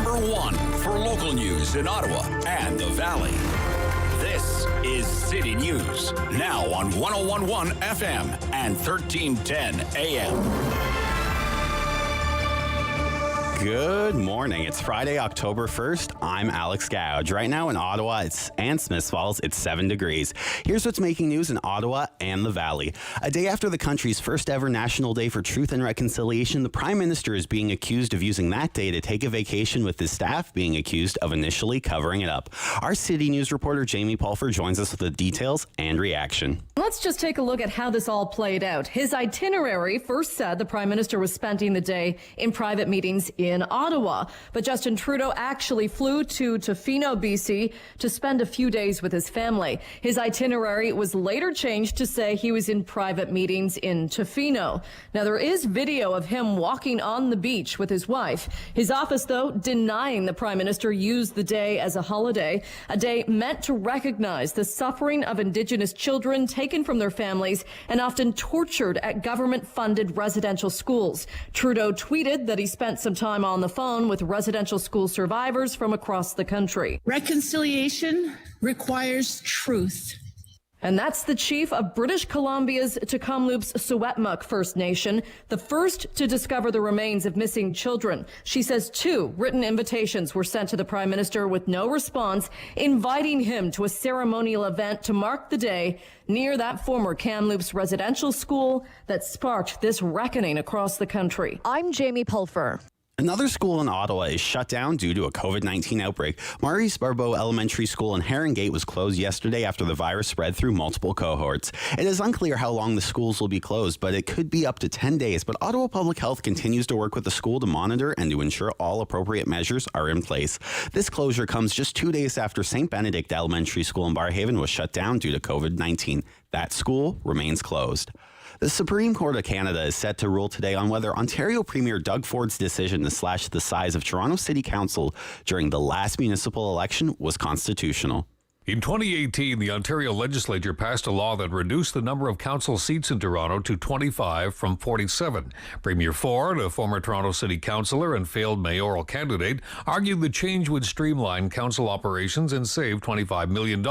number one for local news in Ottawa and the Valley. This is City News, now on 101.1 FM and 1310 AM. Good morning. It's Friday, October 1st. I'm Alex Gouge. Right now in Ottawa and Smiths Falls, it's 7 degrees. Here's what's making news in Ottawa and the Valley. A day after the country's first ever National Day for Truth and Reconciliation, the Prime Minister is being accused of using that day to take a vacation, with his staff being accused of initially covering it up. Our City News reporter Jamie Pulfer joins us with the details and reaction. Let's just take a look at how this all played out. His itinerary first said the Prime Minister was spending the day in private meetings in Ottawa, but Justin Trudeau actually flew to Tofino, BC to spend a few days with his family. His itinerary was later changed to say he was in private meetings in Tofino. Now, there is video of him walking on the beach with his wife. His office, though, denying the Prime Minister used the day as a holiday, a day meant to recognize the suffering of Indigenous children taken from their families and often tortured at government-funded residential schools. Trudeau tweeted that he spent some time on the phone with residential school survivors from across the country. Reconciliation requires truth. And that's the chief of British Columbia's Tk'emlúps Secwépemc First Nation, the first to discover the remains of missing children. She says 2 written invitations were sent to the Prime Minister with no response, inviting him to a ceremonial event to mark the day near that former Kamloops residential school that sparked this reckoning across the country. I'm Jamie Pulfer. Another school in Ottawa is shut down due to a COVID-19 outbreak. Maurice Barbeau Elementary School in Herongate was closed yesterday after the virus spread through multiple cohorts. It is unclear how long the schools will be closed, but it could be up to 10 days. But Ottawa Public Health continues to work with the school to monitor and to ensure all appropriate measures are in place. This closure comes just 2 days after St. Benedict Elementary School in Barrhaven was shut down due to COVID-19. That school remains closed. The Supreme Court of Canada is set to rule today on whether Ontario Premier Doug Ford's decision to slash the size of Toronto City Council during the last municipal election was constitutional. In 2018, the Ontario legislature passed a law that reduced the number of council seats in Toronto to 25 from 47. Premier Ford, a former Toronto City Councillor and failed mayoral candidate, argued the change would streamline council operations and save $25 million.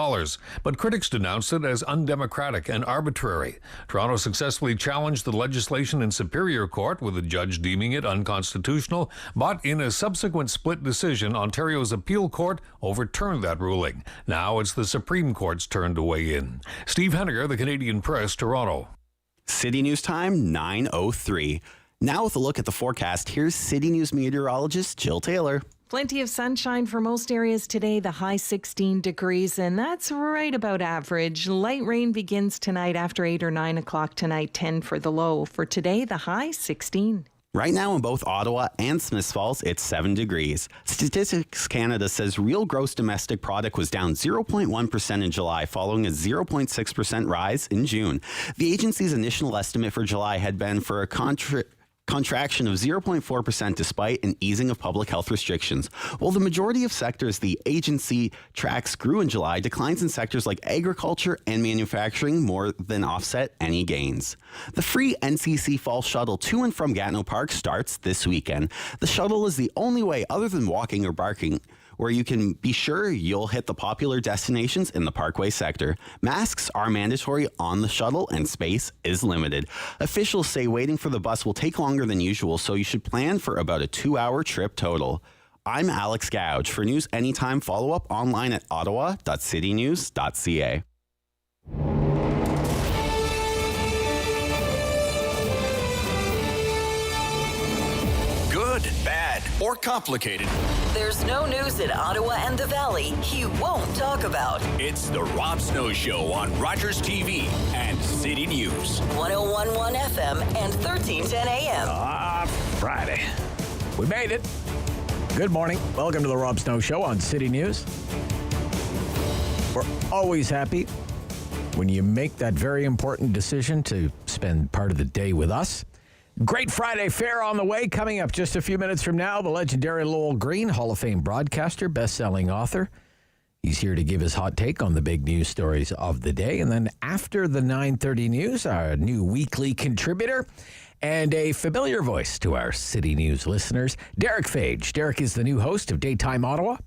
But critics denounced it as undemocratic and arbitrary. Toronto successfully challenged the legislation in Superior Court, with a judge deeming it unconstitutional. But in a subsequent split decision, Ontario's appeal court overturned that ruling. Now it's the Supreme Court's turn to weigh in. Steve Henniger, The Canadian Press, Toronto. City News time, 9:03. Now with a look at the forecast, here's City News meteorologist Jill Taylor. Plenty of sunshine for most areas today, the high 16 degrees, and that's right about average. Light rain begins tonight after 8 or 9 o'clock tonight, 10 for the low. For today, the high 16. Right now in both Ottawa and Smiths Falls, it's 7 degrees. Statistics Canada says real gross domestic product was down 0.1% in July, following a 0.6% rise in June. The agency's initial estimate for July had been for a contraction of 0.4% despite an easing of public health restrictions. While the majority of sectors the agency tracks grew in July, declines in sectors like agriculture and manufacturing more than offset any gains. The free NCC Fall Shuttle to and from Gatineau Park starts this weekend. The shuttle is the only way, other than walking or barking, where you can be sure you'll hit the popular destinations in the Parkway sector. Masks are mandatory on the shuttle and space is limited. Officials say waiting for the bus will take longer than usual, so you should plan for about a 2-hour trip total. I'm Alex Gouge. For news anytime, follow up online at ottawa.citynews.ca. Good, bad, or complicated. There's no news in Ottawa and the Valley he won't talk about. It's the Rob Snow Show on Rogers TV and City News. 101.1 FM and 1310 AM. Friday. We made it. Good morning. Welcome to the Rob Snow Show on City News. We're always happy when you make that very important decision to spend part of the day with us. Great Friday fare on the way. Coming up just a few minutes from now, the legendary Lowell Green, Hall of Fame broadcaster, best-selling author. He's here to give his hot take on the big news stories of the day. And then after the 9:30 news, our new weekly contributor and a familiar voice to our City News listeners, Derick Fage. Derick is the new host of Daytime Ottawa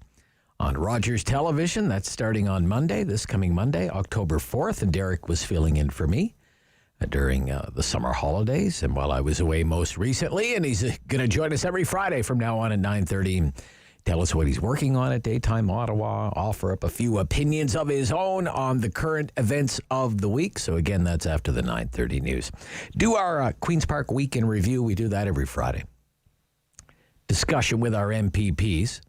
on Rogers Television. That's starting on Monday, this coming Monday, October 4th, and Derick was filling in for me during the summer holidays and while I was away most recently, and he's going to join us every Friday from now on at 9:30. Tell us what he's working on at Daytime Ottawa, offer up a few opinions of his own on the current events of the week. So again, that's after the 9:30 news. Do our Queen's Park Week in Review. We do that every Friday. Discussion with our MPPs.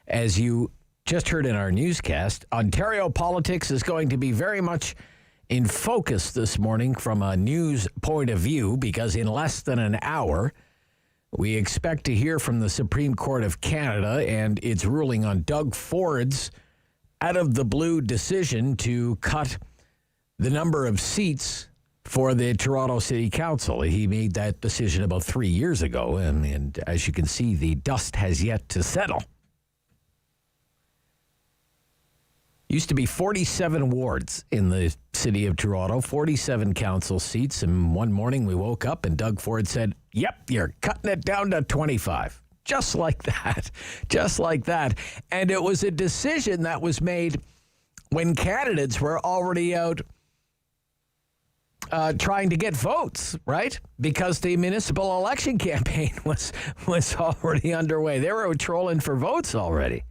As you just heard in our newscast, Ontario politics is going to be very much in focus this morning from a news point of view, because in less than an hour, we expect to hear from the Supreme Court of Canada and its ruling on Doug Ford's out-of-the-blue decision to cut the number of seats for the Toronto City Council. He made that decision about 3 years ago, and as you can see, the dust has yet to settle. Used to be 47 wards in the city of Toronto, 47 council seats, and one morning we woke up and Doug Ford said, "Yep, you're cutting it down to 25. Just like that. Just like that. And it was a decision that was made when candidates were already out trying to get votes, right? Because the municipal election campaign was already underway. They were trolling for votes already.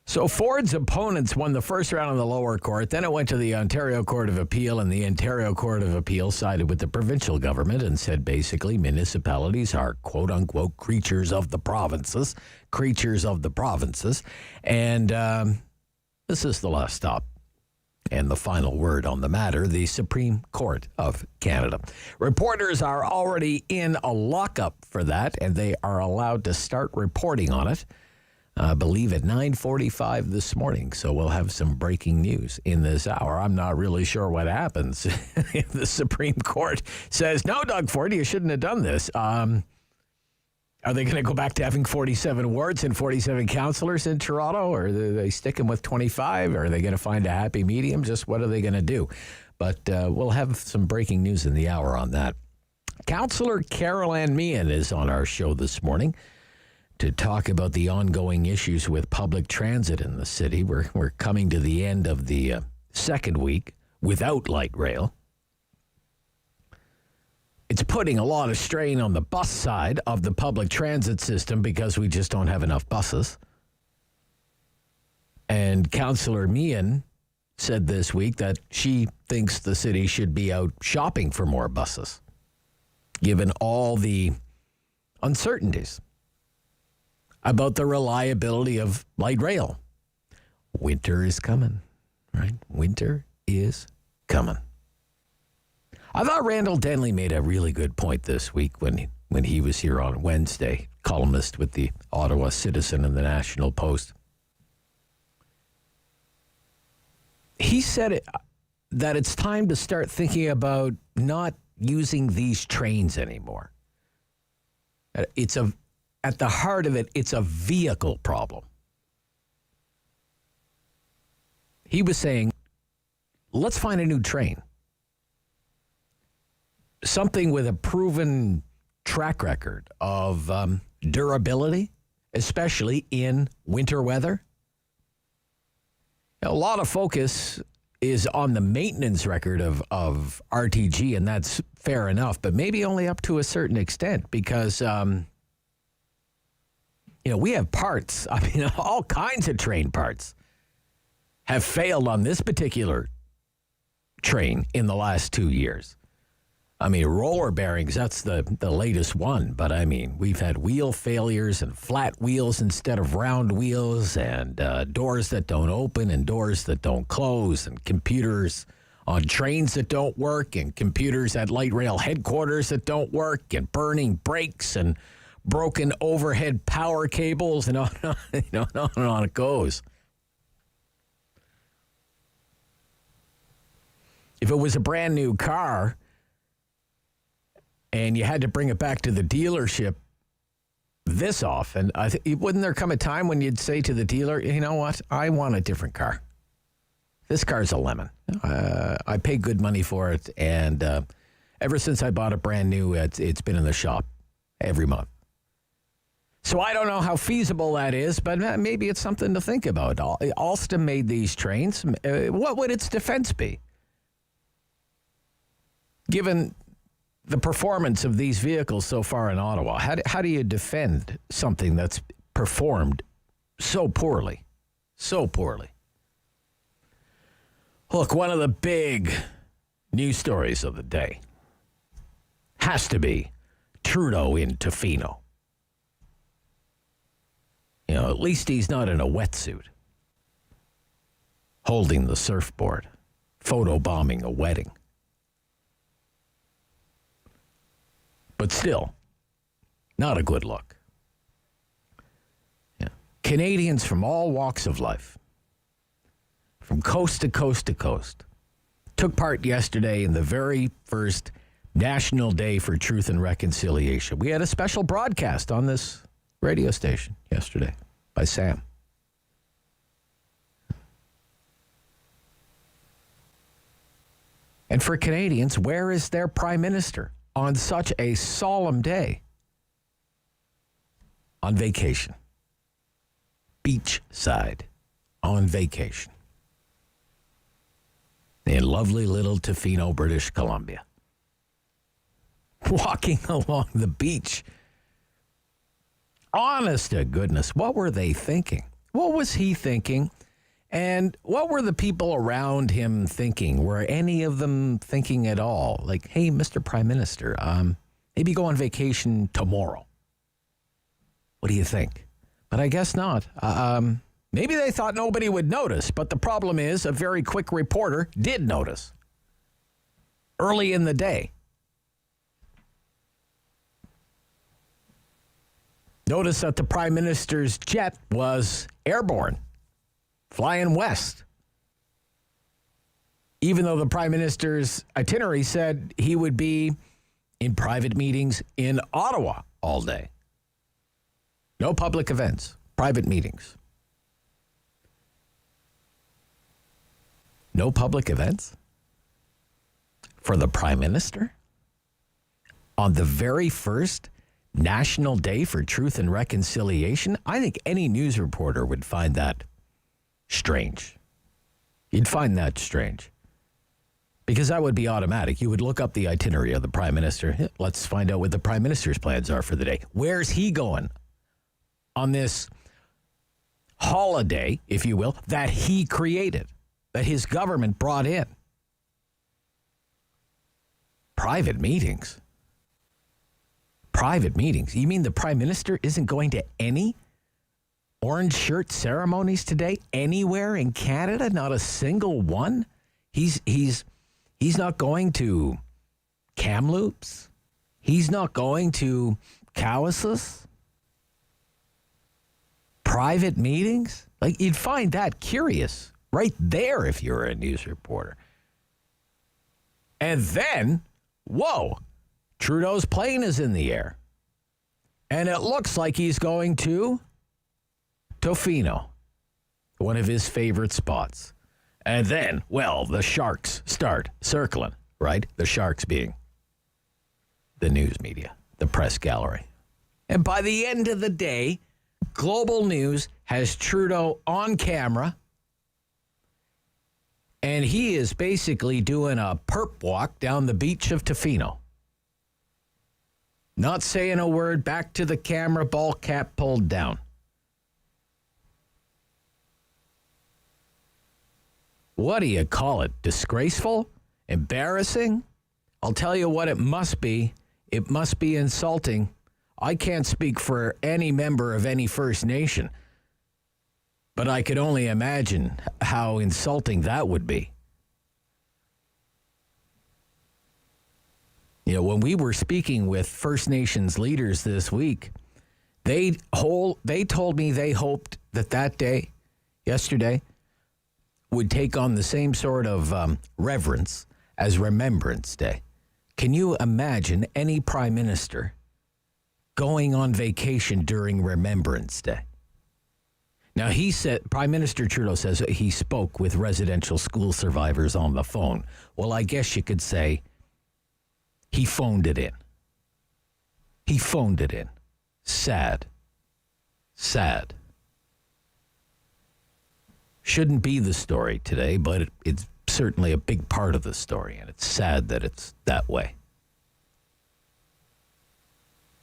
So Ford's opponents won the first round in the lower court. Then it went to the Ontario Court of Appeal, and the Ontario Court of Appeal sided with the provincial government and said basically municipalities are quote-unquote creatures of the provinces. And this is the last stop and the final word on the matter, the Supreme Court of Canada. Reporters are already in a lockup for that, and they are allowed to start reporting on it. I believe at 9:45 this morning. So we'll have some breaking news in this hour. I'm not really sure what happens if the Supreme Court says, no, Doug Ford, you shouldn't have done this. Are they going to go back to having 47 wards and 47 councillors in Toronto? Or are they sticking with 25? Or are they going to find a happy medium? Just what are they going to do? But we'll have some breaking news in the hour on that. Councillor Carol-Ann Meehan is on our show this morning to talk about the ongoing issues with public transit in the city. We're coming to the end of the second week without light rail. It's putting a lot of strain on the bus side of the public transit system because we just don't have enough buses. And Councillor Meehan said this week that she thinks the city should be out shopping for more buses, given all the uncertainties about the reliability of light rail. Winter is coming, right? Winter is coming. I thought Randall Denley made a really good point this week when he was here on Wednesday, columnist with the Ottawa Citizen and the National Post. He said that it's time to start thinking about not using these trains anymore. At the heart of it, it's a vehicle problem. He was saying, let's find a new train. Something with a proven track record of durability, especially in winter weather. A lot of focus is on the maintenance record of RTG, and that's fair enough, but maybe only up to a certain extent because we have parts. I mean, all kinds of train parts have failed on this particular train in the last 2 years. I mean, roller bearings, that's the latest one. But, I mean, we've had wheel failures and flat wheels instead of round wheels and doors that don't open and doors that don't close and computers on trains that don't work and computers at light rail headquarters that don't work and burning brakes and broken overhead power cables, and on and on it goes. If it was a brand new car and you had to bring it back to the dealership this often, wouldn't there come a time when you'd say to the dealer, you know what, I want a different car. This car's a lemon. I pay good money for it, and Ever since I bought it brand new, it's been in the shop every month. So I don't know how feasible that is, but maybe it's something to think about. Alstom made these trains. What would its defense be? Given the performance of these vehicles so far in Ottawa, how do you defend something that's performed so poorly? So poorly. Look, one of the big news stories of the day has to be Trudeau in Tofino. You know, at least he's not in a wetsuit, holding the surfboard, photobombing a wedding. But still, not a good look. Yeah. Canadians from all walks of life, from coast to coast to coast, took part yesterday in the very first National Day for Truth and Reconciliation. We had a special broadcast on this radio station yesterday by Sam. And for Canadians, where is their prime minister on such a solemn day? On vacation. Beachside. On vacation. In lovely little Tofino, British Columbia. Walking along the beach. Honest to goodness, what were they thinking? What was he thinking? And what were the people around him thinking? Were any of them thinking at all? Like, hey, Mr. Prime Minister, maybe go on vacation tomorrow. What do you think? But I guess not. Maybe they thought nobody would notice, but the problem is a very quick reporter did notice. Early in the day. Notice that the Prime Minister's jet was airborne, flying west. Even though the Prime Minister's itinerary said he would be in private meetings in Ottawa all day. No public events, private meetings. No public events for the Prime Minister on the very first National Day for Truth and Reconciliation? I think any news reporter would find that strange. You'd find that strange. Because that would be automatic. You would look up the itinerary of the Prime Minister. Let's find out what the Prime Minister's plans are for the day. Where's he going on this holiday, if you will, that he created, that his government brought in? Private meetings. Private meetings. You mean the Prime Minister isn't going to any orange shirt ceremonies today anywhere in Canada? Not a single one? He's not going to Kamloops? He's not going to Cowessess? Private meetings? Like, you'd find that curious right there if you're a news reporter. And then, whoa, Trudeau's plane is in the air. And it looks like he's going to Tofino, one of his favorite spots. And then, well, the sharks start circling, right? The sharks being the news media, the press gallery. And by the end of the day, Global News has Trudeau on camera. And he is basically doing a perp walk down the beach of Tofino. Not saying a word, back to the camera, ball cap pulled down. What do you call it? Disgraceful? Embarrassing? I'll tell you what it must be. It must be insulting. I can't speak for any member of any First Nation, but I could only imagine how insulting that would be. You know, when we were speaking with First Nations leaders this week, they told me they hoped that day, yesterday, would take on the same sort of reverence as Remembrance Day. Can you imagine any prime minister going on vacation during Remembrance Day? Now, he said, Prime Minister Trudeau says he spoke with residential school survivors on the phone. Well, I guess you could say He phoned it in. He phoned it in. Sad. Sad. Shouldn't be the story today, but it's certainly a big part of the story, and it's sad that it's that way.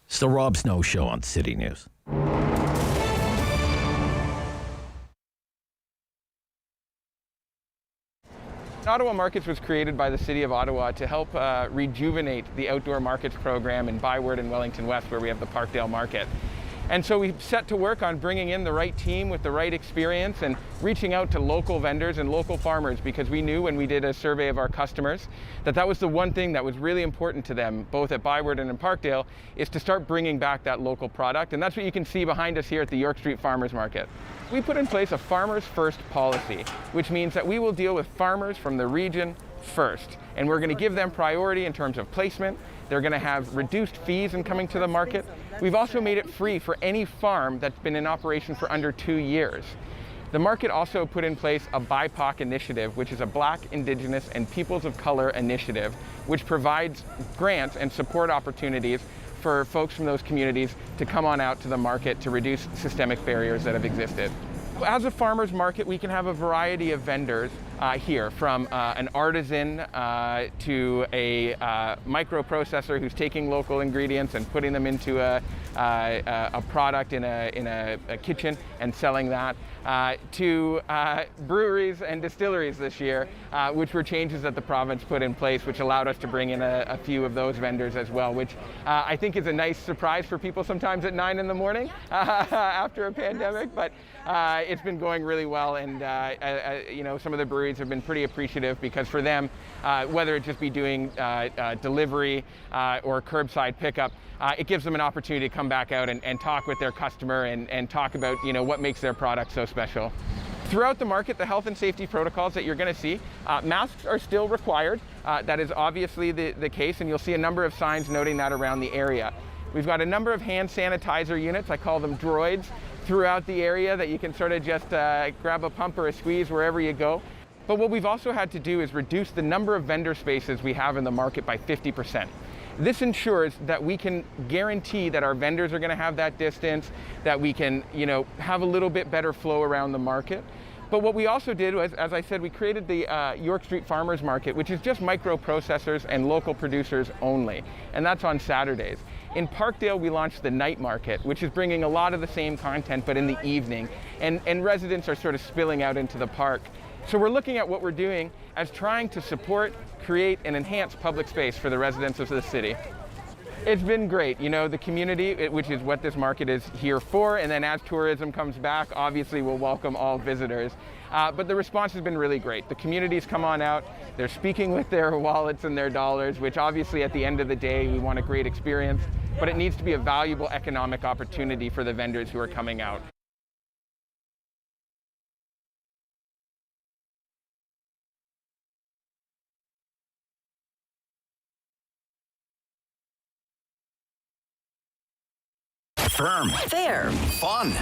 It's the Rob Snow Show on City News. Ottawa Markets was created by the City of Ottawa to help rejuvenate the outdoor markets program in Byward and Wellington West, where we have the Parkdale Market. And so we set to work on bringing in the right team with the right experience and reaching out to local vendors and local farmers, because we knew when we did a survey of our customers that was the one thing that was really important to them, both at Byward and in Parkdale, is to start bringing back that local product. And that's what you can see behind us here at the York Street Farmers Market. We put in place a Farmers First policy, which means that we will deal with farmers from the region first. And we're going to give them priority in terms of placement. They're going to have reduced fees in coming to the market. We've also made it free for any farm that's been in operation for under 2 years. The market also put in place a BIPOC initiative, which is a Black, Indigenous, and Peoples of Color initiative, which provides grants and support opportunities for folks from those communities to come on out to the market to reduce systemic barriers that have existed. As a farmer's market, we can have a variety of vendors here, from an artisan to a microprocessor who's taking local ingredients and putting them into a product in a kitchen and selling that, to breweries and distilleries this year, which were changes that the province put in place, which allowed us to bring in a few of those vendors as well, which I think is a nice surprise for people sometimes at 9 in the morning after a pandemic, but it's been going really well, and some of the breweries have been pretty appreciative, because for them, whether it just be doing delivery or curbside pickup, it gives them an opportunity to come back out and talk with their customer and talk about what makes their product so special. Throughout the market, the health and safety protocols that you're going to see, masks are still required. That is obviously the case, and you'll see a number of signs noting that around the area. We've got a number of hand sanitizer units, I call them droids, throughout the area that you can sort of just grab a pump or a squeeze wherever you go. But what we've also had to do is reduce the number of vendor spaces we have in the market by 50%. This ensures that we can guarantee that our vendors are going to have that distance, that we can, have a little bit better flow around the market. But what we also did was, as I said, we created the York Street Farmers Market, which is just microprocessors and local producers only, and that's on Saturdays. In Parkdale, we launched the night market, which is bringing a lot of the same content, but in the evening, and residents are sort of spilling out into the park. So we're looking at what we're doing as trying to support, create, and enhance public space for the residents of the city. It's been great. The community, which is what this market is here for, and then as tourism comes back, obviously we'll welcome all visitors. But the response has been really great. The community's come on out, they're speaking with their wallets and their dollars, which obviously at the end of the day, we want a great experience, but it needs to be a valuable economic opportunity for the vendors who are coming out. Firm. Fair. Fun.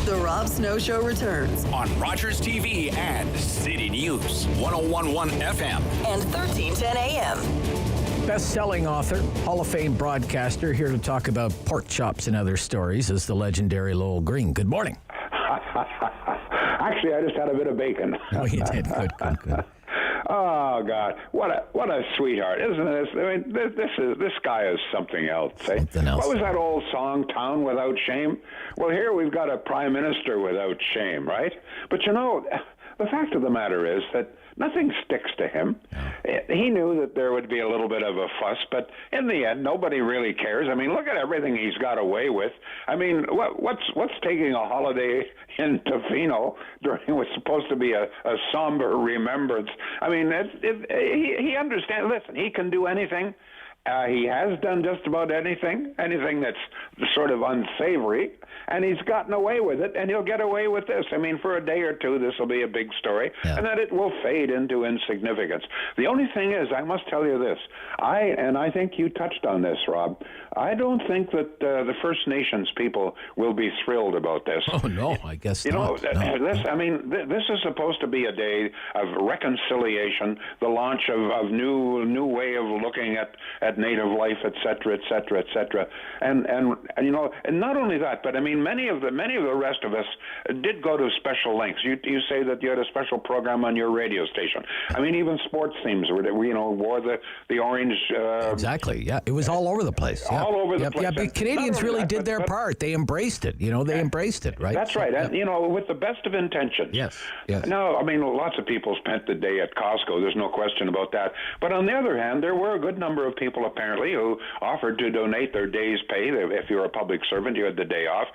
The Rob Snow Show returns On Rogers TV and City News 101.1 FM. and 1310 AM. Best-selling author, Hall of Fame broadcaster, here to talk about pork chops and other stories is the legendary Lowell Green. Good morning. Actually, I just had a bit of bacon. Oh, you did. Good. Oh God, what a sweetheart, isn't this? I mean, this guy is something else. Eh? Something else. What was that old song, "Town Without Shame"? Well, here we've got a prime minister without shame, right? But the fact of the matter is that nothing sticks to him. He knew that there would be a little bit of a fuss, but in the end, nobody really cares. I mean, look at everything he's got away with. I mean, what's taking a holiday in Tofino during what's supposed to be a somber remembrance? I mean, he understands. Listen, he can do anything. He has done just about anything that's sort of unsavory, and he's gotten away with it, and he'll get away with this. I mean, for a day or two, this will be a big story, and then it will fade into insignificance. The only thing is, I must tell you this, I think you touched on this, Rob, I don't think that the First Nations people will be thrilled about this. Oh, no, I guess not. This is supposed to be a day of reconciliation, the launch of new way of looking at at native life, et cetera, et cetera, et cetera. And you know, and not only that, but I mean, many of the rest of us did go to special lengths. You say that you had a special program on your radio station. I mean, even sports teams were, you know, wore the orange. Exactly. Yeah, it was all over the place. Yeah. All over the place. Yeah, but Canadians really did their part. They embraced it. You know, they embraced it, right? That's right. And you know, with the best of intentions. Yes. Now, I mean, lots of people spent the day at Costco. There's no question about that. But on the other hand, there were a good number of people apparently who offered to donate their day's pay. If you're a public servant, you had the day off,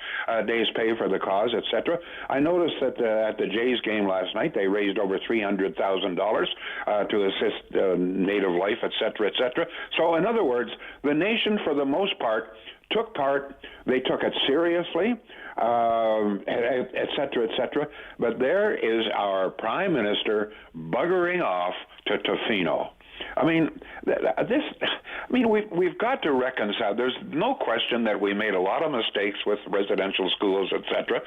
day's pay for the cause, etc. I noticed that at the Jays game last night, they raised over $300,000 to assist native life, etc., etc. So, in other words, the nation, for the most part, took part. They took it seriously, et cetera, et cetera. But there is our Prime Minister buggering off to Tofino. I mean, we've got to reconcile. There's no question that we made a lot of mistakes with residential schools, etc.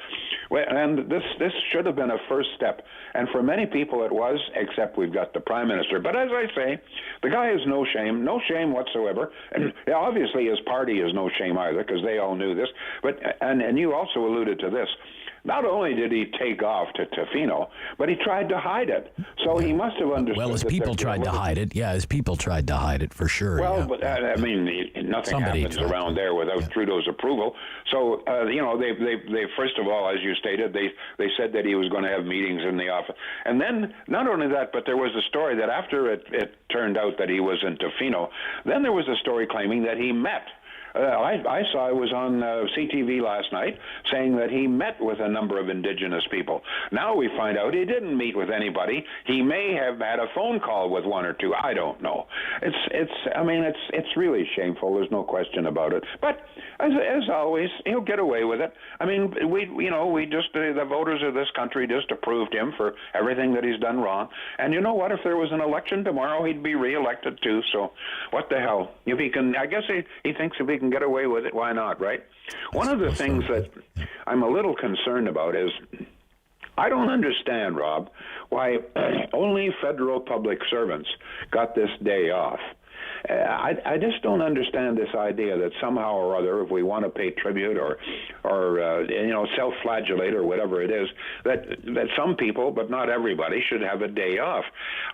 And this should have been a first step. And for many people it was, except we've got the Prime Minister. But as I say, the guy has no shame whatsoever. And obviously his party has no shame either, because they all knew this. But and you also alluded to this. Not only did he take off to Tofino, but he tried to hide it. So he must have understood. Well, his people tried to hide it. Yeah, his people tried to hide it for sure. Well, yeah. But I mean, nothing happens around there without Trudeau's approval. So you know, they first of all, as you stated, they said that he was going to have meetings in the office, and then not only that, but there was a story that after it turned out that he was in Tofino, then there was a story claiming that he met. I saw it was on CTV last night saying that he met with a number of Indigenous people. Now we find out he didn't meet with anybody. He may have had a phone call with one or two. I don't know. It's really shameful. There's no question about it. But as always, he'll get away with it. I mean, we just the voters of this country just approved him for everything that he's done wrong. And you know what? If there was an election tomorrow, he'd be reelected too. So what the hell? If he can, I guess he thinks if he can get away with it, why not, right? One of the things that I'm a little concerned about is I don't understand, Rob, why only federal public servants got this day off. I just don't understand this idea that somehow or other, if we want to pay tribute or self-flagellate or whatever it is, that some people, but not everybody, should have a day off.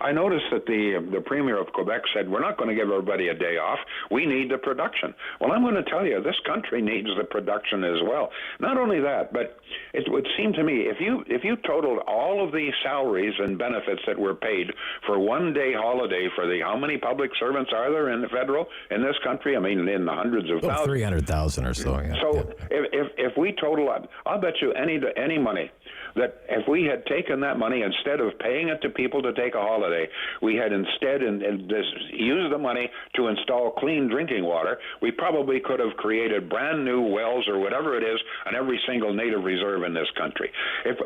I noticed that the Premier of Quebec said, we're not going to give everybody a day off. We need the production. Well, I'm going to tell you, this country needs the production as well. Not only that, but it would seem to me, if you totaled all of the salaries and benefits that were paid for one day holiday for how many public servants are there in this country? I mean, in the hundreds of thousands. 300,000 or so. Yeah. So if we total up, I'll bet you any money that if we had taken that money, instead of paying it to people to take a holiday, we had instead used the money to install clean drinking water, we probably could have created brand new wells or whatever it is on every single native reserve in this country. If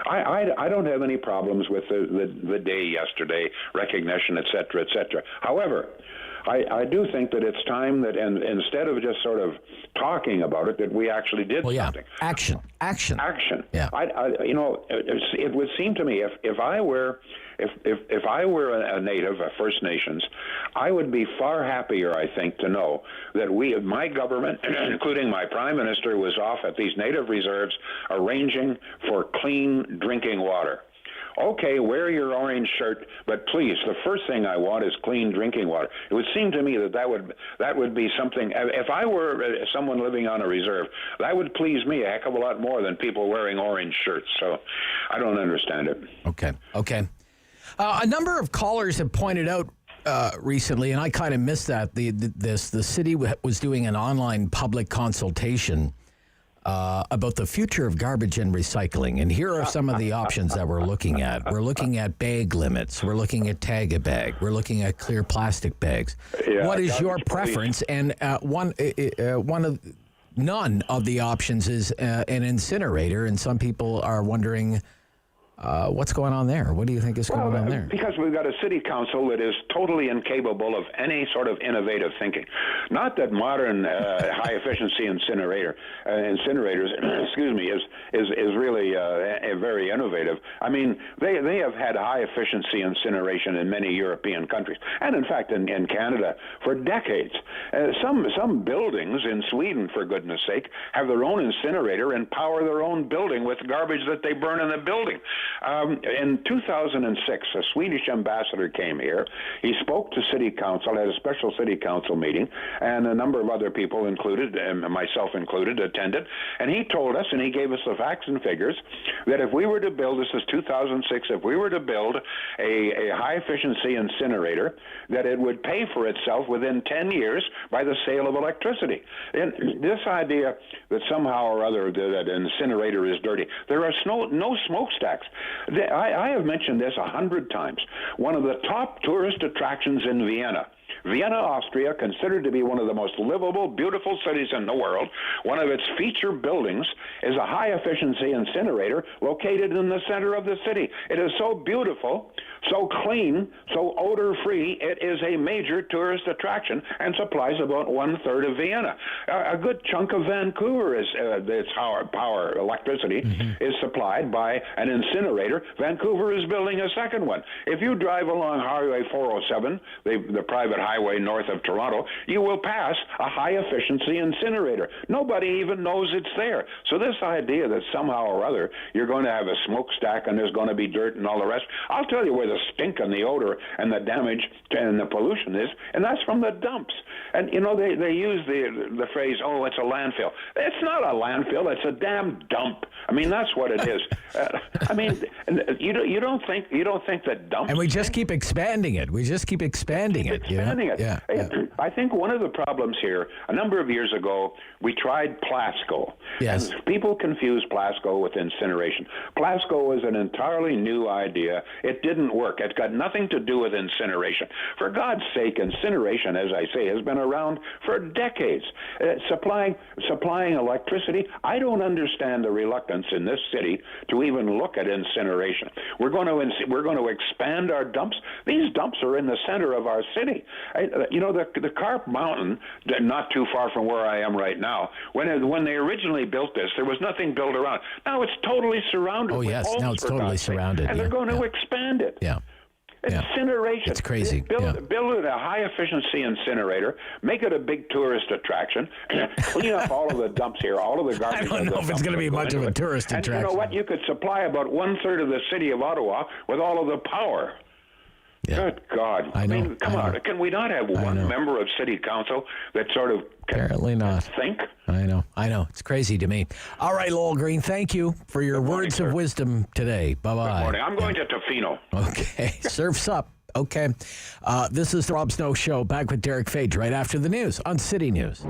I don't have any problems with the day yesterday, recognition, et cetera, et cetera. However, I do think that it's time that, and instead of just sort of talking about it, that we actually did something. Action. Yeah. It would seem to me if I were a native, a First Nations, I would be far happier, I think, to know that my government, including my Prime Minister, was off at these native reserves arranging for clean drinking water. Okay, wear your orange shirt, but please, the first thing I want is clean drinking water. It would seem to me that would be something. If I were someone living on a reserve, that would please me a heck of a lot more than people wearing orange shirts. So I don't understand it. Okay. A number of callers have pointed out recently, and I kind of missed that, the city was doing an online public consultation about the future of garbage and recycling. And here are some of the options that we're looking at. We're looking at bag limits. We're looking at tag a bag. We're looking at clear plastic bags. Yeah, what is your preference? And none of the options is an incinerator. And some people are wondering What's going on there? What do you think is going on there? Because we've got a city council that is totally incapable of any sort of innovative thinking. Not that modern high-efficiency incinerators, excuse me, is really very innovative. I mean, they have had high-efficiency incineration in many European countries, and in fact in Canada for decades. Some buildings in Sweden, for goodness sake, have their own incinerator and power their own building with garbage that they burn in the building. In 2006, a Swedish ambassador came here. He spoke to city council, had a special city council meeting, and a number of other people included, and myself included, attended. And he told us, and he gave us the facts and figures, that if we were to build, this is 2006, if we were to build a high-efficiency incinerator, that it would pay for itself within 10 years by the sale of electricity. And this idea that somehow or other that an incinerator is dirty, there are no smokestacks. I have mentioned this 100 times. One of the top tourist attractions in Vienna, Austria, considered to be one of the most livable, beautiful cities in the world. One of its feature buildings is a high-efficiency incinerator located in the center of the city. It is so beautiful, so clean, so odor-free, it is a major tourist attraction and supplies about 1/3 of Vienna. A good chunk of Vancouver is its power electricity is supplied by an incinerator. Vancouver is building a second one. If you drive along Highway 407, the private highway north of Toronto, you will pass a high-efficiency incinerator. Nobody even knows it's there. So this idea that somehow or other you're going to have a smokestack and there's going to be dirt and all the rest, I'll tell you where the stink and the odor and the damage and the pollution is, and that's from the dumps. And, you know, they use the phrase, oh, it's a landfill. It's not a landfill. It's a damn dump. I mean, that's what it is. I mean, you don't think that dumps... And we just keep expanding it. Yeah. I think one of the problems here, a number of years ago, we tried Plasco. Yes. And people confuse Plasco with incineration. Plasco is an entirely new idea. It didn't work. It's got nothing to do with incineration. For God's sake, incineration, as I say, has been around for decades. Supplying electricity, I don't understand the reluctance in this city to even look at incineration. We're going to expand our dumps. These dumps are in the center of our city. You know, the Carp Mountain, not too far from where I am right now, when they originally built this, there was nothing built around. Now it's totally surrounded. Oh, with yes. homes, Now it's for totally God's sake. surrounded. And they're going to expand it. Yeah. Incineration. It's crazy. Build it a high-efficiency incinerator, make it a big tourist attraction, clean up all of the dumps here, all of the garbage. I don't know if it's going to be much of a tourist attraction. And you know what? You could supply about 1/3 of the city of Ottawa with all of the power. Yeah. Good God. I know. mean, come on. Can we not have one member of city council that sort of Apparently not. Think? I know. It's crazy to me. All right, Lowell Green, thank you for your words of wisdom today. Bye-bye. Good morning. I'm going to Tofino. Okay. Surf's up. Okay. This is the Rob Snow Show. Back with Derick Fage right after the news on City News.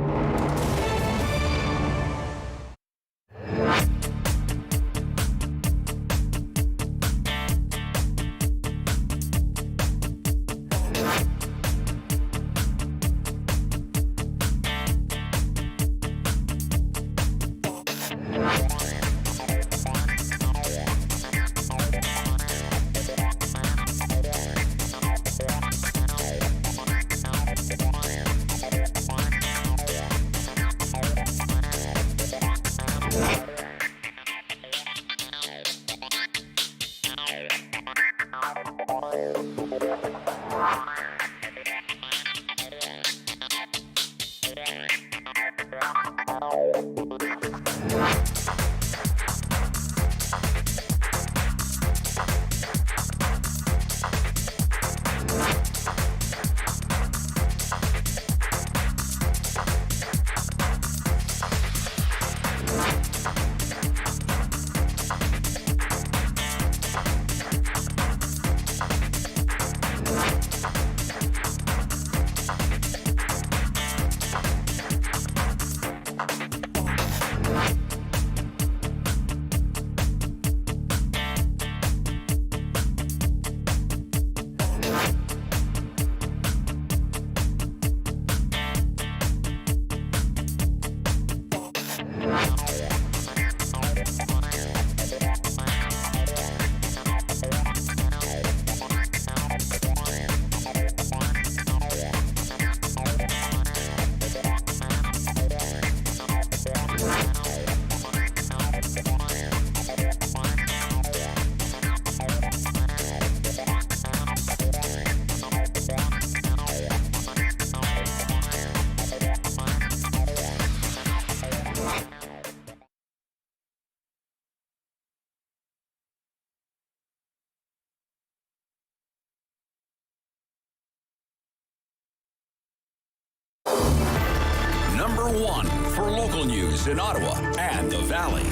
one for local news in Ottawa and the Valley.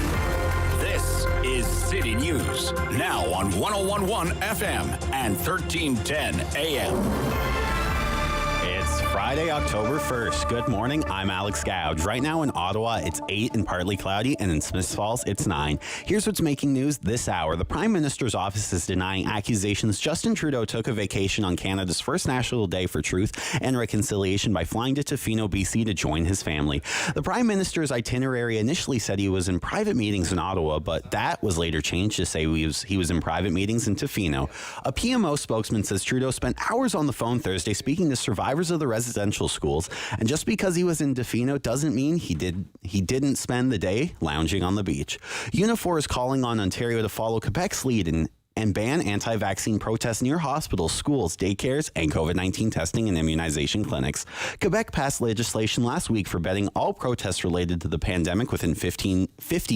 This is City News, now on 101.1 FM and 1310 AM. It's Friday, October 1st. Good morning. I'm Alex Gouge. Right now in Ottawa, it's 8 and partly cloudy, and in Smiths Falls, it's 9. Here's what's making news this hour. The Prime Minister's office is denying accusations Justin Trudeau took a vacation on Canada's first National Day for Truth and Reconciliation by flying to Tofino, BC to join his family. The Prime Minister's itinerary initially said he was in private meetings in Ottawa, but that was later changed to say he was in private meetings in Tofino. A PMO spokesman says Trudeau spent hours on the phone Thursday speaking to survivors of the residential schools, and just because he was in Tofino doesn't mean he didn't spend the day lounging on the beach. Unifor is calling on Ontario to follow Quebec's lead and ban anti-vaccine protests near hospitals, schools, daycares, and COVID-19 testing and immunization clinics. Quebec passed legislation last week forbidding all protests related to the pandemic within 50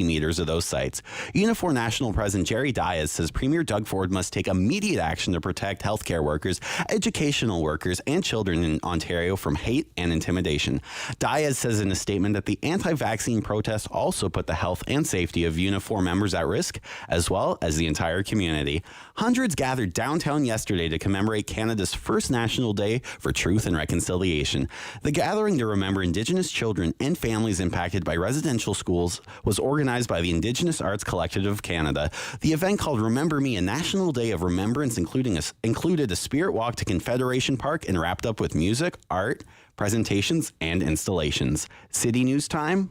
meters of those sites. Unifor National President Jerry Dias says Premier Doug Ford must take immediate action to protect healthcare workers, educational workers, and children in Ontario from hate and intimidation. Dias says in a statement that the anti-vaccine protests also put the health and safety of Unifor members at risk, as well as the entire community. Hundreds gathered downtown yesterday to commemorate Canada's first National Day for Truth and Reconciliation. The gathering to remember Indigenous children and families impacted by residential schools was organized by the Indigenous Arts Collective of Canada. The event, called Remember Me, a National Day of Remembrance, included a spirit walk to Confederation Park and wrapped up with music, art, presentations, and installations. City News Time,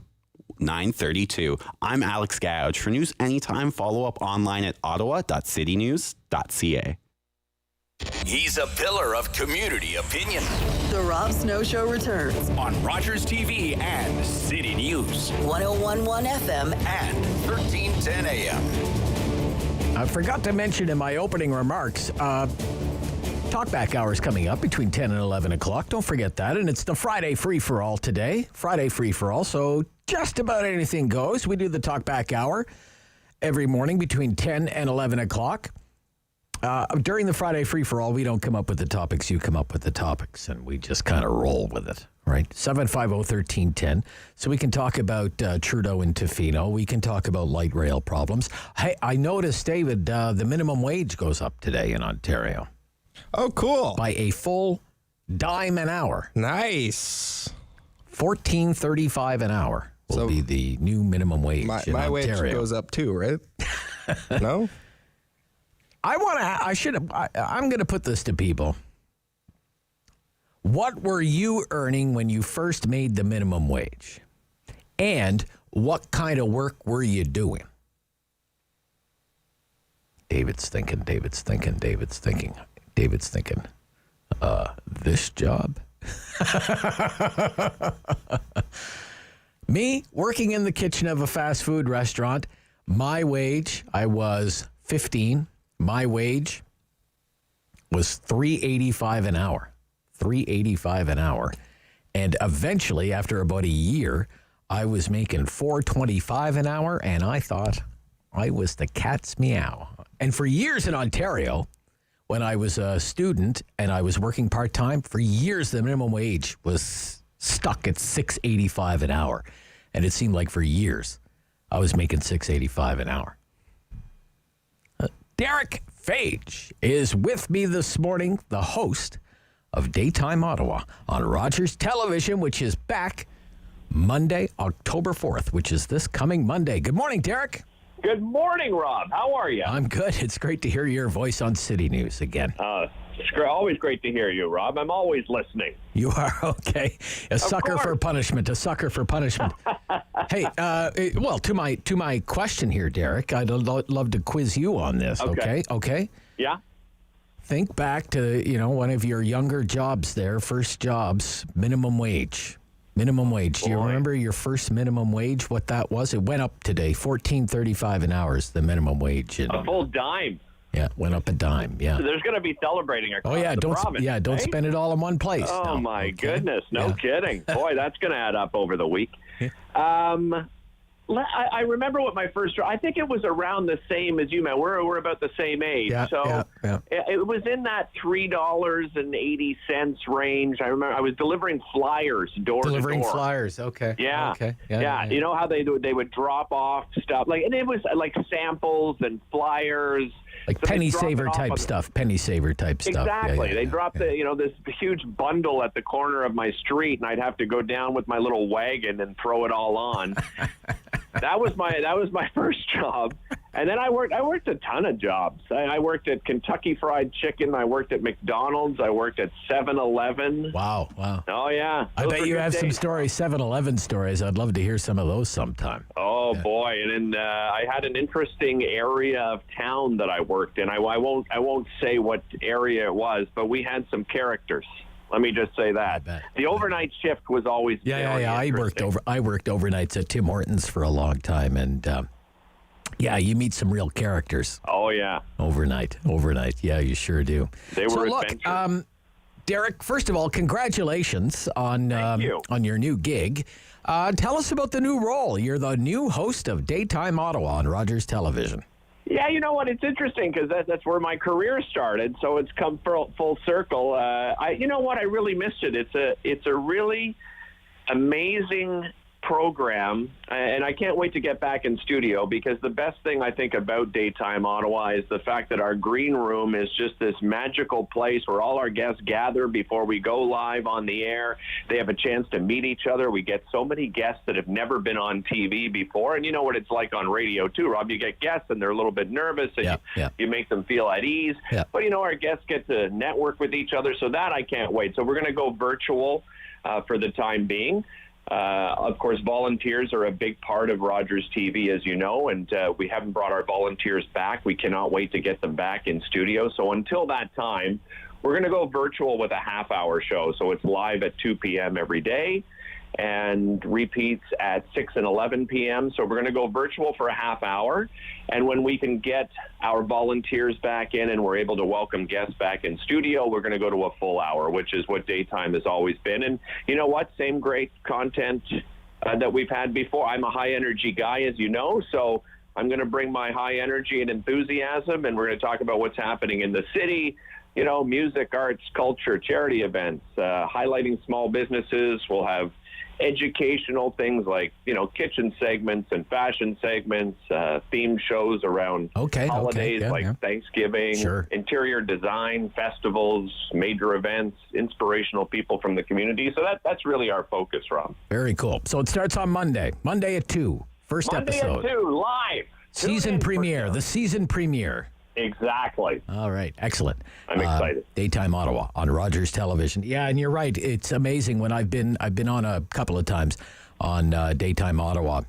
9:32. I'm Alex Gouge. For news anytime, follow up online at ottawa.citynews.ca. He's a pillar of community opinion. The Rob Snow Show returns On Rogers TV and City News. 101.1 FM And 1310 AM. I forgot to mention in my opening remarks, Talkback hour is coming up between 10 and 11 o'clock. Don't forget that. And it's the Friday free-for-all today. Friday free-for-all. So just about anything goes. We do the Talkback hour every morning between 10 and 11 o'clock. During the Friday free-for-all, we don't come up with the topics. You come up with the topics, and we just kind of roll with it, right? 750-1310. So we can talk about Trudeau and Tofino. We can talk about light rail problems. Hey, I noticed, David, the minimum wage goes up today in Ontario. Oh, cool. By a full dime an hour. Nice. $14.35 an hour will be the new minimum wage in Ontario. My wage goes up too, right? No? I'm going to put this to people. What were you earning when you first made the minimum wage? And what kind of work were you doing? David's thinking. This job? Me, working in the kitchen of a fast food restaurant, my wage, I was 15. My wage was $3.85 an hour. $3.85 an hour. And eventually, after about a year, I was making $4.25 an hour, and I thought I was the cat's meow. And for years in Ontario, when I was a student and I was working part-time, for years the minimum wage was stuck at $6.85 an hour. And it seemed like for years I was making $6.85 an hour. Derick Fage is with me this morning, the host of Daytime Ottawa on Rogers Television, which is back Monday, October 4th, which is this coming Monday. Good morning, Derick. Good morning, Rob. How are you? I'm good. It's great to hear your voice on City News again. It's always great to hear you, Rob. I'm always listening. You are? Okay. A sucker for punishment. Hey, well, to my question here, Derick, I'd love to quiz you on this, okay? Yeah? Think back to, one of your younger jobs there, first jobs, minimum wage. Minimum wage. Do you remember your first minimum wage, what that was? It went up today, $14.35 an hour is the minimum wage. A full dime. Yeah, went up a dime, yeah. So there's going to be celebrating across the province. Don't spend it all in one place. Oh, my goodness. No kidding. Boy, that's going to add up over the week. I remember what my first job, I think it was around the same as you, man. We're about the same age. Yeah. It was in that $3.80 range. I remember I was delivering flyers door to door. Delivering flyers, okay. Yeah. Okay. Yeah. You know how they would drop off stuff, and it was like samples and flyers. Like penny saver type stuff. Exactly. They dropped this huge bundle at the corner of my street, and I'd have to go down with my little wagon and throw it all on. That was my first job. And then I worked a ton of jobs. I worked at Kentucky Fried Chicken. I worked at McDonald's. I worked at 7-Eleven. Wow. Oh, yeah. I bet you have some stories, 7-Eleven stories. I'd love to hear some of those sometime. Oh, boy. And then I had an interesting area of town that I worked in. I won't say what area it was, but we had some characters. Let me just say that. The overnight shift was always Yeah. I worked overnights at Tim Hortons for a long time, and you meet some real characters. Oh yeah. Overnight. Yeah, you sure do. They were adventures. Derick, first of all, congratulations on your new gig. Tell us about the new role. You're the new host of Daytime Ottawa on Rogers Television. Yeah, you know what? It's interesting because that's where my career started. So it's come full circle. You know what? I really missed it. It's a really amazing program, and I can't wait to get back in studio, because the best thing I think about Daytime Ottawa is the fact that our green room is just this magical place where all our guests gather before we go live on the air. They have a chance to meet each other. We get so many guests that have never been on TV before, and you know what it's like on radio too, Rob. You get guests and they're a little bit nervous, and you make them feel at ease. Yeah. But our guests get to network with each other, so that I can't wait. So we're going to go virtual for the time being. Of course, volunteers are a big part of Rogers TV, as you know, and we haven't brought our volunteers back. We cannot wait to get them back in studio. So until that time, we're going to go virtual with a half-hour show. So it's live at 2 p.m. every day and repeats at 6 and 11 p.m. So we're going to go virtual for a half hour. And when we can get our volunteers back in and we're able to welcome guests back in studio, we're going to go to a full hour, which is what daytime has always been. And you know what? Same great content that we've had before. I'm a high-energy guy, as you know, so I'm going to bring my high energy and enthusiasm, and we're going to talk about what's happening in the city, music, arts, culture, charity events, highlighting small businesses. We'll have educational things like, kitchen segments and fashion segments, themed shows around holidays Thanksgiving, interior design, festivals, major events, inspirational people from the community. So that's really our focus, Rob. Very cool. So it starts on Monday at 2. First episode. Monday at 2, live. Season premiere, the season premiere. Exactly. All right. Excellent. I'm excited. Daytime Ottawa on Rogers Television. Yeah, and you're right. It's amazing when I've been on a couple of times on Daytime Ottawa.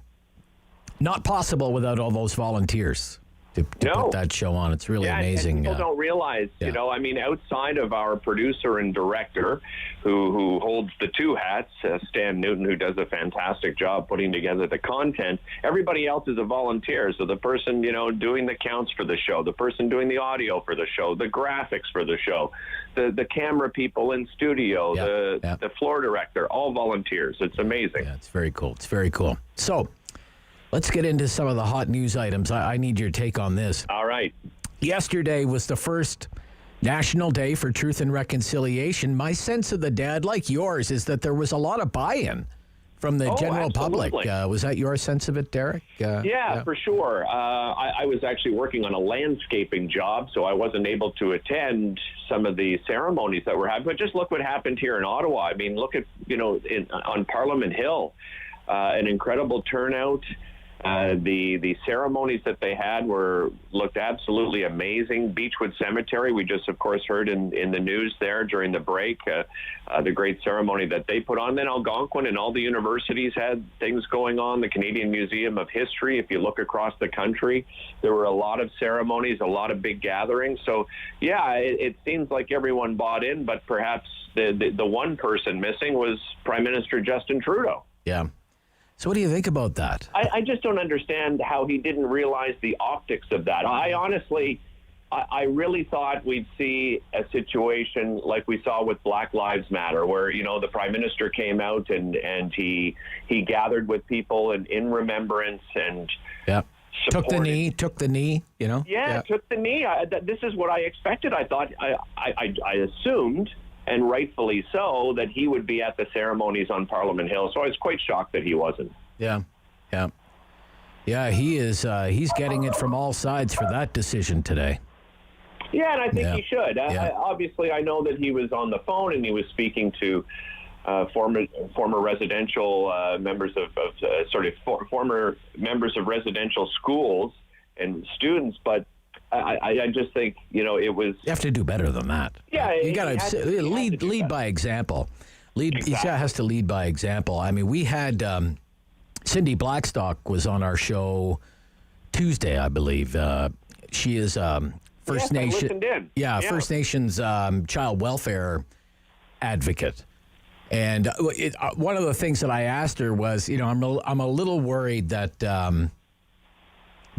Not possible without all those volunteers to put that show on. It's really amazing. And people don't realize, outside of our producer and director who holds the two hats, Stan Newton, who does a fantastic job putting together the content, everybody else is a volunteer. So the person, doing the counts for the show, the person doing the audio for the show, the graphics for the show, the camera people in studio, the floor director, all volunteers. It's amazing. Yeah, it's very cool. It's very cool. So let's get into some of the hot news items. I need your take on this. All right. Yesterday was the first National Day for Truth and Reconciliation. My sense of the day, like yours, is that there was a lot of buy-in from the general public. Was that your sense of it, Derick? Yeah, for sure. I was actually working on a landscaping job, so I wasn't able to attend some of the ceremonies that were happening. But just look what happened here in Ottawa. I mean, look at, on Parliament Hill, an incredible turnout. The ceremonies that they had looked absolutely amazing. Beechwood Cemetery, we just, of course, heard in the news there during the break, the great ceremony that they put on. Then Algonquin and all the universities had things going on. The Canadian Museum of History, if you look across the country, there were a lot of ceremonies, a lot of big gatherings. So, yeah, it seems like everyone bought in, but perhaps the one person missing was Prime Minister Justin Trudeau. Yeah. So what do you think about that? I just don't understand how he didn't realize the optics of that. I honestly, I really thought we'd see a situation like we saw with Black Lives Matter, where, the Prime Minister came out and he gathered with people in remembrance and took the knee, took the knee. This is what I expected. I thought, I assumed, and rightfully so, that he would be at the ceremonies on Parliament Hill. So I was quite shocked that he wasn't. Yeah. He is. He's getting it from all sides for that decision today. Yeah, and I think he should. Obviously, I know that he was on the phone and he was speaking to former residential members former members of residential schools and students, but I just think it was. You have to do better than that. Yeah, you got to lead by example. He has to lead by example. I mean, we had Cindy Blackstock was on our show Tuesday, I believe. She is First Nation. First Nations child welfare advocate. And one of the things that I asked her was, I'm a little worried that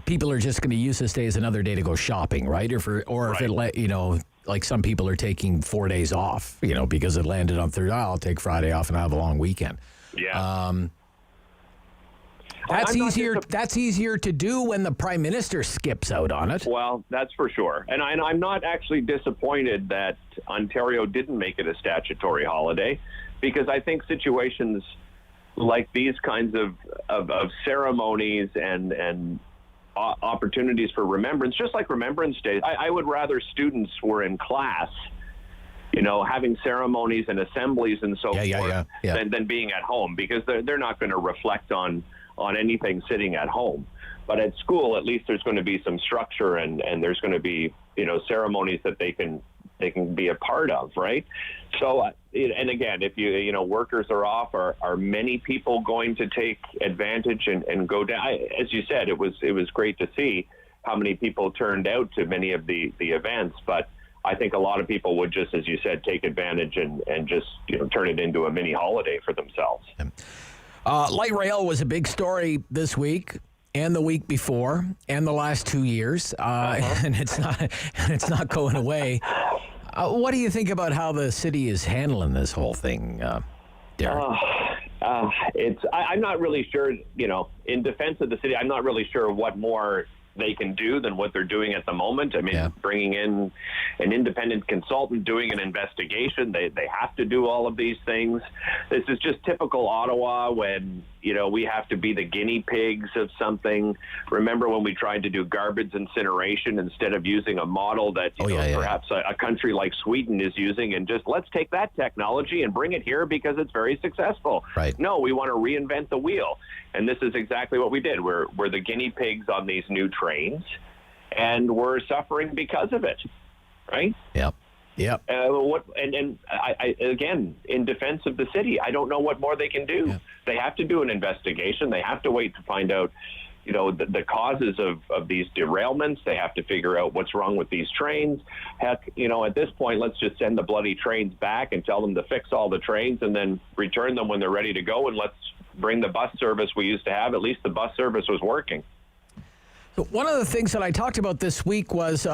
people are just going to use this day as another day to go shopping, right? If it, like some people are taking 4 days off, because it landed on Thursday. I'll take Friday off and have a long weekend. Yeah. That's easier to do when the Prime Minister skips out on it. Well, that's for sure. And I'm not actually disappointed that Ontario didn't make it a statutory holiday, because I think situations like these kinds of ceremonies and opportunities for remembrance, just like Remembrance Day, I would rather students were in class, having ceremonies and assemblies and so forth than being at home, because they're not going to reflect on anything sitting at home. But at school, at least there's going to be some structure and there's going to be, ceremonies that they can be a part of, right? So, and again, if workers are off, are many people going to take advantage and go down? As you said, it was great to see how many people turned out to many of the events, but I think a lot of people would just, as you said, take advantage and just, turn it into a mini holiday for themselves. Light rail was a big story this week and the week before and the last 2 years, and it's not going away. What do you think about how the city is handling this whole thing, Derick? I'm not really sure. In defense of the city, I'm not really sure what more they can do than what they're doing at the moment. I mean, bringing in an independent consultant, doing an investigation, they have to do all of these things. This is just typical Ottawa when, we have to be the guinea pigs of something. Remember when we tried to do garbage incineration instead of using a model that perhaps a country like Sweden is using, and just let's take that technology and bring it here because it's very successful. Right. No, we want to reinvent the wheel. And this is exactly what we did. We're the guinea pigs on these new trains, and we're suffering because of it, right? Yep. I again, in defense of the city, I don't know what more they can do. Yeah. They have to do an investigation. They have to wait to find out, the causes of these derailments. They have to figure out what's wrong with these trains. Heck, at this point, let's just send the bloody trains back and tell them to fix all the trains and then return them when they're ready to go, and let's bring the bus service we used to have. At least the bus service was working. So one of the things that I talked about this week was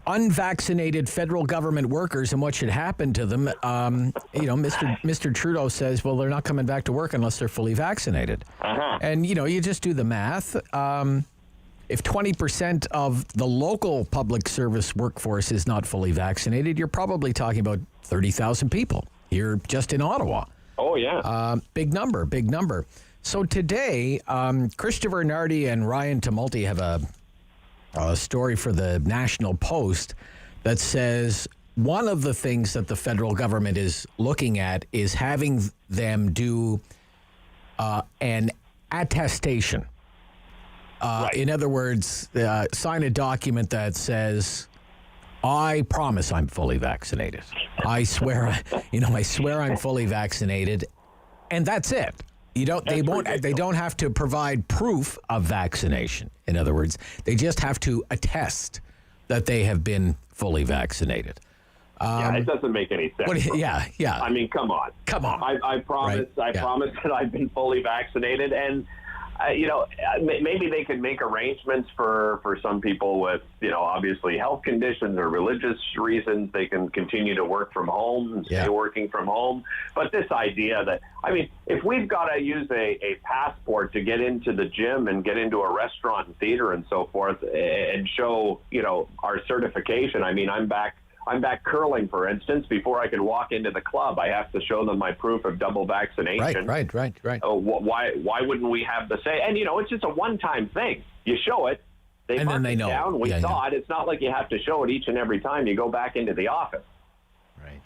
unvaccinated federal government workers and what should happen to them. Mr. Trudeau says, well, they're not coming back to work unless they're fully vaccinated. And, you just do the math. If 20% of the local public service workforce is not fully vaccinated, you're probably talking about 30,000 people here just in Ottawa. Oh, yeah. Big number. So today, Christopher Nardi and Ryan Tumulty have a story for the National Post that says one of the things that the federal government is looking at is having them do an attestation. Right. In other words, sign a document that says, I promise I'm fully vaccinated. I swear I'm fully vaccinated, and that's it. They don't have to provide proof of vaccination. In other words, they just have to attest that they have been fully vaccinated. It doesn't make any sense. Yeah. I mean, come on. Come on. I promise. Right? I promise that I've been fully vaccinated, and maybe they could make arrangements for some people with, obviously health conditions or religious reasons. They can continue to work from home and stay working from home. But this idea that, if we've got to use a passport to get into the gym and get into a restaurant and theater and so forth and show, our certification. I'm back curling, for instance. Before I can walk into the club, I have to show them my proof of double vaccination. Right. Why wouldn't we have the same? And, it's just a one-time thing. You show it, and then they know. Down, we saw it. It's not like you have to show it each and every time you go back into the office. Right.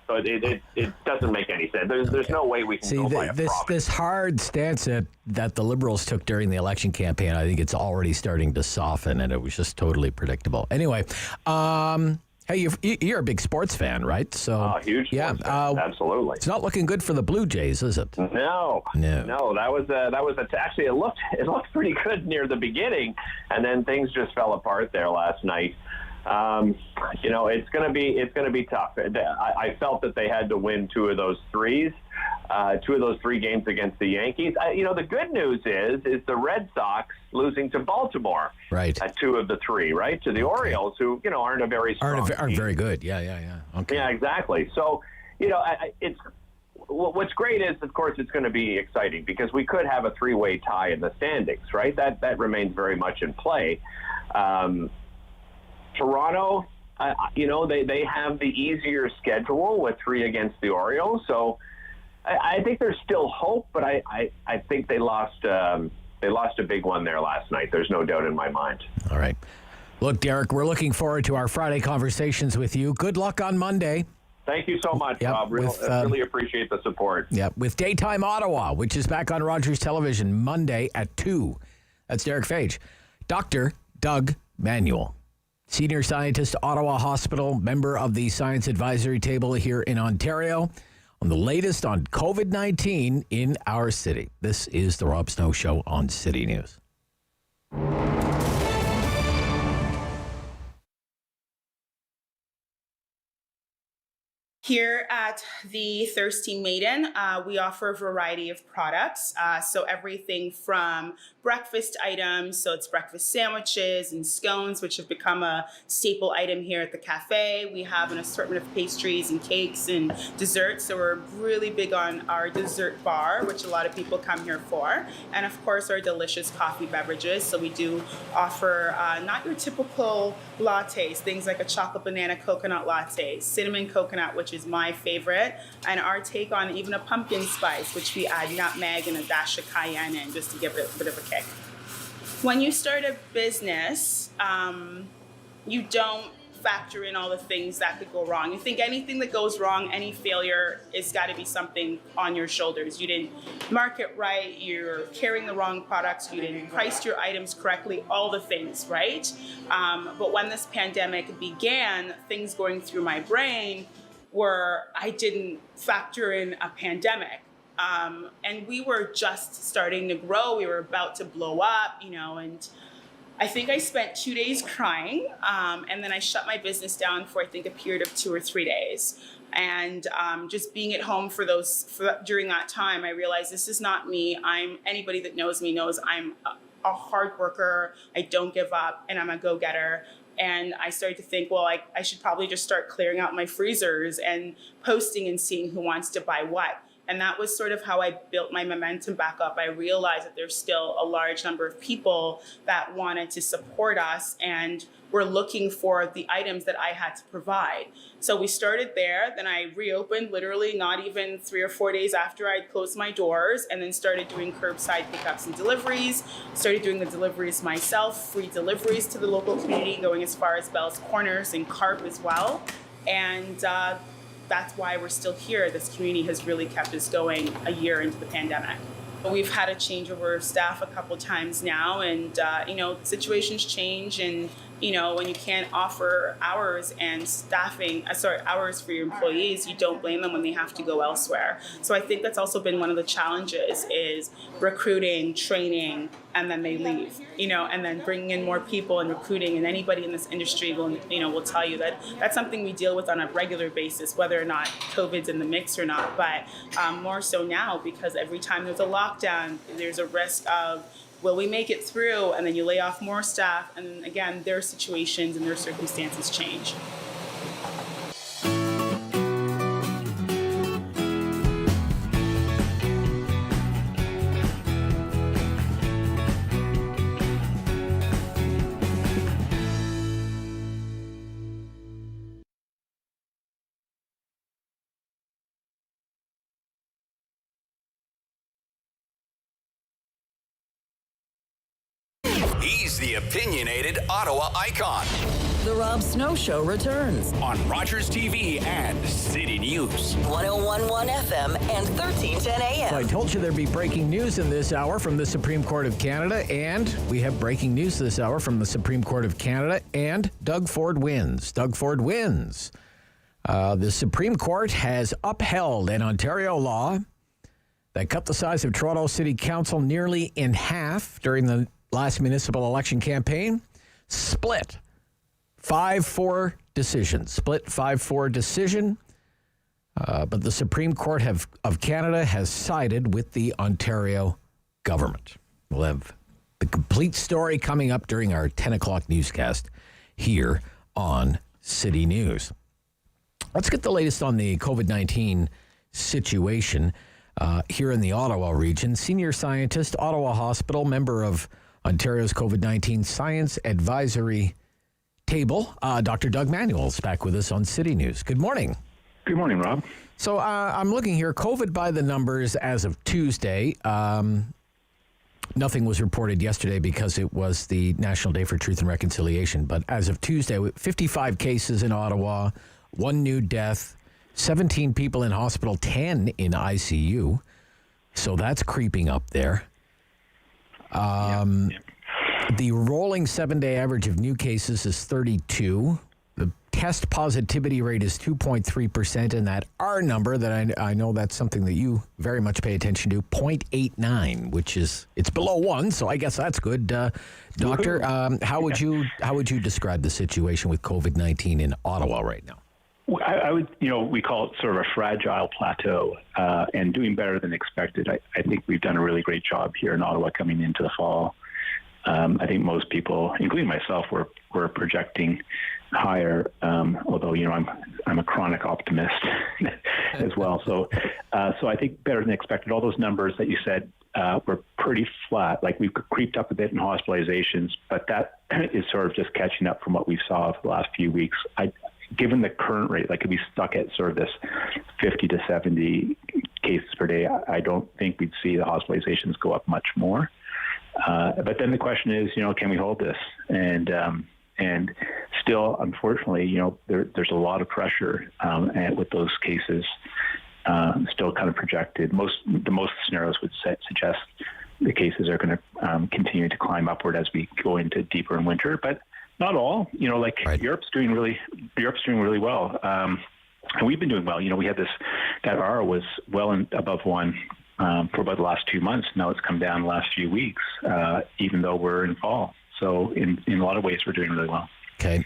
So it doesn't make any sense. There's no way we can go by a province. This hard stance that the Liberals took during the election campaign, I think it's already starting to soften, and it was just totally predictable. Anyway, hey, you're a big sports fan, right? So huge sports fan. Absolutely. It's not looking good for the Blue Jays, is it? No. Actually, it looked pretty good near the beginning, and then things just fell apart there last night. It's going to be tough. I felt that they had to win two of those three games against the Yankees. The good news is the Red Sox losing to Baltimore. Right. At two of the three, right? To the Orioles, who, aren't a very strong aren't very good. Yeah. Okay. Yeah, exactly. So, what's great is, of course, it's going to be exciting because we could have a three-way tie in the standings, right? That remains very much in play. Toronto, they have the easier schedule with 3 against the Orioles. So I think there's still hope, but I think they lost a big one there last night. There's no doubt in my mind. All right. Look, Derick, we're looking forward to our Friday conversations with you. Good luck on Monday. Thank you so much, Bob. Really appreciate the support. Yeah, with Daytime Ottawa, which is back on Rogers Television Monday at 2. That's Derick Fage. Dr. Doug Manuel, Senior Scientist, Ottawa Hospital, member of the Science Advisory Table here in Ontario, on the latest on COVID-19 in our city. This is the Rob Snow Show on City News. Here at the Thirsty Maiden, we offer a variety of products. So everything from breakfast items, so it's breakfast sandwiches and scones, which have become a staple item here at the cafe. We have an assortment of pastries and cakes and desserts. So we're really big on our dessert bar, which a lot of people come here for. And of course, our delicious coffee beverages. So we do offer not your typical lattes, things like a chocolate banana coconut latte, cinnamon coconut, which is my favorite, and our take on even a pumpkin spice, which we add nutmeg and a dash of cayenne in just to give it a bit of a kick. When you start a business, you don't factor in all the things that could go wrong. You think anything that goes wrong, any failure, it's got to be something on your shoulders. You didn't market right, you're carrying the wrong products, you didn't price your items correctly, all the things, right? But when this pandemic began, things going through my brain were I didn't factor in a pandemic. And we were just starting to grow. We were about to blow up, and I think I spent 2 days crying. And then I shut my business down for, I think, a period of 2 or 3 days. And just being at home during that time, I realized this is not me. Anybody that knows me knows I'm a hard worker. I don't give up, and I'm a go-getter. And I started to think, well, I should probably just start clearing out my freezers and posting and seeing who wants to buy what. And that was sort of how I built my momentum back up. I realized that there's still a large number of people that wanted to support us and were looking for the items that I had to provide. So we started there. Then I reopened literally not even 3 or 4 days after I'd closed my doors, and then started doing curbside pickups and deliveries, started doing the deliveries myself, free deliveries to the local community, going as far as Bell's Corners and Carp as well. And that's why we're still here. This community has really kept us going a year into the pandemic. But we've had a changeover of staff a couple times now, and situations change, and when you can't offer hours and hours for your employees, you don't blame them when they have to go elsewhere. So I think that's also been one of the challenges is recruiting, training, and then they leave, and then bringing in more people and recruiting. And anybody in this industry will tell you that that's something we deal with on a regular basis, whether or not COVID's in the mix or not. But more so now, because every time there's a lockdown, there's a risk of, will we make it through? And then you lay off more staff. And then again, their situations and their circumstances change. He's the opinionated Ottawa icon. The Rob Snow Show returns on Rogers TV and City News. 101.1 FM and 1310 AM. I told you there'd be breaking news in this hour from the Supreme Court of Canada, and we have breaking news this hour from the Supreme Court of Canada, and Doug Ford wins. Doug Ford wins. The Supreme Court has upheld an Ontario law that cut the size of Toronto City Council nearly in half during the last municipal election campaign. Split 5-4 decision. Split 5-4 decision. But the Supreme Court of Canada has sided with the Ontario government. We'll have the complete story coming up during our 10 o'clock newscast here on City News. Let's get the latest on the COVID-19 situation here in the Ottawa region. Senior scientist, Ottawa Hospital, member of Ontario's COVID-19 Science Advisory Table, Dr. Doug Manuel is back with us on City News. Good morning. Good morning, Rob. So I'm looking here, COVID by the numbers as of Tuesday. Nothing was reported yesterday because it was the National Day for Truth and Reconciliation. But as of Tuesday, 55 cases in Ottawa, 1 new death, 17 people in hospital, 10 in ICU. So that's creeping up there. The rolling 7-day average of new cases is 32. The test positivity rate is 2.3%, and that R number that I know that's something that you very much pay attention to, 0.89, which is it's below 1, so I guess that's good. Doctor, how would you describe the situation with COVID-19 in Ottawa right now? I would, we call it sort of a fragile plateau and doing better than expected. I think we've done a really great job here in Ottawa coming into the fall. I think most people, including myself, were projecting higher, although, I'm a chronic optimist as well. So I think better than expected. All those numbers that you said were pretty flat. Like we've creeped up a bit in hospitalizations, but that is sort of just catching up from what we saw for the last few weeks. Given the current rate, like if we stuck at sort of this 50 to 70 cases per day, I don't think we'd see the hospitalizations go up much more. But then the question is, can we hold this? And still, unfortunately, there's a lot of pressure and with those cases still kind of projected. The most scenarios would suggest the cases are going to continue to climb upward as we go into deeper in winter, but not all. Right. Europe's doing really well. And we've been doing well. We had that R was well above 1 for about the last 2 months. Now it's come down the last few weeks, even though we're in fall. So in a lot of ways, we're doing really well. Okay.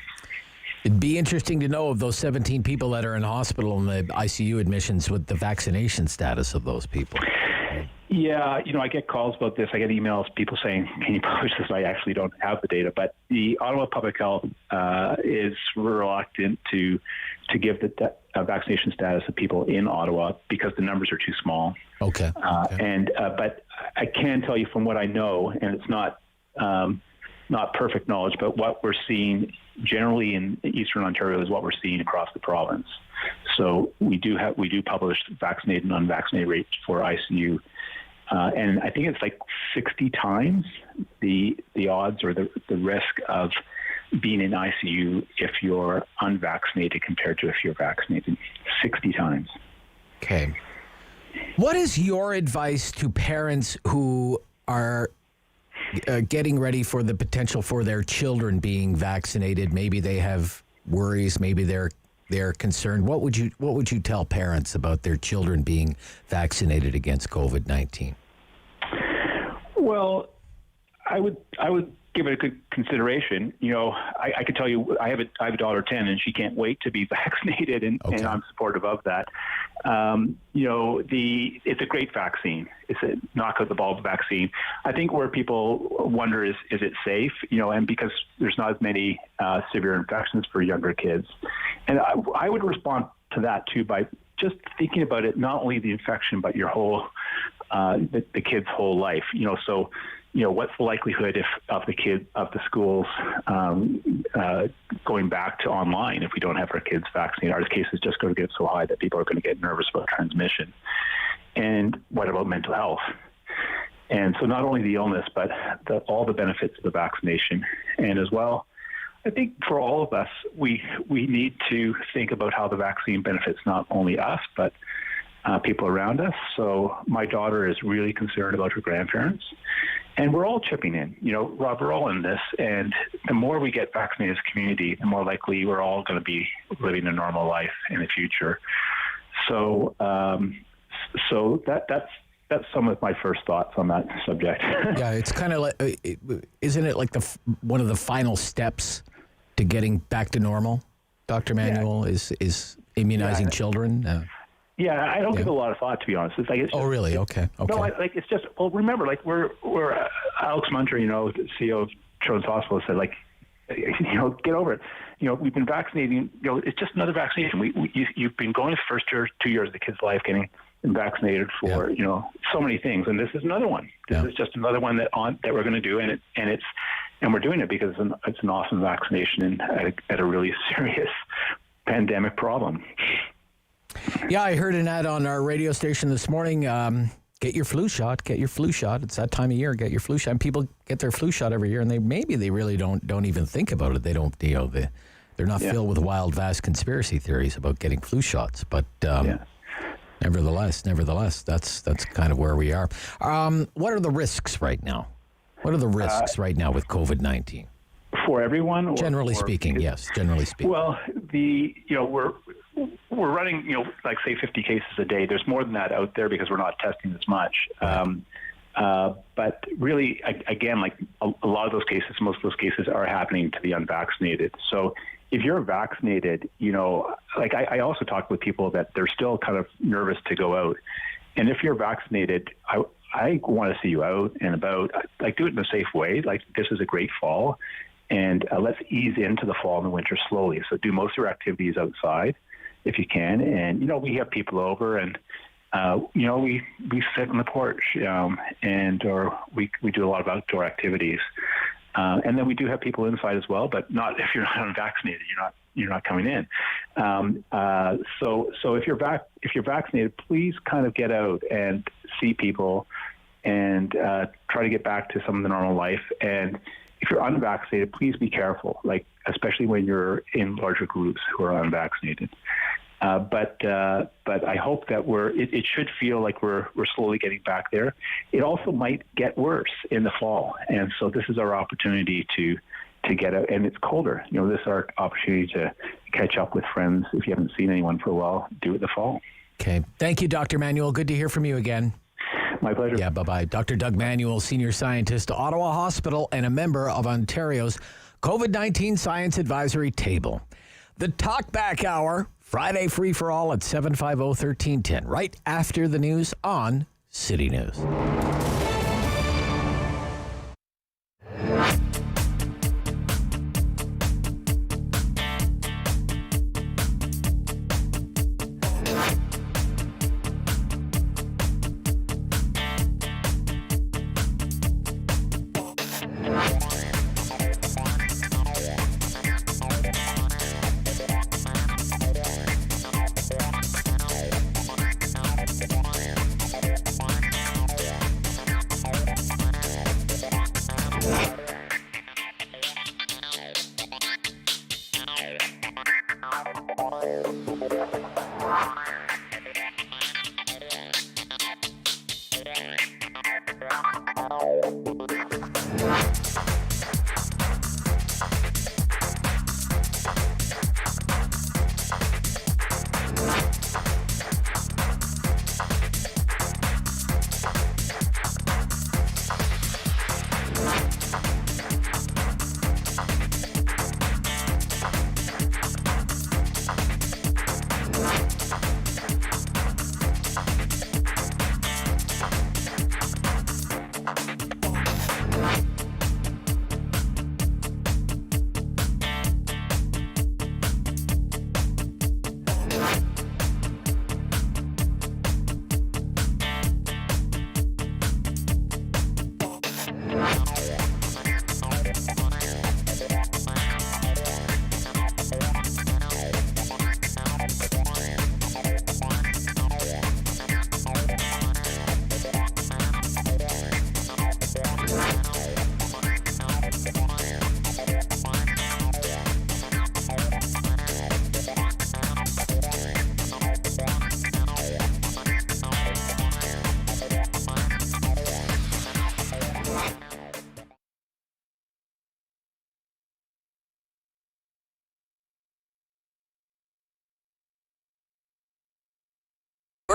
It'd be interesting to know of those 17 people that are in hospital and the ICU admissions, with the vaccination status of those people. Yeah, I get calls about this. I get emails, people saying, can you publish this? I actually don't have the data, but the Ottawa Public Health is reluctant to give the vaccination status of people in Ottawa because the numbers are too small. Okay. But I can tell you from what I know, and it's not perfect knowledge, but what we're seeing generally in Eastern Ontario is what we're seeing across the province. So we do publish vaccinated and unvaccinated rates for ICU. And I think it's like 60 times the odds or the risk of being in ICU if you're unvaccinated compared to if you're vaccinated. 60 times. Okay. What is your advice to parents who are getting ready for the potential for their children being vaccinated. Maybe they have worries. Maybe they're concerned. What would you tell parents about their children being vaccinated against COVID-19? Well, I would give it a good consideration. I could tell you I have a daughter 10, and she can't wait to be vaccinated, and I'm supportive of that. It's a great vaccine. It's a knock out the bulb vaccine. I think where people wonder is it safe? And because there's not as many severe infections for younger kids, and I would respond to that too by just thinking about it, not only the infection but your whole the kid's whole life. What's the likelihood of the schools going back to online if we don't have our kids vaccinated? Are the cases just going to get so high that people are going to get nervous about transmission? And what about mental health? And so not only the illness, but all the benefits of the vaccination. And as well, I think for all of us, we need to think about how the vaccine benefits not only us, but people around us. So my daughter is really concerned about her grandparents. And we're all chipping in. Rob, we're all in this. And the more we get vaccinated as a community, the more likely we're all going to be living a normal life in the future. So that's some of my first thoughts on that subject. Yeah, it's kind of like, isn't it like one of the final steps to getting back to normal, Dr. Manuel, is immunizing children? Yeah, I don't give it a lot of thought, to be honest. Oh, really? Okay. No, it's just, well, remember, we're Alex Munter, CEO of Children's Hospital, said, get over it. We've been vaccinating, it's just another vaccination. You've been going the first 2 years of the kid's life getting vaccinated for, so many things. And this is another one. This is just another one that we're going to do. And we're doing it because it's an awesome vaccination at a really serious pandemic problem. Yeah, I heard an ad on our radio station this morning. Get your flu shot. Get your flu shot. It's that time of year. Get your flu shot. And people get their flu shot every year, and they really don't even think about it. They don't. They're not filled with wild, vast conspiracy theories about getting flu shots. But nevertheless, that's kind of where we are. What are the risks right now? What are the risks right now with COVID-19? For everyone? Generally speaking, yes. Generally speaking. Well, we're running, say 50 cases a day. There's more than that out there because we're not testing as much. But really, again, a lot of those cases, most of those cases are happening to the unvaccinated. So if you're vaccinated, I also talk with people that they're still kind of nervous to go out. And if you're vaccinated, I want to see you out and about. Do it in a safe way. This is a great fall. And let's ease into the fall and the winter slowly. So do most of your activities outside if you can. And, we have people over and, we sit on the porch or we do a lot of outdoor activities. And then we do have people inside as well, but not if you're not unvaccinated, you're not coming in. So if you're vaccinated, please kind of get out and see people and try to get back to some of the normal life. And if you're unvaccinated, please be careful, especially when you're in larger groups who are unvaccinated. But I hope that it should feel like we're slowly getting back there. It also might get worse in the fall. And so this is our opportunity to get out, and it's colder. This is our opportunity to catch up with friends. If you haven't seen anyone for a while, do it in the fall. Okay. Thank you, Dr. Manuel. Good to hear from you again. My pleasure. Yeah, bye-bye. Dr. Doug Manuel, Senior Scientist, Ottawa Hospital, and a member of Ontario's COVID-19 Science Advisory Table. The Talkback Hour, Friday free for all at 750-1310, right after the news on City News.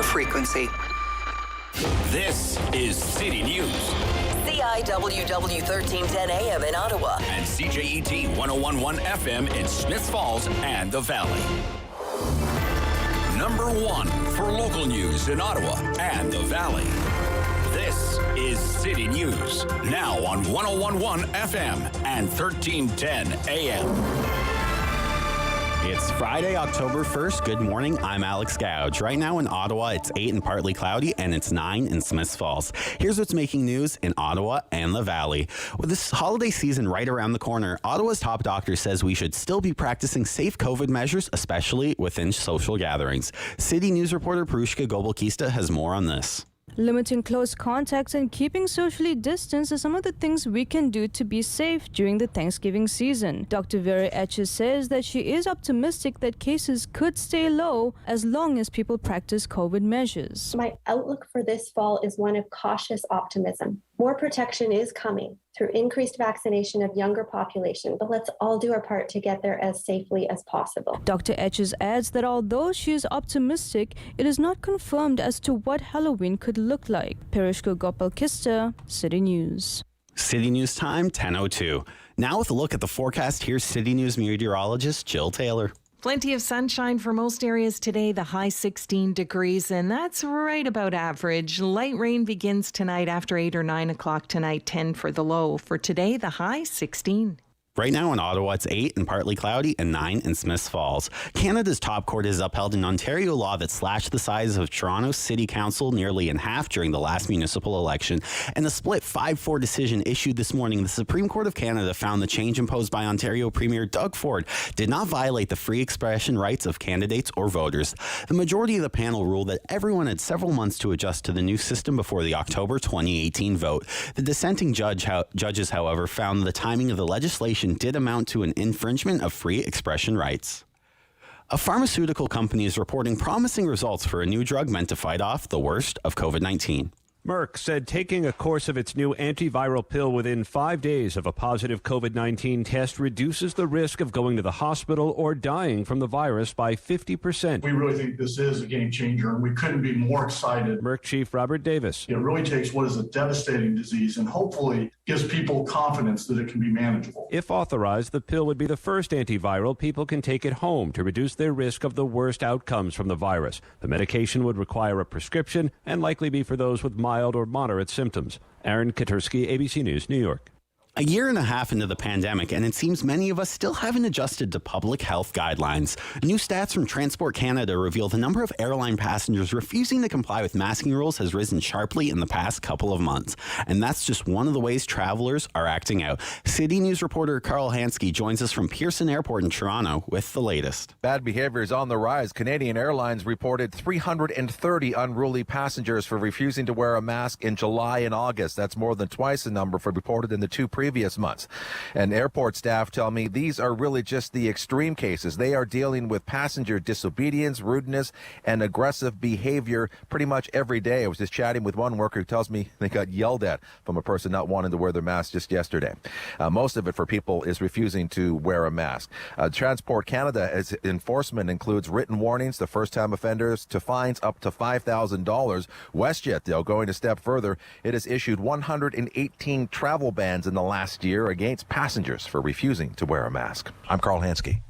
Frequency. This is City News. CIWW 1310 AM in Ottawa. And CJET 1011 FM in Smiths Falls and the Valley. Number 1 for local news in Ottawa and the Valley. This is City News. Now on 1011 FM and 1310 AM. It's Friday, October 1st. Good morning. I'm Alex Gouge. Right now in Ottawa, it's 8 and partly cloudy, and it's 9 in Smiths Falls. Here's what's making news in Ottawa and the Valley. With this holiday season right around the corner, Ottawa's top doctor says we should still be practicing safe COVID measures, especially within social gatherings. City News reporter Parushka Gobolkista has more on this. Limiting close contacts and keeping socially distanced are some of the things we can do to be safe during the Thanksgiving season. Dr. Vera Etches says that she is optimistic that cases could stay low as long as people practice COVID measures. My outlook for this fall is one of cautious optimism. More protection is coming through increased vaccination of younger population, but let's all do our part to get there as safely as possible. Dr. Etches adds that although she is optimistic, it is not confirmed as to what Halloween could look like. Parushka Gobolkista, City News. City News time, 10:02. Now with a look at the forecast, here's City News meteorologist Jill Taylor. Plenty of sunshine for most areas today, the high 16 degrees, and that's right about average. Light rain begins tonight after 8 or 9 o'clock tonight, 10 for the low. For today, the high 16. Right now in Ottawa, it's 8 and partly cloudy and 9 in Smiths Falls. Canada's top court has upheld an Ontario law that slashed the size of Toronto City Council nearly in half during the last municipal election. In a split 5-4 decision issued this morning, the Supreme Court of Canada found the change imposed by Ontario Premier Doug Ford did not violate the free expression rights of candidates or voters. The majority of the panel ruled that everyone had several months to adjust to the new system before the October 2018 vote. The dissenting judges, however, found the timing of the legislation did amount to an infringement of free expression rights. A pharmaceutical company is reporting promising results for a new drug meant to fight off the worst of COVID-19. Merck said taking a course of its new antiviral pill within 5 days of a positive COVID-19 test reduces the risk of going to the hospital or dying from the virus by 50%. We really think this is a game changer, and we couldn't be more excited. Merck Chief Robert Davis. It really takes what is a devastating disease and hopefully gives people confidence that it can be manageable. If authorized, the pill would be the first antiviral people can take at home to reduce their risk of the worst outcomes from the virus. The medication would require a prescription and likely be for those with mild or moderate symptoms. Aaron Katursky, ABC News, New York. A year and a half into the pandemic, and it seems many of us still haven't adjusted to public health guidelines. New stats from Transport Canada reveal the number of airline passengers refusing to comply with masking rules has risen sharply in the past couple of months. And that's just one of the ways travelers are acting out. City News reporter Carl Hansky joins us from Pearson Airport in Toronto with the latest. Bad behavior is on the rise. Canadian Airlines reported 330 unruly passengers for refusing to wear a mask in July and August. That's more than twice the number reported in the two previous months. And airport staff tell me these are really just the extreme cases. They are dealing with passenger disobedience, rudeness, and aggressive behavior pretty much every day. I was just chatting with one worker who tells me they got yelled at from a person not wanting to wear their mask just yesterday. Most of it for people is refusing to wear a mask. Transport Canada's enforcement includes written warnings to first-time offenders to fines up to $5,000. WestJet, though, going a step further, it has issued 118 travel bans in the last year against passengers for refusing to wear a mask. I'm Carl Hansky.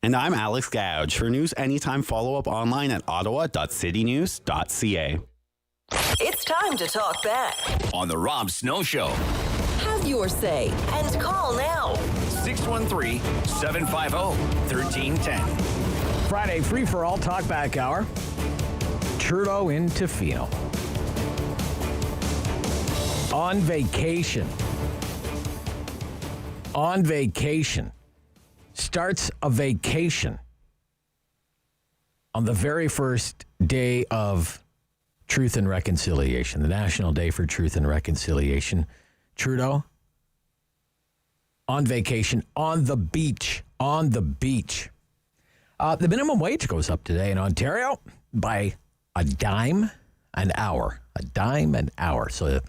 And I'm Alex Gouge. For news anytime, follow up online at ottawa.citynews.ca. It's time to talk back on the Rob Snow Show. Have your say and call now. 613-750-1310. Friday free-for-all talkback hour. Trudeau in Tofino. On vacation. on vacation, starts a vacation on the very first day of Truth and Reconciliation, the National Day for Truth and Reconciliation. Trudeau on vacation, on the beach, The minimum wage goes up today in Ontario by $0.10 an hour. So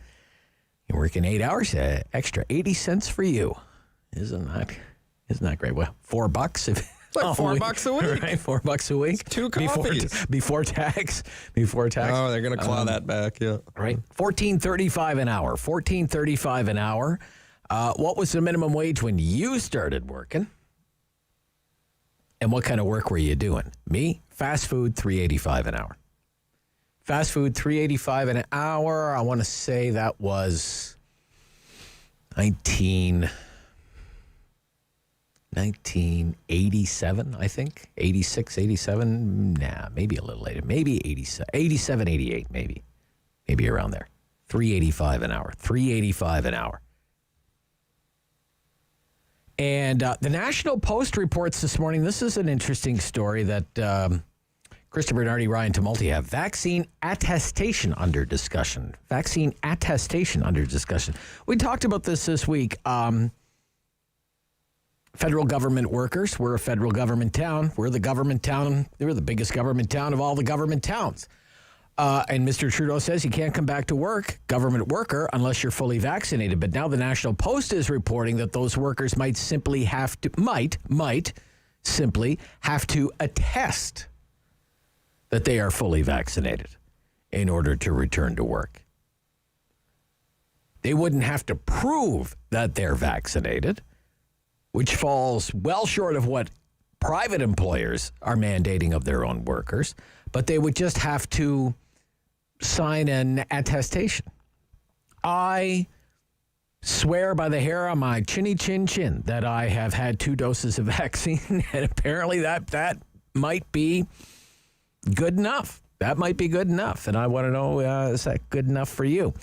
you're working 8 hours, extra 80 cents for you. Isn't that great? Well, $4 if like $4 a week. Right, $4 a week. 2 coffees. Before tax. Oh, they're going to claw that back, yeah. Right. $14.35 an hour. $14.35 an hour. What was the minimum wage when you started working? And what kind of work were you doing? Me, fast food, $3.85 an hour. Fast food, $3.85 an hour. I want to say that was 1987, I think. 86, 87. Nah, maybe a little later. Maybe 87, 88, maybe. Maybe around there. $3.85 an hour. $3.85 an hour. And the National Post reports this morning, this is an interesting story that Christopher Bernardi, Ryan Tumulty have. Vaccine attestation under discussion. Vaccine attestation under discussion. We talked about this week. Federal government workers. We're a federal government town. We're the government town. We're the biggest government town of all the government towns. And Mr. Trudeau says you can't come back to work, government worker, unless you're fully vaccinated. But now the National Post is reporting that those workers might simply have to attest that they are fully vaccinated in order to return to work. They wouldn't have to prove that they're vaccinated, which falls well short of what private employers are mandating of their own workers, but they would just have to sign an attestation. I swear by the hair on my chinny chin chin that I have had 2 doses of vaccine, and apparently that might be good enough. That might be good enough, and I want to know, is that good enough for you?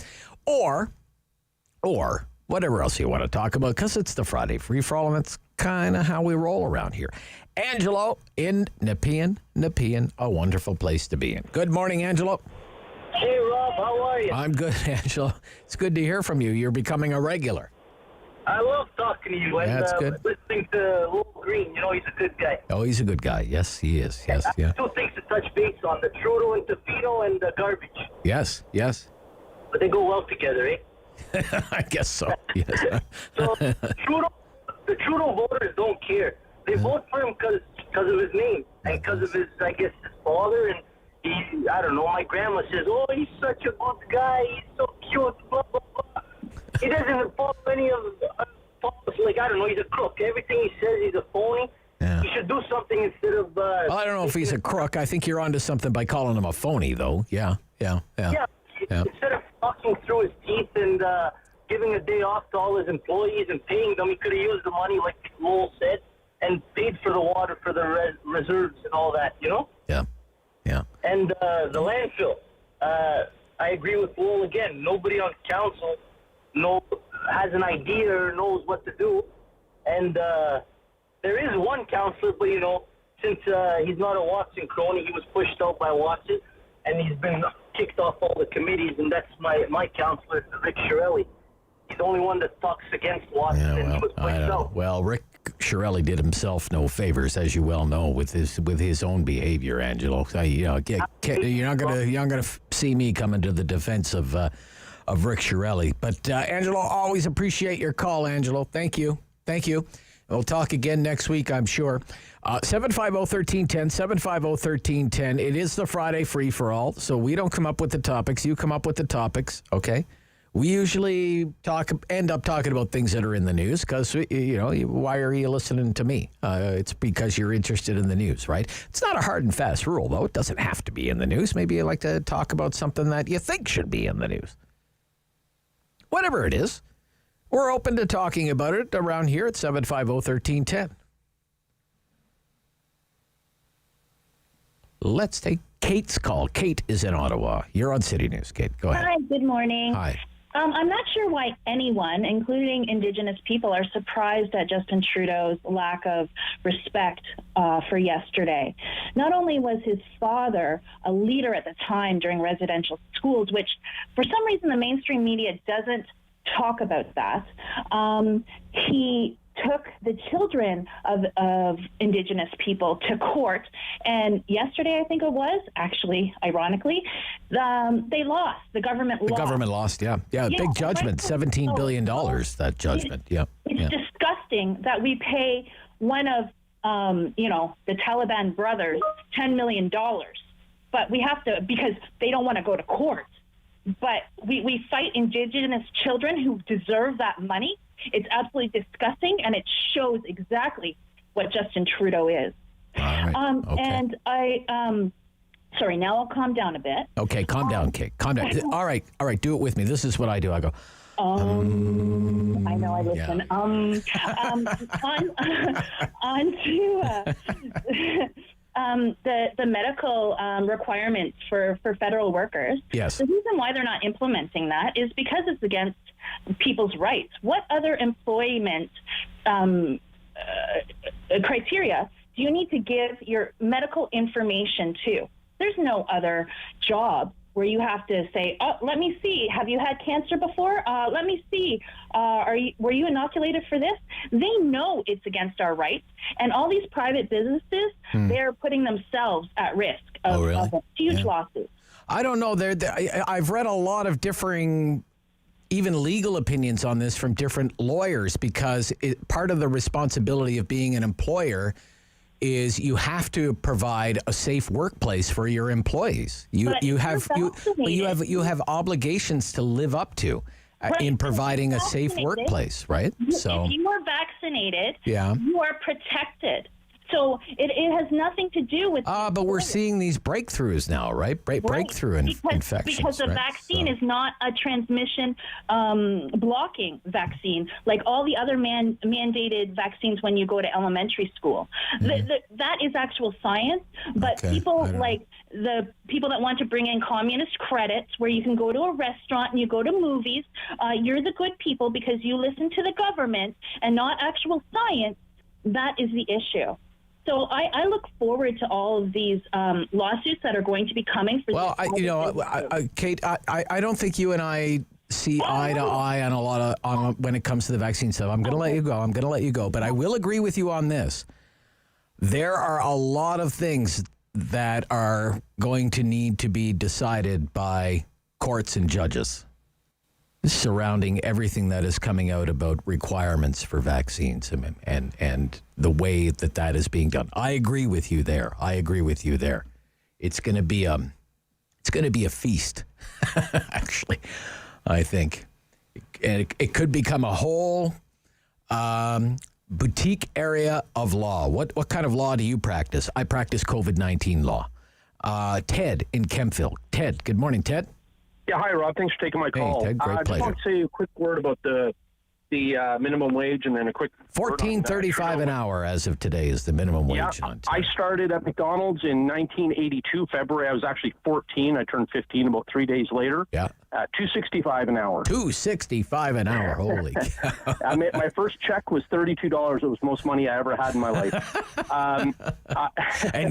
Or whatever else you want to talk about, because it's the Friday free-for-all, and that's kind of how we roll around here. Angelo in Nepean, a wonderful place to be in. Good morning, Angelo. Hey, Rob, how are you? I'm good, Angelo. It's good to hear from you. You're becoming a regular. I love talking to you. That's good. Listening to Lowell Green, he's a good guy. Oh, he's a good guy. Yes, he is. Yes, yeah. 2 things to touch base on, the Trudeau and Tofino and the garbage. Yes. But they go well together, eh? I guess so, yes. So, the Trudeau voters don't care. They vote for him because of his name and because of his father. And I don't know, my grandma says, oh, he's such a good guy. He's so cute, blah, blah, blah. He doesn't follow any of the he's a crook. Everything he says, he's a phony. Yeah. He should do something instead of... I don't know if he's a crook. I think you're onto something by calling him a phony, though. Yeah. Instead of talking through his teeth and giving a day off to all his employees and paying them, he could have used the money, like Lowell said, and paid for the water for the reserves and all that, Yeah. And the landfill, I agree with Lowell again. Nobody on council has an idea or knows what to do. And there is one councillor, but, since he's not a Watson crony, he was pushed out by Watson, and he's been kicked off all the committees, and that's my councillor, Rick Shirelli. He's the only one that talks against Watson, and he was pushed out. Well, Rick Shirelli did himself no favors, as you well know, with his own behavior, Angelo. You're not gonna see me coming to the defense of Rick Shirelli. But Angelo, always appreciate your call, Angelo. Thank you. We'll talk again next week, I'm sure. 750-1310, 750-1310. It is the Friday free-for-all, so we don't come up with the topics. You come up with the topics, okay? We usually end up talking about things that are in the news because, why are you listening to me? It's because you're interested in the news, right? It's not a hard and fast rule, though. It doesn't have to be in the news. Maybe you like to talk about something that you think should be in the news. Whatever it is, we're open to talking about it around here at 750-1310. Let's take Kate's call. Kate is in Ottawa. You're on City News, Kate. Go ahead. Hi, good morning. Hi. I'm not sure why anyone, including Indigenous people, are surprised at Justin Trudeau's lack of respect for yesterday. Not only was his father a leader at the time during residential schools, which for some reason the mainstream media doesn't talk about that, he took the children of Indigenous people to court. And yesterday, I think it was, actually, ironically, they lost. The government lost. The government lost, yeah. Big judgment, $17 billion, that judgment, It's disgusting that we pay one of, the Taliban brothers $10 million. But we have to, because they don't want to go to court. But we fight Indigenous children who deserve that money. It's absolutely disgusting, and it shows exactly what Justin Trudeau is. All right. Okay. And sorry, now I'll calm down a bit. Okay, calm down, Kate. Calm down. All right, do it with me. This is what I do. I go, I know, I listen. Yeah. On to the medical requirements for federal workers. Yes. The reason why they're not implementing that is because it's against people's rights. What other employment criteria do you need to give your medical information to? There's no other job where you have to say, oh, let me see, have you had cancer before? Let me see, were you inoculated for this? They know it's against our rights. And all these private businesses, they're putting themselves at risk of huge losses. I don't know. I've read a lot of differing, even legal opinions on this from different lawyers, because part of the responsibility of being an employer is you have to provide a safe workplace for your employees. You have obligations to live up to in providing a safe workplace, right? So if you are vaccinated, you are protected. So it has nothing to do with... but we're seeing these breakthroughs now, right? Breakthrough infections. Because the vaccine is not a transmission blocking vaccine, like all the other mandated vaccines when you go to elementary school. That is actual science, but people like the people that want to bring in communist credits where you can go to a restaurant and you go to movies, you're the good people because you listen to the government and not actual science. That is the issue. So I look forward to all of these lawsuits that are going to be coming. Kate, I don't think you and I see eye to eye on a lot of when it comes to the vaccine stuff. I'm going to let you go. But I will agree with you on this. There are a lot of things that are going to need to be decided by courts and judges surrounding everything that is coming out about requirements for vaccines and the way that is being done. I agree with you there. It's going to be a feast, actually, I think. And it could become a whole boutique area of law. What kind of law do you practice? I practice COVID-19 law. Ted in Kempville. Ted, good morning, Ted. Yeah, hi, Rob. Thanks for taking my call. Hey, Ted, great I just want to say a quick word about the minimum wage and then a quick $14.35 an hour as of today is the minimum wage. I started at McDonald's in 1982, February. I was actually 14. I turned 15 about 3 days later. Yeah. $2.65 an hour. $2.65 an hour. Holy cow. My first check was $32. It was the most money I ever had in my life. And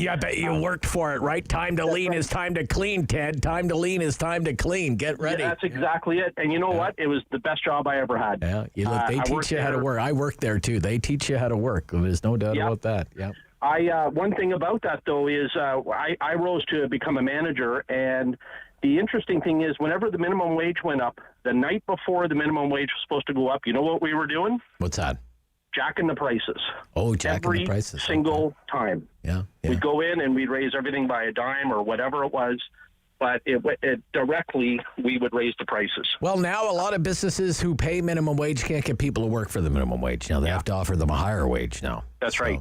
I bet you worked for it, right? Time to lean is time to clean, Ted. Time to lean is time to clean. Get ready. Yeah, that's exactly it. And you know what? It was the best job I ever had. Yeah, they teach you how to work. I worked there too. They teach you how to work. There's no doubt about that. Yeah. One thing about that though is I rose to become a manager, and the interesting thing is whenever the minimum wage went up, the night before the minimum wage was supposed to go up, you know what we were doing? What's that? Jacking the prices. Oh, jacking the prices. Every single time. Yeah. We'd go in and we'd raise everything by a dime or whatever it was. But it directly, we would raise the prices. Well, now a lot of businesses who pay minimum wage can't get people to work for the minimum wage. Now they have to offer them a higher wage now. That's right.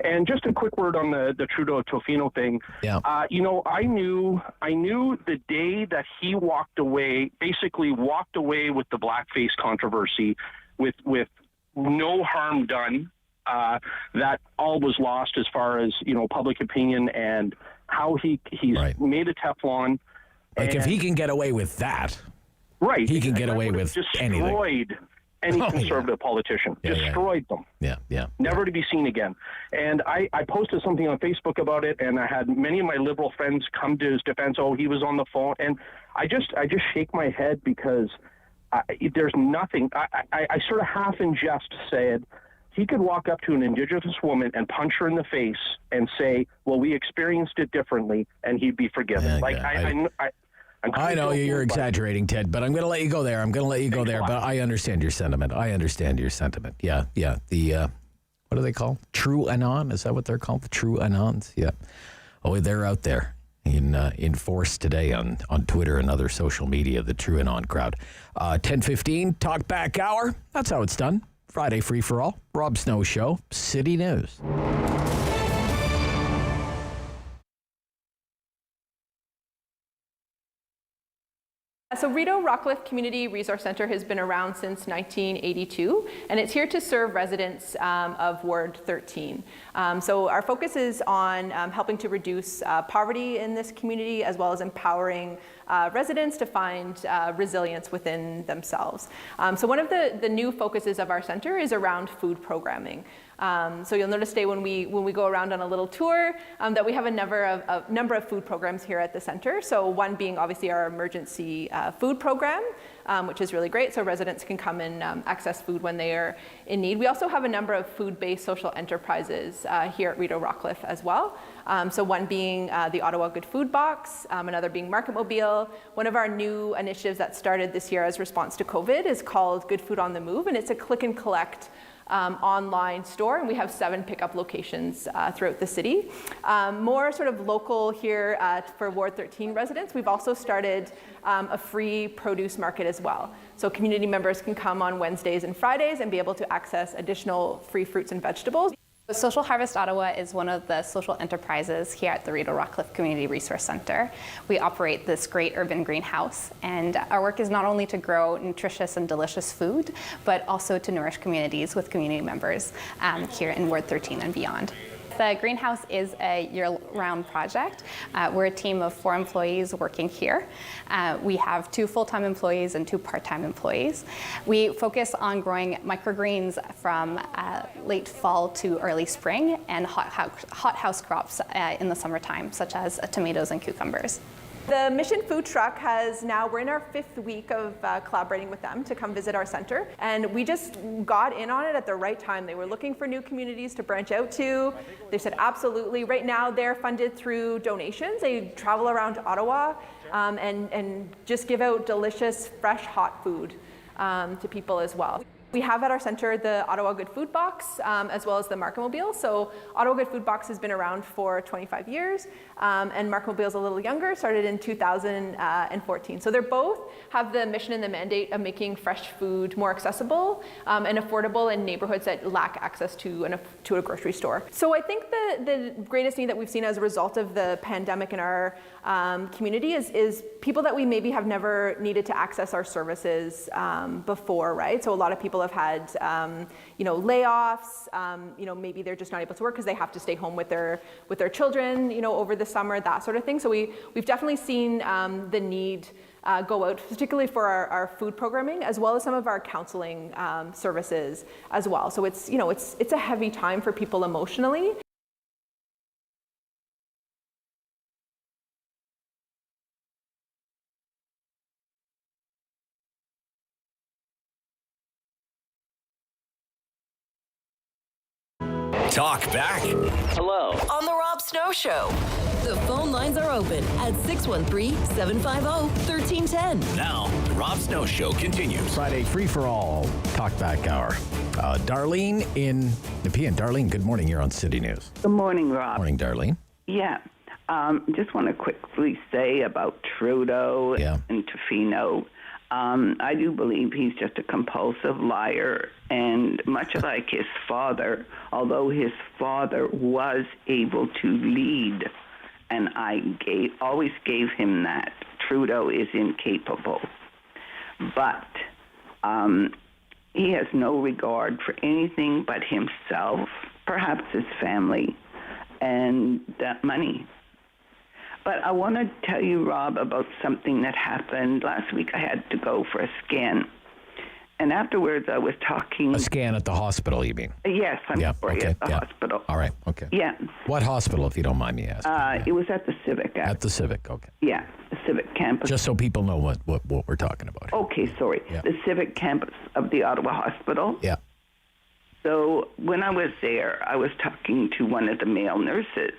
And just a quick word on the Trudeau-Tofino thing. Yeah. I knew the day that he walked away with the blackface controversy, with no harm done, that all was lost as far as public opinion and how he's made a Teflon. Like if he can get away with that, Right. He can get away with anything. Destroyed any conservative politician. Destroyed them. Yeah. Never to be seen again. And I posted something on Facebook about it, and I had many of my liberal friends come to his defense. Oh, he was on the phone. And I just shake my head because there's nothing. I sort of half in jest said, he could walk up to an Indigenous woman and punch her in the face and say, well, we experienced it differently, and he'd be forgiven. I know you're exaggerating, Ted, but I'm going to let you go there. But I understand your sentiment. Yeah. The, what do they call? True Anon? Is that what they're called? The True Anons? Yeah. Oh, they're out there in force today on Twitter and other social media, the True Anon crowd. 10:15, Talk Back Hour. That's how it's done. Friday Free for All. Rob Snow Show, City News. So Rideau Rockcliffe Community Resource Centre has been around since 1982, and it's here to serve residents of Ward 13. So our focus is on helping to reduce poverty in this community, as well as empowering residents to find resilience within themselves. So one of the new focuses of our centre is around food programming. So you'll notice today when we go around on a little tour that we have a number of food programs here at the centre. So one being obviously our emergency food program, which is really great. So residents can come and access food when they are in need. We also have a number of food-based social enterprises here at Rideau Rockcliffe as well. So one being the Ottawa Good Food Box, another being Market Mobile. One of our new initiatives that started this year as response to COVID is called Good Food on the Move, and it's a click and collect online store, and we have 7 pickup locations throughout the city. More sort of local here for Ward 13 residents, we've also started a free produce market as well. So community members can come on Wednesdays and Fridays and be able to access additional free fruits and vegetables. Social Harvest Ottawa is one of the social enterprises here at the Rideau Rockcliffe Community Resource Centre. We operate this great urban greenhouse, and our work is not only to grow nutritious and delicious food, but also to nourish communities with community members here in Ward 13 and beyond. The greenhouse is a year-round project. We're a team of 4 employees working here. We have 2 full-time employees and 2 part-time employees. We focus on growing microgreens from late fall to early spring, and hothouse crops in the summertime, such as tomatoes and cucumbers. The Mission Food Truck we're in our 5th week of collaborating with them to come visit our center, and we just got in on it at the right time. They were looking for new communities to branch out to. They said absolutely. Right now they're funded through donations. They travel around Ottawa and just give out delicious, fresh, hot food to people as well. We have at our center the Ottawa Good Food Box, as well as the Market Mobile. So Ottawa Good Food Box has been around for 25 years, and Market Mobile is a little younger, started in 2014. So they both have the mission and the mandate of making fresh food more accessible and affordable in neighborhoods that lack access to a grocery store. So I think the greatest need that we've seen as a result of the pandemic in our community is people that we maybe have never needed to access our services before, right? So a lot of people have had, layoffs. Maybe they're just not able to work because they have to stay home with their children, over the summer, that sort of thing. So we've definitely seen the need go out, particularly for our food programming, as well as some of our counseling services as well. So it's a heavy time for people emotionally. Talk back. Hello. On the Rob Snow Show. The phone lines are open at 613-750-1310. Now, the Rob Snow Show continues. Friday Free for All, Talk Back Hour. Darlene in Nepean. Darlene, good morning. You're on City News. Good morning, Rob. Morning, Darlene. Yeah. Just want to quickly say about Trudeau and Tofino. I do believe he's just a compulsive liar, and much like his father, although his father was able to lead, and I always gave him that. Trudeau is incapable. But he has no regard for anything but himself, perhaps his family, and that money. But I want to tell you, Rob, about something that happened. Last week I had to go for a scan. And afterwards I was talking... A scan at the hospital, you mean? Yes, I'm sorry, okay, at the hospital. All right, okay. Yeah. What hospital, if you don't mind me asking? It was at the Civic. At the Civic, okay. Yeah, the Civic campus. Just so people know what we're talking about. Okay, sorry. Yeah. The Civic campus of the Ottawa Hospital. Yeah. So when I was there, I was talking to one of the male nurses,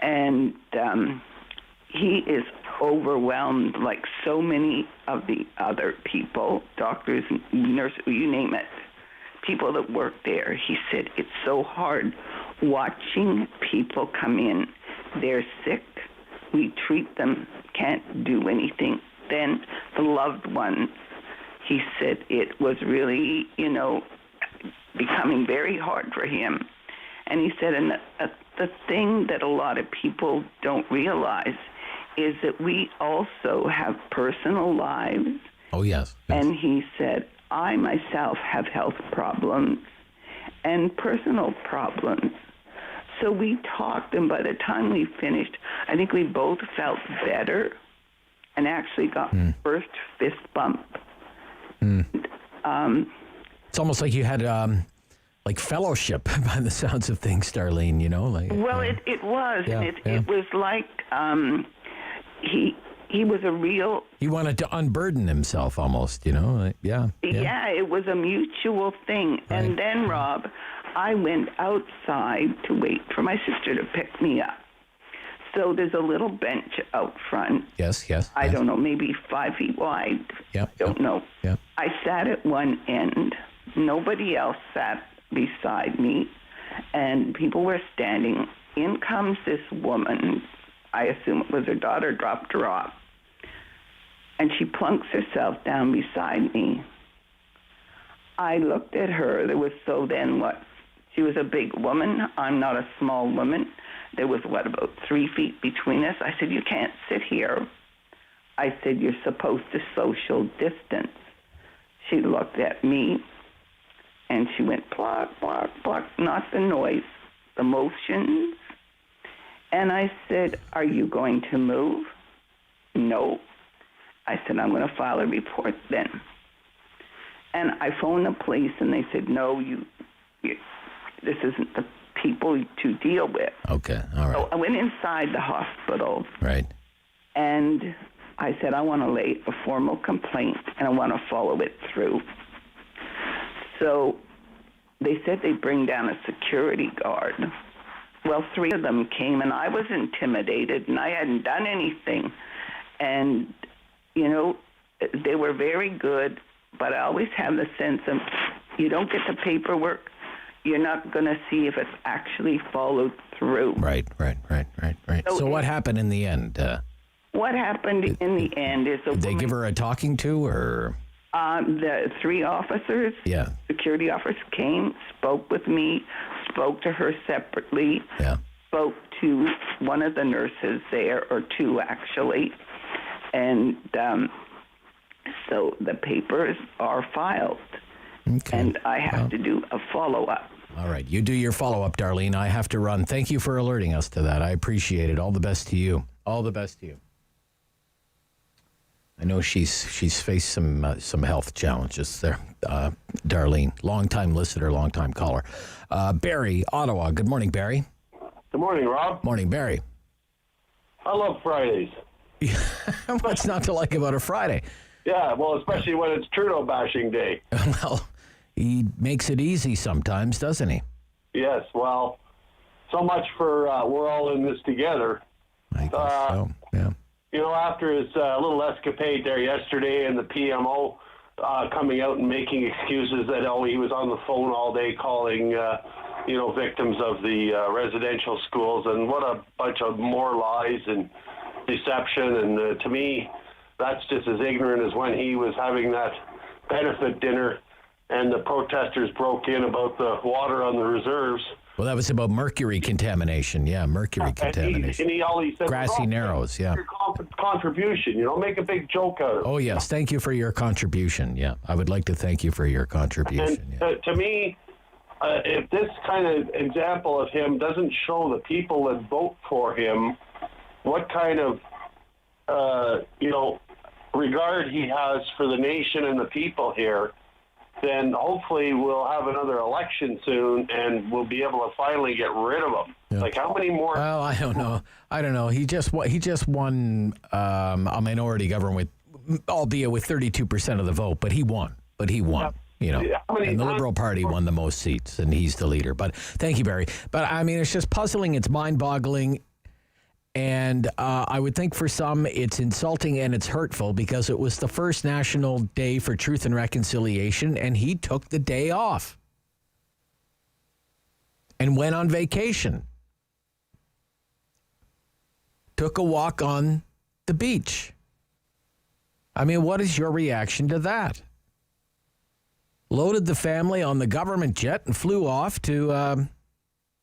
and he is overwhelmed like so many of the other people, doctors, nurses, you name it, people that work there. He said it's so hard watching people come in. They're sick. We treat them, can't do anything. Then the loved ones, he said it was really, becoming very hard for him. And he said, and the thing that a lot of people don't realize is that we also have personal lives. Oh, yes. And he said, I myself have health problems and personal problems. So we talked, and by the time we finished, I think we both felt better and actually got first fist bump. It's almost like you had like fellowship by the sounds of things, Darlene, Well, it was. Yeah, and it was like he was a real... He wanted to unburden himself almost, Yeah, it was a mutual thing. Right. And then, Rob, I went outside to wait for my sister to pick me up. So there's a little bench out front. Yes. I don't know, maybe 5 feet wide. Don't know. Yeah. I sat at one end. Nobody else sat beside me. And people were standing. In comes this woman. I assume it was her daughter, dropped her off. And she plunks herself down beside me. I looked at her. She was a big woman. I'm not a small woman. There was, about 3 feet between us. I said, you can't sit here. I said, you're supposed to social distance. She looked at me, and she went, block, block, block, not the noise, the motions. And I said, are you going to move? No. I said, I'm going to file a report then. And I phoned the police, and they said, no, this isn't the people to deal with. Okay, all right. So I went inside the hospital. Right. And I said, I want to lay a formal complaint, and I want to follow it through. So they said they'd bring down a security guard. Well, 3 of them came, and I was intimidated, and I hadn't done anything. And, they were very good, but I always have the sense of you don't get the paperwork, you're not going to see if it's actually followed through. Right. So what happened in the end? What happened in the end is... Did they give her a talking to, or...? The 3 officers, security officers came, spoke with me, spoke to her separately, spoke to one of the nurses there, or 2 actually, and so the papers are filed, and I have to do a follow-up. All right, you do your follow-up, Darlene. I have to run. Thank you for alerting us to that. I appreciate it. All the best to you. All the best to you. I know she's faced some health challenges there, Darlene. Long-time listener, long-time caller. Barrie, Ottawa. Good morning, Barrie. Good morning, Rob. Morning, Barrie. I love Fridays. What's not to like about a Friday? Yeah, well, especially when it's Trudeau bashing day. Well, he makes it easy sometimes, doesn't he? Yes, well, so much for we're all in this together. I guess so, yeah. After his little escapade there yesterday and the PMO coming out and making excuses that, he was on the phone all day calling, victims of the residential schools, and what a bunch of more lies and deception. And to me, that's just as ignorant as when he was having that benefit dinner and the protesters broke in about the water on the reserves. Well, that was about mercury contamination. Yeah, mercury contamination. And he said, Grassy Narrows, yeah. Your contribution, make a big joke out of it. Oh, yes. Thank you for your contribution. Yeah, I would like to thank you for your contribution. And to me, if this kind of example of him doesn't show the people that vote for him what kind of, regard he has for the nation and the people here, then hopefully we'll have another election soon and we'll be able to finally get rid of him. Yeah. Like, how many more? Well, I don't know. He just won a minority government, albeit with 32% of the vote, but he won. Yeah. And the Liberal Party won the most seats, and he's the leader. But thank you, Barry. But I mean, it's just puzzling. It's mind-boggling. And I would think for some it's insulting and it's hurtful because it was the first National Day for Truth and Reconciliation, and he took the day off and went on vacation. Took a walk on the beach. I mean, what is your reaction to that? Loaded the family on the government jet and flew off to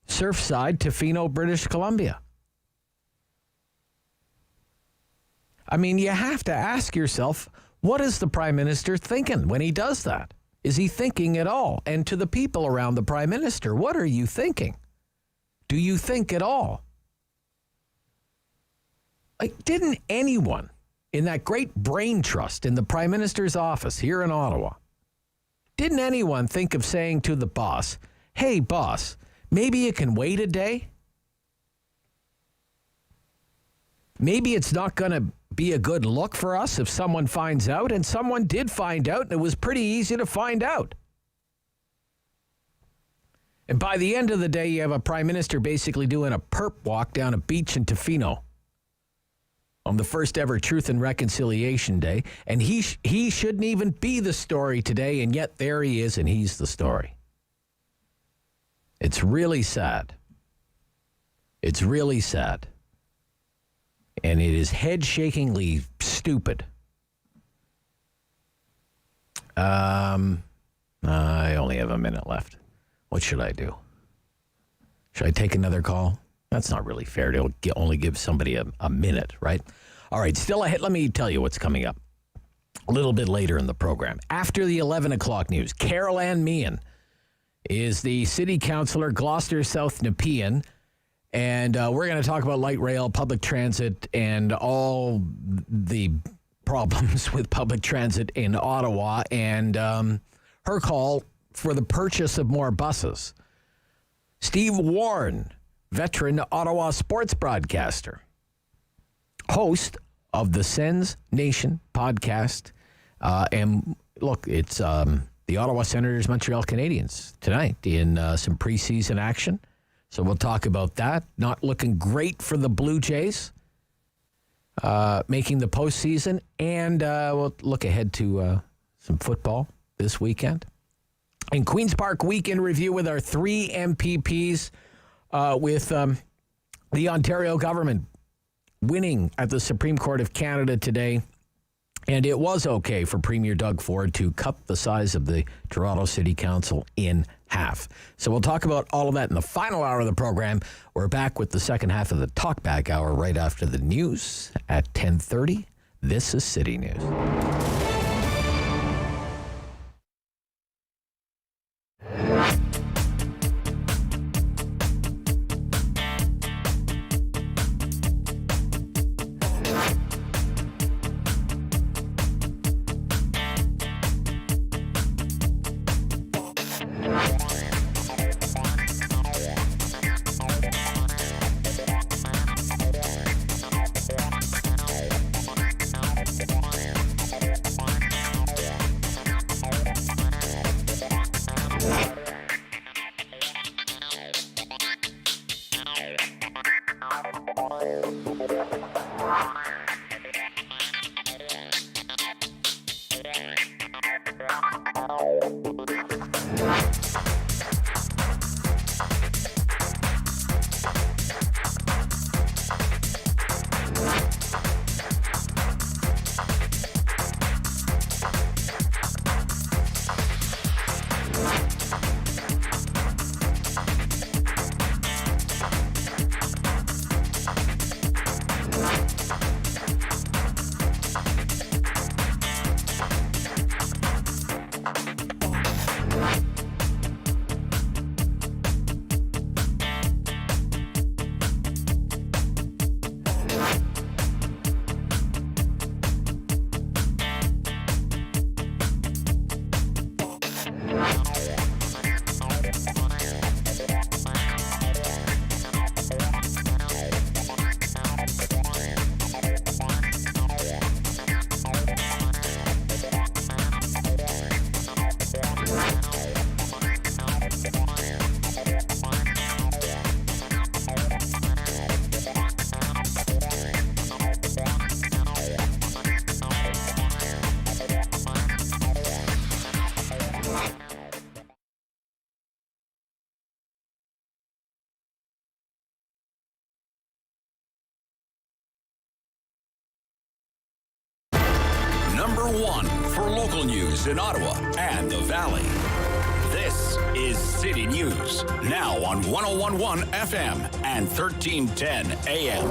Surfside, Tofino, British Columbia. I mean, you have to ask yourself, what is the Prime Minister thinking when he does that? Is he thinking at all? And to the people around the Prime Minister, what are you thinking? Do you think at all? Like, didn't anyone in that great brain trust in the Prime Minister's office here in Ottawa, didn't anyone think of saying to the boss, hey, boss, maybe you can wait a day? Maybe it's not going to be a good look for us if someone finds out, and someone did find out, and it was pretty easy to find out. And by the end of the day, you have a Prime Minister basically doing a perp walk down a beach in Tofino on the first ever Truth and Reconciliation Day, and he shouldn't even be the story today, and yet there he is, and he's the story. It's really sad. It's really sad. And it is head-shakingly stupid. I only have a minute left. What should I do? Should I take another call? That's not really fair to only give somebody a minute, right? All right, still ahead. Let me tell you what's coming up a little bit later in the program. After the 11 o'clock news, Carol Ann Meehan is the city councillor, Gloucester-South, Nepean. And we're going to talk about light rail, public transit, and all the problems with public transit in Ottawa, and her call for the purchase of more buses. Steve Warne, veteran Ottawa sports broadcaster, host of the Sens Nation podcast. And look, it's the Ottawa Senators, Montreal Canadiens tonight in some preseason action. So we'll talk about that. Not looking great for the Blue Jays making the postseason. And we'll look ahead to some football this weekend. And Queen's Park Weekend Review with our 3 MPPs with the Ontario government winning at the Supreme Court of Canada today. And it was okay for Premier Doug Ford to cut the size of the Toronto City Council in half. So we'll talk about all of that in the final hour of the program. We're back with the second half of the Talkback Hour right after the news at 10:30. This is City News. Number 1 for local news in Ottawa and the Valley. This is City News, now on 101.1 FM and 1310 AM.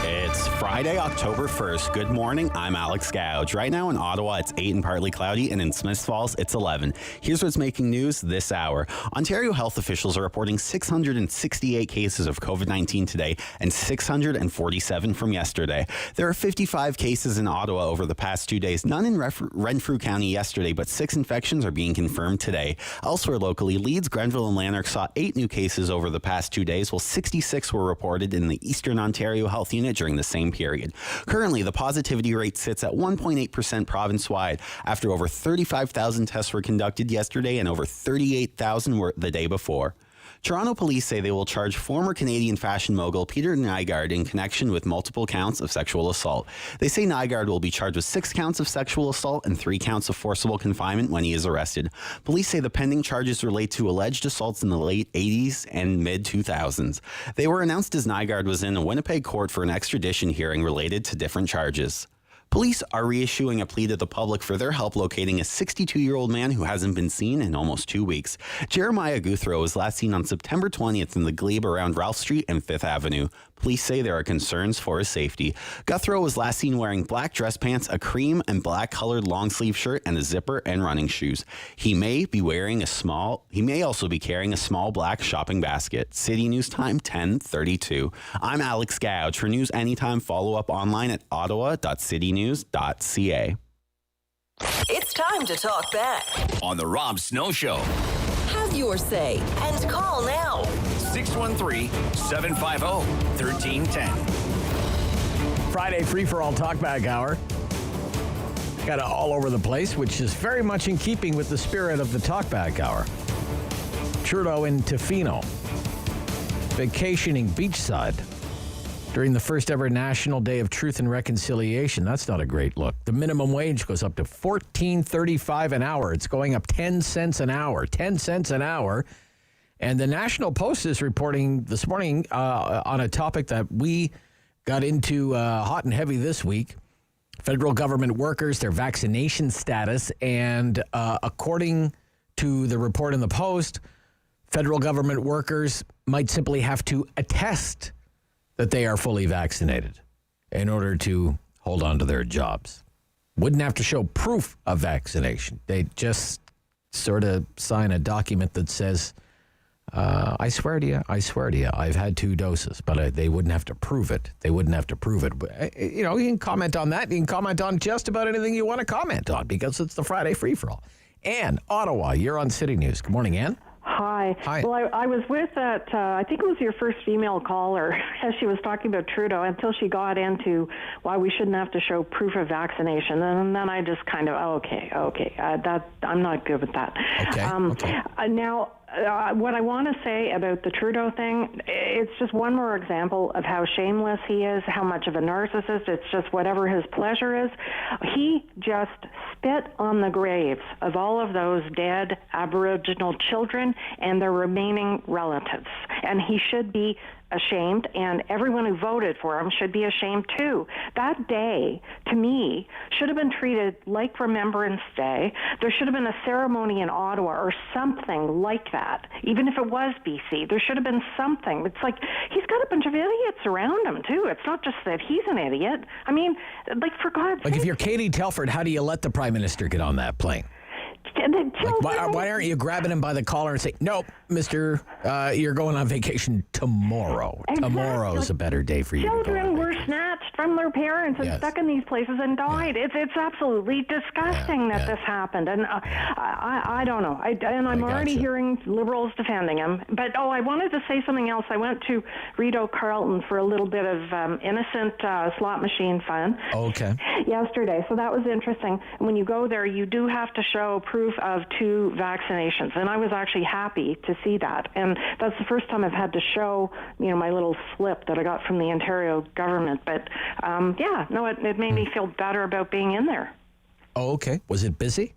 It's Friday, October 1st. Good morning. I'm Alex Gouge. Right now in Ottawa, it's 8 and partly cloudy, and in Smiths Falls, it's 11. Here's what's making news this hour. Ontario health officials are reporting 668 cases of COVID-19 today and 647 from yesterday. There are 55 cases in Ottawa over the past 2 days, none in Renfrew County yesterday, but 6 infections are being confirmed today. Elsewhere locally, Leeds, Grenville, and Lanark saw 8 new cases over the past 2 days, while 66 were reported in the Eastern Ontario Health Unit during the same period. Currently, the positivity rate sits at 1.8% province-wide after over 35,000 tests were conducted yesterday and over 38,000 were the day before. Toronto police say they will charge former Canadian fashion mogul Peter Nygard in connection with multiple counts of sexual assault. They say Nygard will be charged with 6 counts of sexual assault and 3 counts of forcible confinement when he is arrested. Police say the pending charges relate to alleged assaults in the late 80s and mid-2000s. They were announced as Nygard was in a Winnipeg court for an extradition hearing related to different charges. Police are reissuing a plea to the public for their help locating a 62-year-old man who hasn't been seen in almost 2 weeks. Jeremiah Guthrow was last seen on September 20th in the glebe around Ralph Street and 5th Avenue. Police say there are concerns for his safety. Guthrow was last seen wearing black dress pants, a cream and black colored long sleeve shirt, and a zipper and running shoes. He may also be carrying a small black shopping basket. City News Time 10:32. I'm Alex Gouge. For news anytime, follow up online at ottawa.citynews.ca. It's time to talk back on the Rob Snow Show. Have your say and call now. 613-750-1310. Friday free-for-all talkback hour. Got it all over the place, which is very much in keeping with the spirit of the talkback hour. Trudeau in Tofino, vacationing beachside during the first ever National Day of Truth and Reconciliation. That's not a great look. The minimum wage goes up to $14.35 an hour. It's going up 10 cents an hour. 10 cents an hour. And the National Post is reporting this morning on a topic that we got into hot and heavy this week. Federal government workers, their vaccination status. And according to the report in the Post, federal government workers might simply have to attest that they are fully vaccinated in order to hold on to their jobs. Wouldn't have to show proof of vaccination. They just sort of sign a document that says, I swear to you, I've had 2 doses, but they wouldn't have to prove it. But, you can comment on that. You can comment on just about anything you want to comment on because it's the Friday free-for-all. Ann, Ottawa, you're on City News. Good morning, Ann. Hi. Well, I was with that, I think it was your first female caller as she was talking about Trudeau until she got into why we shouldn't have to show proof of vaccination. And then I just kind of, I'm not good with that. Okay. Now, what I want to say about the Trudeau thing, it's just one more example of how shameless he is, how much of a narcissist. It's just whatever his pleasure is. He just spit on the graves of all of those dead Aboriginal children and their remaining relatives. And he should be ashamed, and everyone who voted for him should be ashamed too. That day, to me, should have been treated like Remembrance Day. There should have been a ceremony in Ottawa or something like that, even if it was BC. There should have been something. It's like he's got a bunch of idiots around him too. It's not just that he's an idiot. I mean, for God's sake. Like if you're Katie Telford, how do you let the Prime Minister get on that plane? Why aren't you grabbing him by the collar and saying, nope, mister, you're going on vacation tomorrow. Exactly. Tomorrow's a better day for you to go on vacation. Children were snatched from their parents and stuck in these places and died. Yeah. It's absolutely disgusting that this happened. And I don't know. I'm already hearing Liberals defending him. But, I wanted to say something else. I went to Rideau Carleton for a little bit of innocent slot machine fun. Okay. Yesterday. So that was interesting. And when you go there, you do have to show proof of 2 vaccinations. And I was actually happy to see that. And that's the first time I've had to show, my little slip that I got from the Ontario government. But, it made me feel better about being in there. Oh, okay. Was it busy?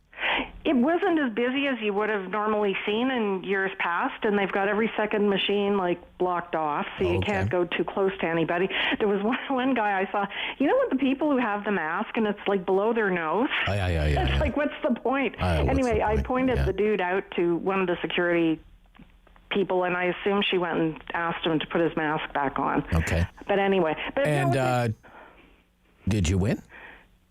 It wasn't as busy as you would have normally seen in years past, and they've got every second machine blocked off, so you can't go too close to anybody. There was one guy I saw. You know what, the people who have the mask and it's below their nose. It's what's the point? Anyway, I pointed the dude out to one of the security people, and I assume she went and asked him to put his mask back on. Okay. But anyway, did you win?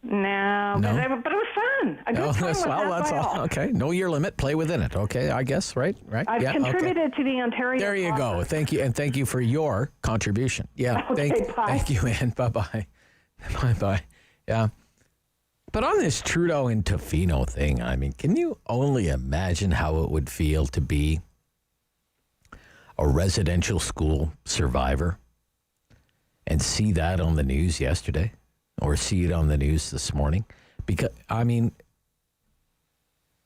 No. But it was fun. A good time was had that's by all. Okay. Know your limit. Play within it. Okay, I guess. Right. I've contributed to the Ontario. There you go. Thank you, and thank you for your contribution. Yeah. Okay, thank you, Ann. Bye-bye. Bye-bye. Yeah. But on this Trudeau and Tofino thing, I mean, can you only imagine how it would feel to be a residential school survivor and see that on the news yesterday or see it on the news this morning? Because, I mean,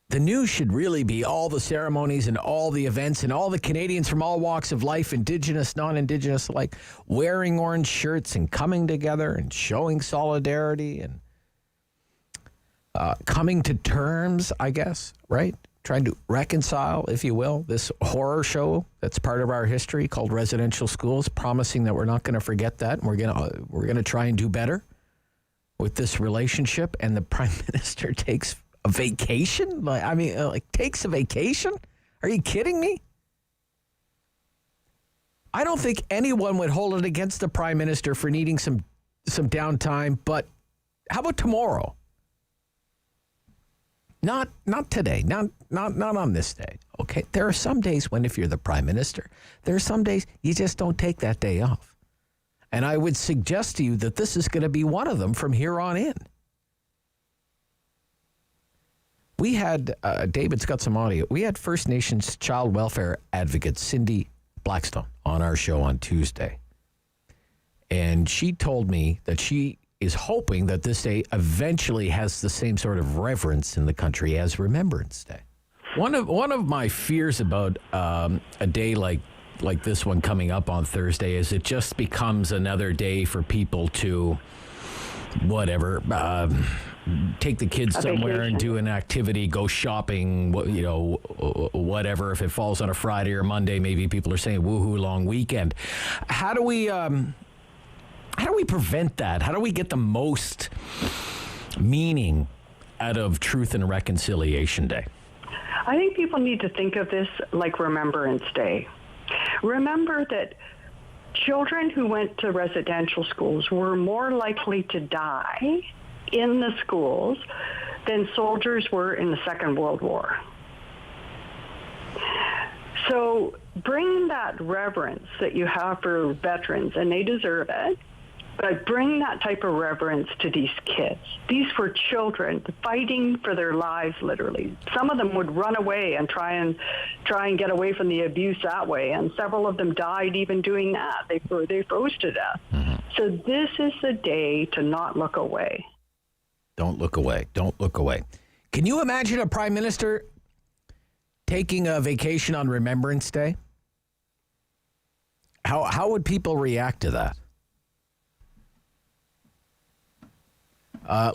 the news should really be all the ceremonies and all the events and all the Canadians from all walks of life, Indigenous, non-Indigenous alike, wearing orange shirts and coming together and showing solidarity and coming to terms, I guess, right? Trying to reconcile, if you will, this horror show that's part of our history called residential schools, promising that we're not going to forget that and we're gonna try and do better with this relationship. And the Prime Minister takes a vacation? Takes a vacation? Are you kidding me? I don't think anyone would hold it against the Prime Minister for needing some downtime, but how about tomorrow? Not today, not on this day, okay? There are some days when if you're the Prime Minister, there are some days you just don't take that day off. And I would suggest to you that this is going to be one of them from here on in. We had, David's got some audio, we had First Nations child welfare advocate Cindy Blackstone on our show on Tuesday. And she told me that she is hoping that this day eventually has the same sort of reverence in the country as Remembrance Day. One of my fears about a day like this one coming up on Thursday is it just becomes another day for people to whatever take the kids somewhere and do an activity, go shopping, whatever. If it falls on a Friday or Monday, maybe people are saying woohoo long weekend. How do we prevent that? How do we get the most meaning out of Truth and Reconciliation Day? I think people need to think of this like Remembrance Day. Remember that children who went to residential schools were more likely to die in the schools than soldiers were in the Second World War. So bring that reverence that you have for veterans, and they deserve it, but bring that type of reverence to these kids. These were children fighting for their lives, literally. Some of them would run away and try and get away from the abuse that way, and several of them died even doing that. They froze to death. Mm-hmm. So this is the day to not look away. Don't look away. Don't look away. Can you imagine a Prime Minister taking a vacation on Remembrance Day? How would people react to that?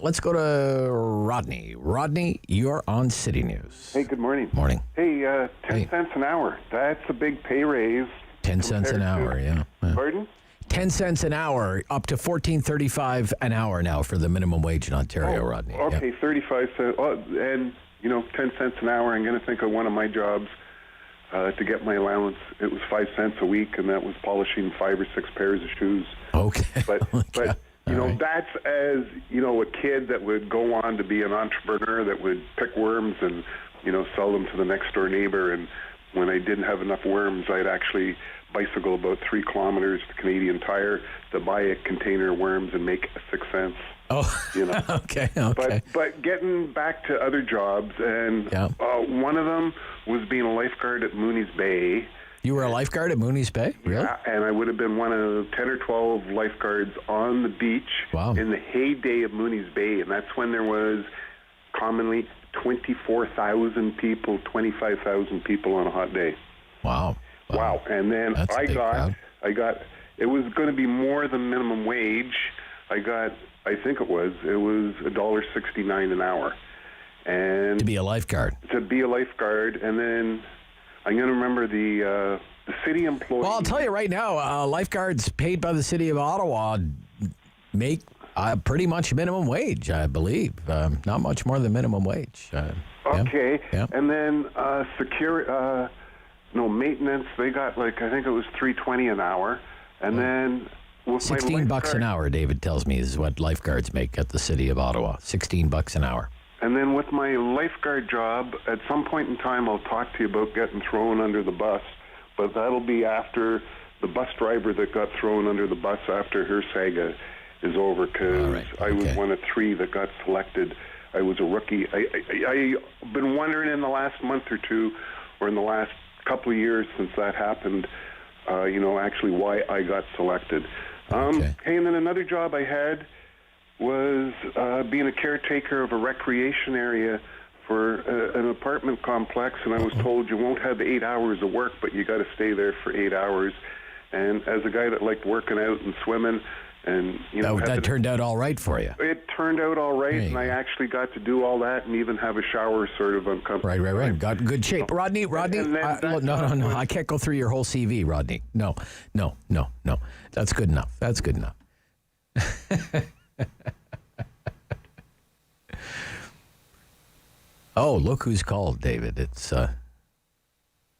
Let's go to Rodney. Rodney, you're on City News. Hey, good morning. Morning. Hey, 10 cents an hour. That's a big pay raise. 10 cents an hour, yeah. Pardon? 10 cents an hour, up to $14.35 an hour now for the minimum wage in Ontario, Rodney. Okay, 35 cents. Oh, and, 10 cents an hour. I'm going to think of one of my jobs to get my allowance. It was 5 cents a week, and that was polishing 5 or 6 pairs of shoes. Okay. But that's as, a kid that would go on to be an entrepreneur that would pick worms and, sell them to the next door neighbor. And when I didn't have enough worms, I'd actually bicycle about 3 kilometers to Canadian Tire to buy a container of worms and make 6 cents. Oh, okay. But getting back to other jobs, and one of them was being a lifeguard at Mooney's Bay. You were a lifeguard at Mooney's Bay? Really? Yeah, and I would have been one of 10 or 12 lifeguards on the beach in the heyday of Mooney's Bay, and that's when there was commonly 24,000 people, 25,000 people on a hot day. Wow. And then I got, it was going to be more than minimum wage. I think it was $1.69 an hour. And to be a lifeguard. And then I'm going to remember the city employees. Well, I'll tell you right now, lifeguards paid by the city of Ottawa make pretty much minimum wage, I believe. Not much more than minimum wage. Okay. Yeah. And then maintenance, they got I think it was $3.20 an hour. And then with $16 an hour, David tells me, is what lifeguards make at the city of Ottawa. $16 an hour. And then with my lifeguard job, at some point in time, I'll talk to you about getting thrown under the bus, but that'll be after the bus driver that got thrown under the bus after her saga is over, because I was one of 3 that got selected. I was a rookie. I've been wondering in the last month or 2, or in the last couple of years since that happened, actually why I got selected. Hey, and then another job I had was being a caretaker of a recreation area for an apartment complex, and I was told you won't have 8 hours of work, but you got to stay there for 8 hours. And as a guy that liked working out and swimming, and that turned out all right for you. It turned out all right, and I actually got to do all that and even have a shower sort of uncomfortable. Right. Got good shape. Rodney, no, I can't go through your whole CV, Rodney. No. That's good enough. Oh, look who's called, David. It's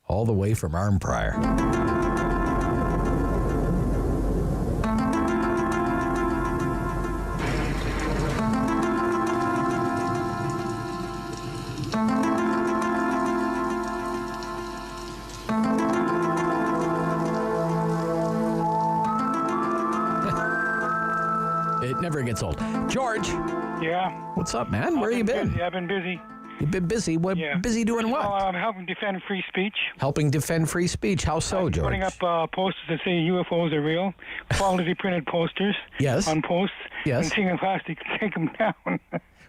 all the way from Arnprior. It never gets old. George. Yeah. What's up, man? Where you been? Busy. I've been busy. You've been busy? Busy doing what? I'm helping defend free speech. Helping defend free speech. How so, George? Putting up posters that say UFOs are real, quality printed posters on posts. Yes. And seeing plastic, take them down.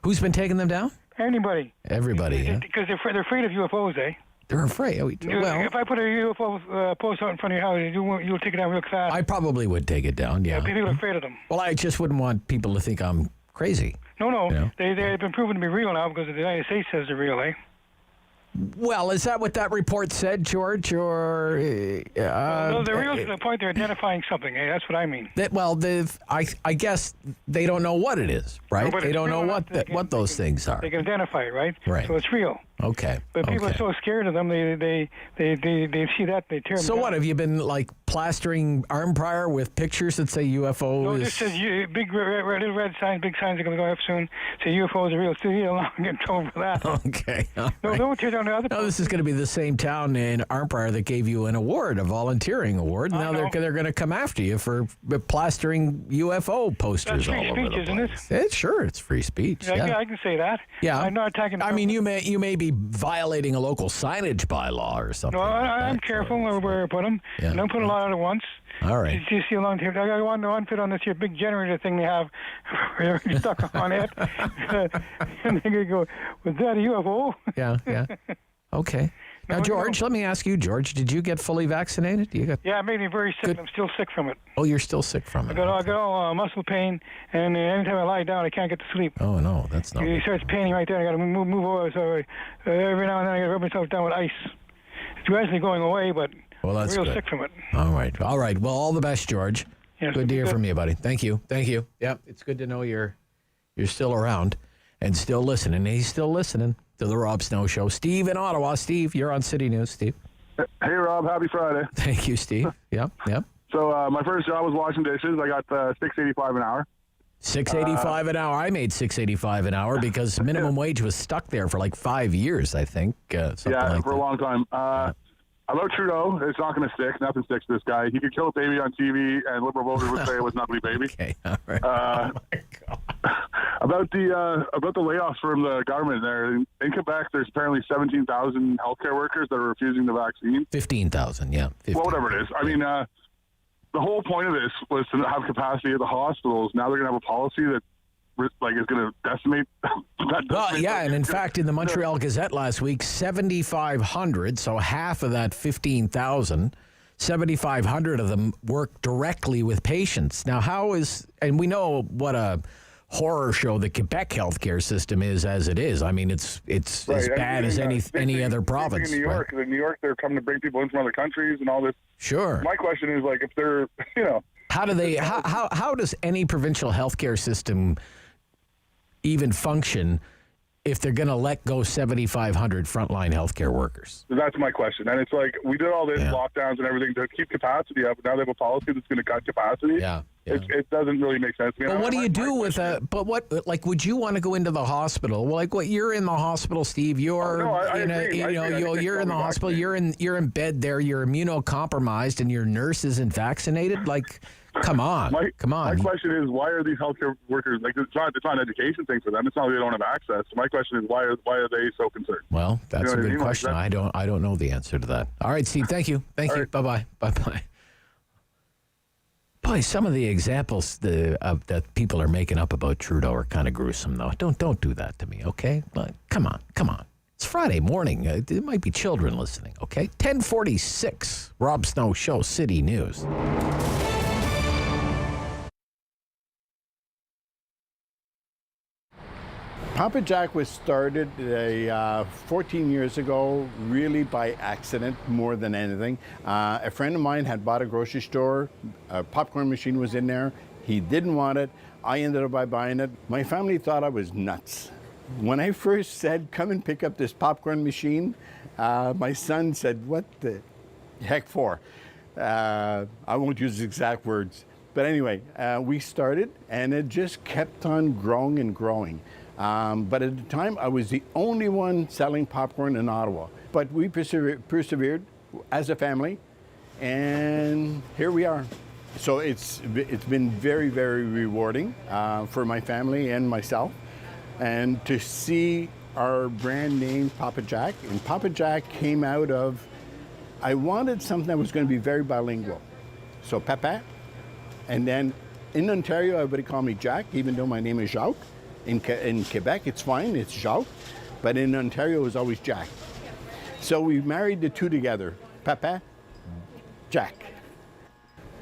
Who's been taking them down? Anybody. Everybody, yeah. Because they're afraid of UFOs, eh? They're afraid. If I put a UFO post out in front of your house, you'll take it down real fast. I probably would take it down, yeah. People are afraid of them. Well, I just wouldn't want people to think I'm crazy. No. They've been proven to be real now because the United States says they're real, eh? Well, is that what that report said, George? Or no, they're real to the point they're identifying something. Eh? That's what I mean. I guess they don't know what it is, right? No, they don't know what those things are. They can identify it, right? Right. So it's real. Okay. But people are so scared of them, they see that, they tear them So down. what, have you been plastering Arnprior with pictures that say UFOs? No, it just says big little red signs, big signs are going to go up soon. Say UFOs are real. Still here long, get told for that. Okay. No, don't tear down the other. No, this is going to be the same town in Arnprior that gave you an award, a volunteering award. Now they're going to come after you for plastering UFO posters all over the place. That's free speech, isn't it? Sure, it's free speech. Yeah, I can say that. Yeah. I'm not attacking. I mean, you may be violating a local signage bylaw or something. No, I'm careful where I put them. Yeah. Don't put a lot out at once. All right. You see a long tape. I got one fit on this here big generator thing they have stuck on it. And they go, was that a UFO? Yeah. Okay. Now, George, let me ask you, George, did you get fully vaccinated? Yeah, it made me very sick. I'm still sick from it. Oh, you're still sick from it. I got all muscle pain, and anytime I lie down, I can't get to sleep. Oh, no, that's not It starts paining right there. I got to move over, so every now and then I got to rub myself down with ice. It's gradually going away, but that's I'm real good. sick from it. All right. Well, all the best, George. Yes, good to hear from you, buddy. Thank you. Yep, it's good to know you're still around and still listening. He's still listening to the Rob Snow Show. Steve in Ottawa. Steve, you're on City News. Steve. Hey, Rob. Happy Friday. Thank you, Steve. Yep. So my first job was washing dishes. I got $6.85 an hour. $6.85 an hour. I made $6.85 an hour because minimum wage was stuck there for like 5 years, I think. For a long time. About Trudeau, it's not going to stick. Nothing sticks to this guy. He could kill a baby on TV, and Liberal voters would say it was an ugly baby. Okay, all right. Oh my God. About the layoffs from the government there in Quebec, there's apparently 17,000 healthcare workers that are refusing the vaccine. 15,000, yeah. 15. Well, whatever it is. I mean, the whole point of this was to have capacity at the hospitals. Now they're going to have a policy that is going to decimate. And in fact, in the Montreal Gazette last week, 7,500, so half of that 15,000, 7,500 of them work directly with patients. Now, and we know what a horror show the Quebec healthcare system is as it is. I mean, it's as bad as any other province. In New York, in New York, they're coming to bring people in from other countries and all this. Sure. My question is, like, if they're, how do they? How does any provincial healthcare system even function if they're going to let go 7,500 frontline healthcare workers? That's my question. And it's like, we did all this lockdowns and everything to keep capacity up, but now they have a policy that's going to cut capacity. Yeah. It doesn't really make sense to me. But what do you do with would you want to go into the hospital? Well, like, what, you're in the hospital, Steve. You're you're in the hospital. You're in bed there. You're immunocompromised, and your nurse isn't vaccinated. Like, come on. My question is, why are these healthcare workers, like, it's not an education thing for them. It's not that they don't have access. So my question is, why are they so concerned? Well, that's a good question. I don't know the answer to that. All right, Steve. Thank you. Thank you. Bye bye. Boy, some of the examples that people are making up about Trudeau are kind of gruesome, though. Don't do that to me, okay? But come on. It's Friday morning. There might be children listening, okay? 10:46, Rob Snow Show, City News. Papa Jack was started 14 years ago, really by accident more than anything. A friend of mine had bought a grocery store. A popcorn machine was in there. He didn't want it. I ended up by buying it. My family thought I was nuts. When I first said, come and pick up this popcorn machine, my son said, what the heck for? I won't use exact words. But anyway, we started, and it just kept on growing and growing. But at the time, I was the only one selling popcorn in Ottawa. But we persevered as a family, and here we are. So it's been very, very rewarding for my family and myself. And to see our brand name, Papa Jack, and Papa Jack came out of, I wanted something that was going to be very bilingual. So Papa, and then in Ontario, everybody called me Jack, even though my name is Jacques. In Quebec, it's fine, it's Jacques, but in Ontario, it was always Jack. So we married the two together, Papa, Jack.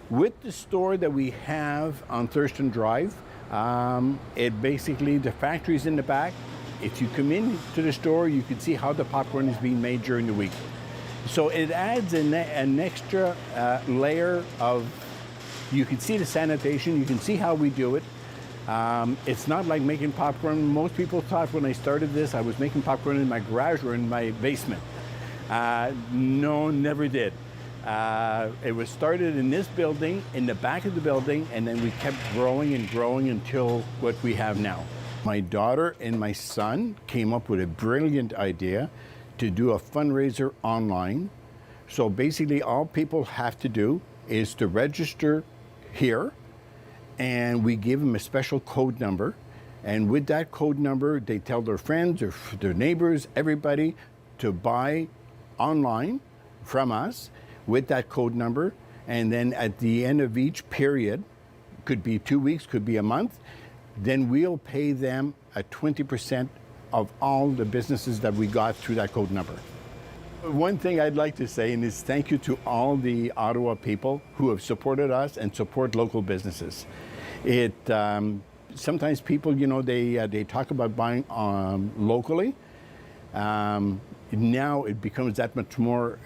With the store that we have on Thurston Drive, it basically, the factory's in the back. If you come into the store, you can see how the popcorn is being made during the week. So it adds an extra layer of, you can see the sanitation, you can see how we do it. It's not like making popcorn. Most people thought when I started this, I was making popcorn in my garage or in my basement. No, never did. It was started in this building, in the back of the building, and then we kept growing and growing until what we have now. My daughter and my son came up with a brilliant idea to do a fundraiser online. So basically all people have to do is to register here, and we give them a special code number. And with that code number, they tell their friends or their neighbors, everybody, to buy online from us with that code number. And then at the end of each period, could be 2 weeks, could be a month, then we'll pay them a 20% of all the businesses that we got through that code number. One thing I'd like to say is thank you to all the Ottawa people who have supported us and support local businesses. Sometimes people, they talk about buying locally. Now it becomes that much more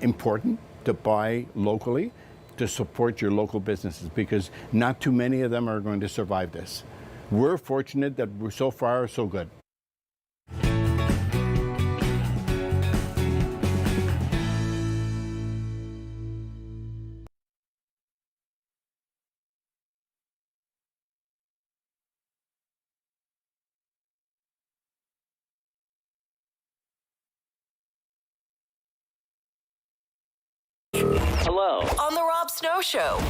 important to buy locally, to support your local businesses, because not too many of them are going to survive this. We're fortunate that we're so far so good. Hello. On the Rob Snow Show.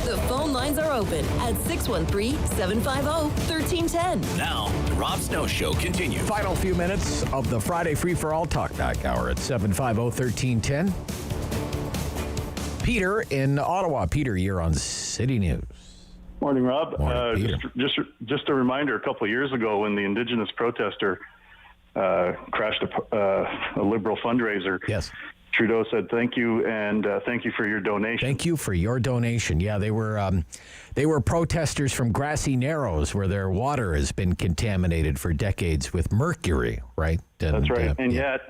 The phone lines are open at 613-750-1310. Now, the Rob Snow Show continues. Final few minutes of the Friday Free-for-All Talkback Hour at 750-1310. Peter in Ottawa. Peter, you're on City News. Morning, Rob. Morning, just a reminder, a couple of years ago when the Indigenous protester crashed a Liberal fundraiser. Yes. Trudeau said thank you, and thank you for your donation. Thank you for your donation. Yeah, they were protesters from Grassy Narrows, where their water has been contaminated for decades with mercury, right? And, that's right. And yet,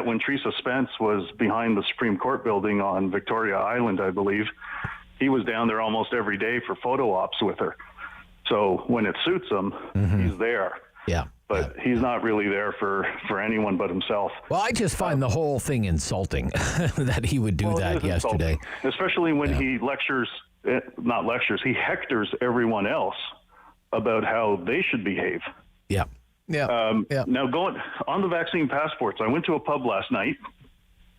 when Teresa Spence was behind the Supreme Court building on Victoria Island, I believe, he was down there almost every day for photo ops with her. So when it suits him, he's there. Yeah. But he's not really there for anyone but himself. Well, I just find the whole thing insulting that he would do that yesterday. Insulting. Especially when he he hectors everyone else about how they should behave. Yeah. Yeah. Now, going on the vaccine passports, I went to a pub last night.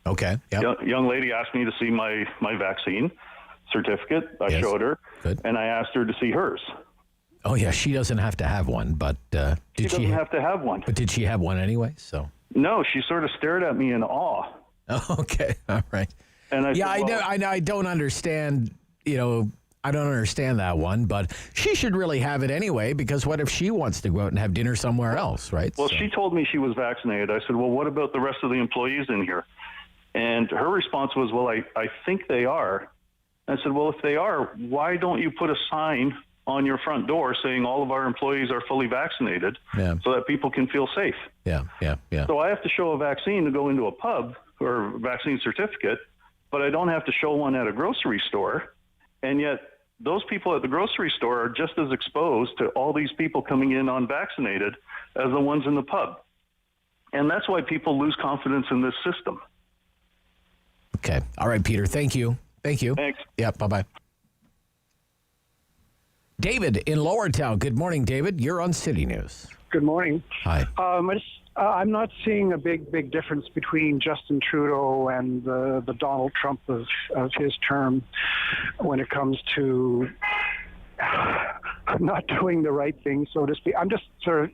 Okay. Yeah. Young lady asked me to see my vaccine certificate. I showed her. Good. And I asked her to see hers. Oh, yeah, she doesn't have to have one, but she doesn't have to have one. But did she have one anyway? So no, she sort of stared at me in awe. Oh, okay, all right. And I don't understand. I don't understand that one, but she should really have it anyway, because what if she wants to go out and have dinner somewhere else, right? Well, she told me she was vaccinated. I said, well, what about the rest of the employees in here? And her response was, well, I think they are. I said, well, if they are, why don't you put a sign on your front door saying all of our employees are fully vaccinated so that people can feel safe? Yeah. So I have to show a vaccine to go into a pub or vaccine certificate, but I don't have to show one at a grocery store. And yet those people at the grocery store are just as exposed to all these people coming in unvaccinated as the ones in the pub. And that's why people lose confidence in this system. Okay. All right, Peter. Thank you. Thanks. Yeah, bye-bye. David in Lowertown. Good morning, David. You're on City News. Good morning. Hi. I'm not seeing a big difference between Justin Trudeau and the Donald Trump of his term when it comes to not doing the right thing, so to speak. I'm just sort of,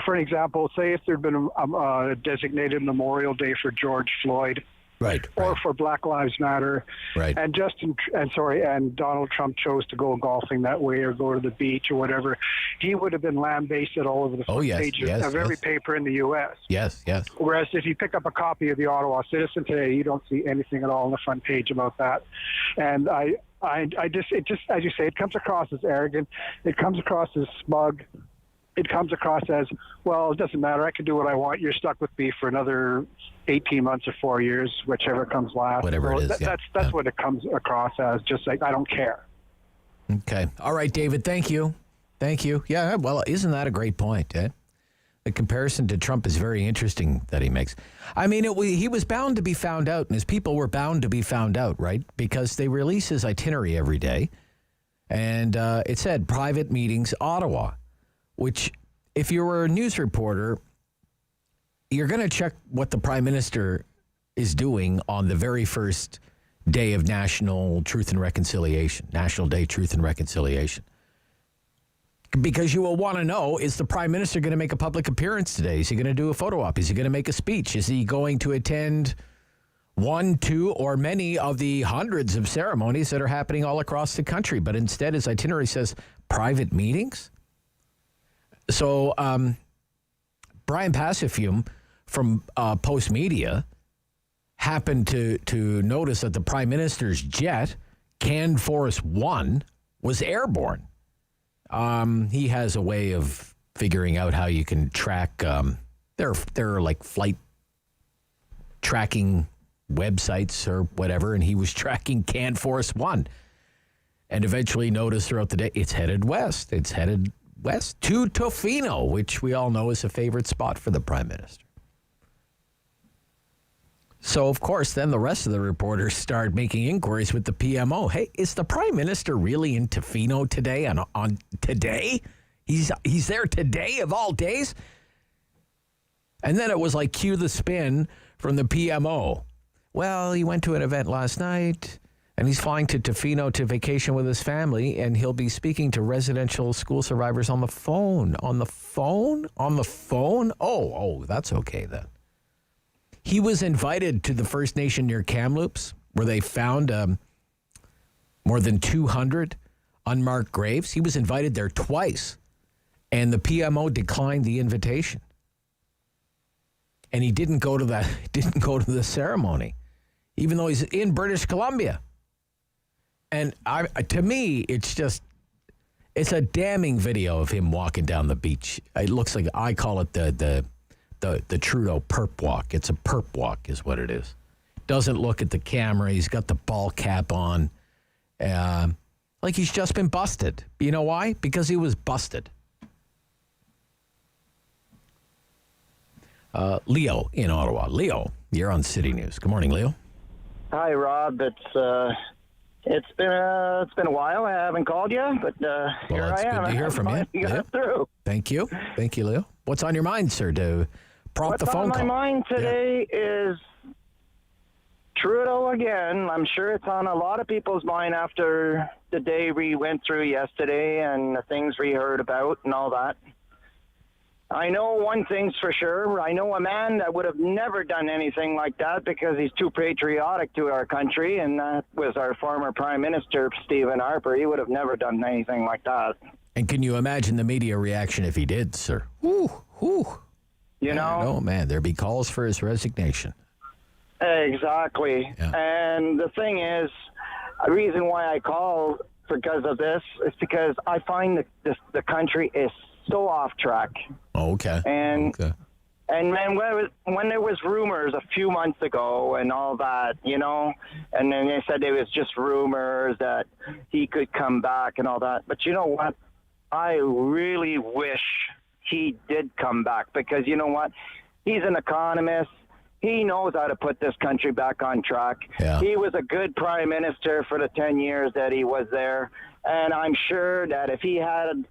for an example, say if there'd been a designated Memorial Day for George Floyd. Right. Or for Black Lives Matter. Right. And and Donald Trump chose to go golfing that way or go to the beach or whatever. He would have been lambasted all over the front pages of every paper in the U.S. Yes. Whereas if you pick up a copy of the Ottawa Citizen today, you don't see anything at all on the front page about that. And I just, as you say, it comes across as arrogant. It comes across as smug. It comes across as, well, it doesn't matter. I can do what I want. You're stuck with me for another 18 months or 4 years, whichever comes last. Whatever it is. That's what it comes across as, just like, I don't care. Okay. All right, David. Thank you. Yeah, well, isn't that a great point, eh? The comparison to Trump is very interesting that he makes. I mean, he was bound to be found out, and his people were bound to be found out, right? Because they release his itinerary every day. And it said private meetings, Ottawa. Which, if you were a news reporter, you're going to check what the Prime Minister is doing on the very first day of National Day Truth and Reconciliation. Because you will want to know, is the Prime Minister going to make a public appearance today? Is he going to do a photo op? Is he going to make a speech? Is he going to attend one, two, or many of the hundreds of ceremonies that are happening all across the country? But instead, his itinerary says private meetings. So Brian Passafume from Post Media happened to notice that the Prime Minister's jet, Canned Force 1, was airborne. He has a way of figuring out how you can track. There are like flight tracking websites or whatever, and he was tracking Canned Force 1 and eventually noticed throughout the day it's headed west. It's headed west to Tofino, which we all know is a favorite spot for the Prime Minister. So, of course, then the rest of the reporters start making inquiries with the PMO. Hey, is the Prime Minister really in Tofino today? On today? He's there today of all days? And then it was like, cue the spin from the PMO. Well, he went to an event last night, and he's flying to Tofino to vacation with his family, and he'll be speaking to residential school survivors on the phone. On the phone? Oh, that's okay then. He was invited to the First Nation near Kamloops, where they found more than 200 unmarked graves. He was invited there twice, and the PMO declined the invitation. And he didn't go to the ceremony. even though he's in British Columbia. And to me, it's a damning video of him walking down the beach. It looks like, I call it the Trudeau perp walk. It's a perp walk is what it is. Doesn't look at the camera. He's got the ball cap on. Like he's just been busted. You know why? Because he was busted. Leo in Ottawa. Leo, you're on City News. Good morning, Leo. Hi, Rob. It's been a while. I haven't called you, but here I am. Good to hear from you. You got through. Thank you, Leo. What's on your mind, sir? To prompt the phone call. What's on my mind today is Trudeau again. I'm sure it's on a lot of people's mind after the day we went through yesterday and the things we heard about and all that. I know one thing's for sure. I know a man that would have never done anything like that because he's too patriotic to our country, and that was our former Prime Minister, Stephen Harper. He would have never done anything like that. And can you imagine the media reaction if he did, sir? Whew. You know? Oh, man, there'd be calls for his resignation. Exactly. Yeah. And the thing is, the reason why I called because of this is because I find that the country is so off track. Oh, okay. And then when there was rumors a few months ago and all that, you know, and then they said it was just rumors that he could come back and all that. But you know what? I really wish he did come back because you know what? He's an economist. He knows how to put this country back on track. Yeah. He was a good prime minister for the 10 years that he was there. And I'm sure that if he had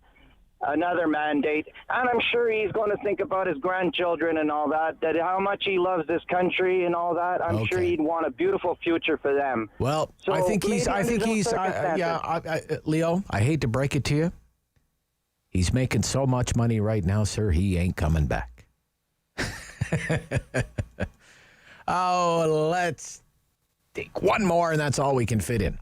another mandate, and I'm sure he's going to think about his grandchildren and all that how much he loves this country and all that. I'm sure he'd want a beautiful future for them. Well, So I think he's Leo, I hate to break it to you. He's making so much money right now, sir, he ain't coming back. Oh, let's take one more, and that's all we can fit in.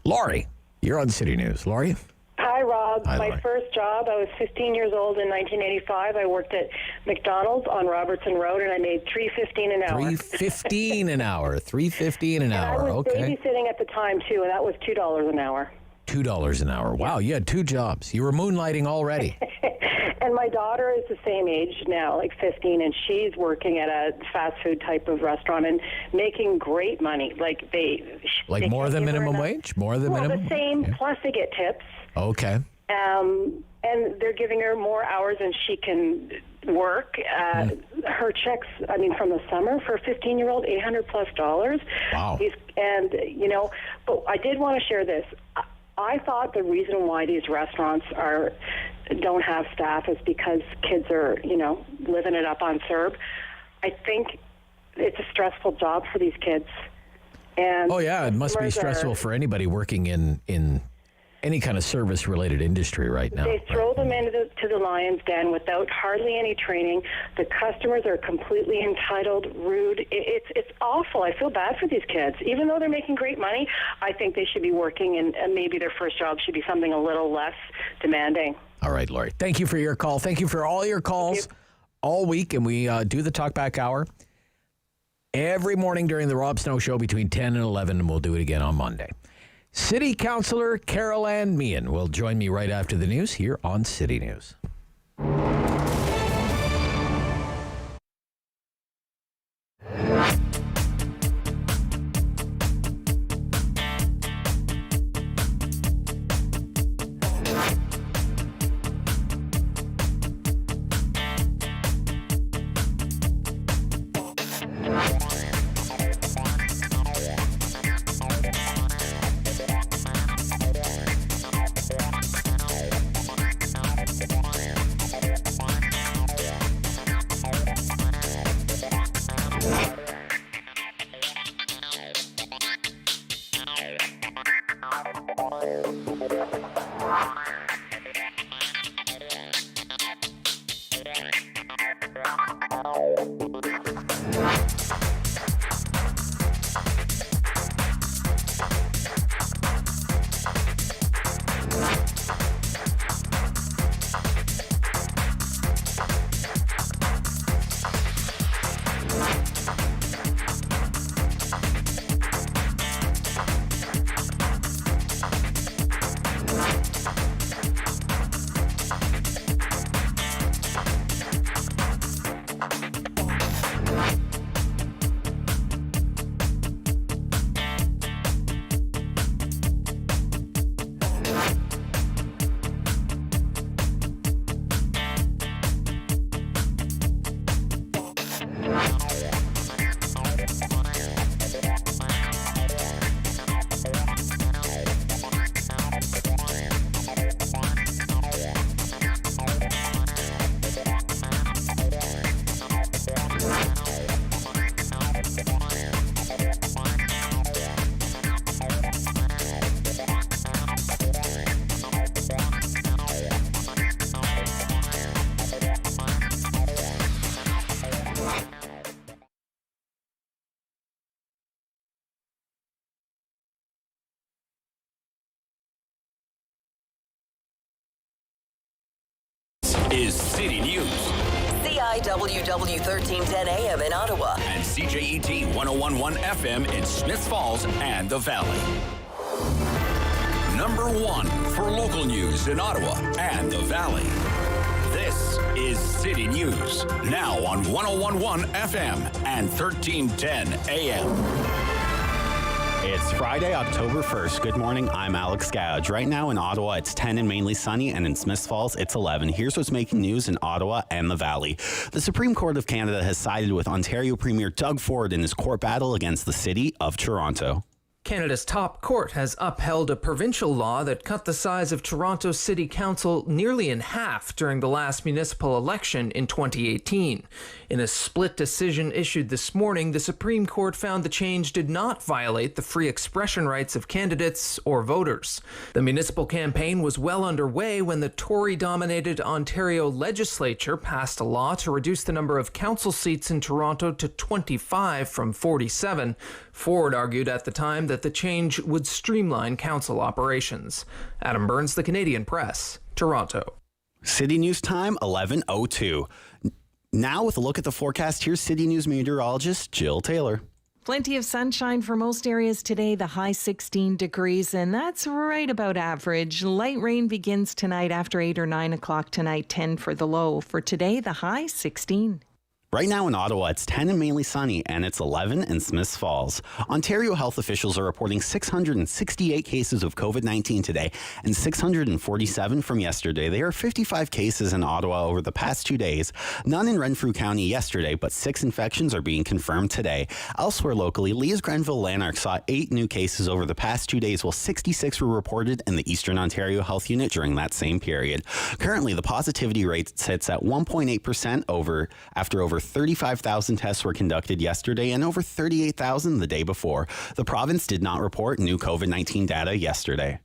Laurie, you're on City News. Laurie? Hi, Rob. Hi, my Laurie. first job, I was 15 years old in 1985. I worked at McDonald's on Robertson Road, and I made $3.15 an hour. $3.15 an hour. $3.15 an hour. I was babysitting at the time, too, and that was $2 an hour. $2 an hour. Wow, you had two jobs. You were moonlighting already. And my daughter is the same age now, like 15, and she's working at a fast food type of restaurant and making great money. Like Like more than minimum wage? More than minimum? the same, plus they get tips. Okay. And they're giving her more hours than she can work. Her checks, I mean, from the summer for a 15-year-old, $800+. Wow. But I did want to share this. I thought the reason why these restaurants don't have staff is because kids are, living it up on CERB. I think it's a stressful job for these kids. And oh, yeah, it must be stressful for anybody working in any kind of service-related industry right now. They throw them into the lion's den without hardly any training. The customers are completely entitled, rude. It's awful. I feel bad for these kids. Even though they're making great money, I think they should be working, and maybe their first job should be something a little less demanding. All right, Laurie. Thank you for your call. Thank you for all your calls all week, and we do the Talkback Hour every morning during the Rob Snow Show between 10 and 11, and we'll do it again on Monday. City Councillor Carol Ann Meehan will join me right after the news here on City News. is City News. CIWW 1310 AM in Ottawa. And CJET 1011 FM in Smiths Falls and the Valley. Number 1 for local news in Ottawa and the Valley. This is City News, now on 1011 FM and 1310 AM. It's Friday, October 1st. Good morning, I'm Alex Gouge. Right now in Ottawa, it's 10 and mainly sunny, and in Smiths Falls, it's 11. Here's what's making news in Ottawa and the Valley. The Supreme Court of Canada has sided with Ontario Premier Doug Ford in his court battle against the City of Toronto. Canada's top court has upheld a provincial law that cut the size of Toronto City Council nearly in half during the last municipal election in 2018. In a split decision issued this morning, the Supreme Court found the change did not violate the free expression rights of candidates or voters. The municipal campaign was well underway when the Tory-dominated Ontario legislature passed a law to reduce the number of council seats in Toronto to 25 from 47. Ford argued at the time that the change would streamline council operations. Adam Burns, The Canadian Press, Toronto. City News time, 11:02. Now with a look at the forecast, here's City News meteorologist Jill Taylor. Plenty of sunshine for most areas today, the high 16 degrees, and that's right about average. Light rain begins tonight after 8 or 9 o'clock tonight, 10 for the low. For today, the high 16. Right now in Ottawa, it's 10 and mainly sunny, and it's 11 in Smiths Falls. Ontario health officials are reporting 668 cases of COVID-19 today and 647 from yesterday. There are 55 cases in Ottawa over the past 2 days. None in Renfrew County yesterday, but 6 infections are being confirmed today. Elsewhere locally, Lee's Grenville Lanark saw 8 new cases over the past 2 days, while 66 were reported in the Eastern Ontario Health Unit during that same period. Currently, the positivity rate sits at 1.8% after over 35,000 tests were conducted yesterday and over 38,000 the day before. The province did not report new COVID-19 data yesterday.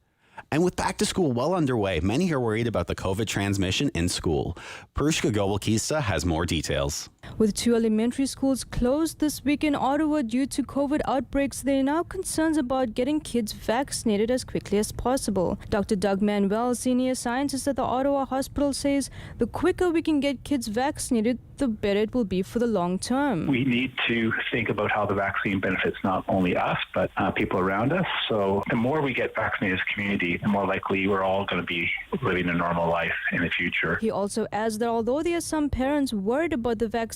And with back to school well underway, many are worried about the COVID transmission in school. Prushka Gobolkista has more details. With 2 elementary schools closed this week in Ottawa due to COVID outbreaks, there are now concerns about getting kids vaccinated as quickly as possible. Dr. Doug Manuel, senior scientist at the Ottawa Hospital, says the quicker we can get kids vaccinated, the better it will be for the long term. We need to think about how the vaccine benefits not only us, but people around us. So the more we get vaccinated as a community, the more likely we're all going to be living a normal life in the future. He also adds that although there are some parents worried about the vaccine,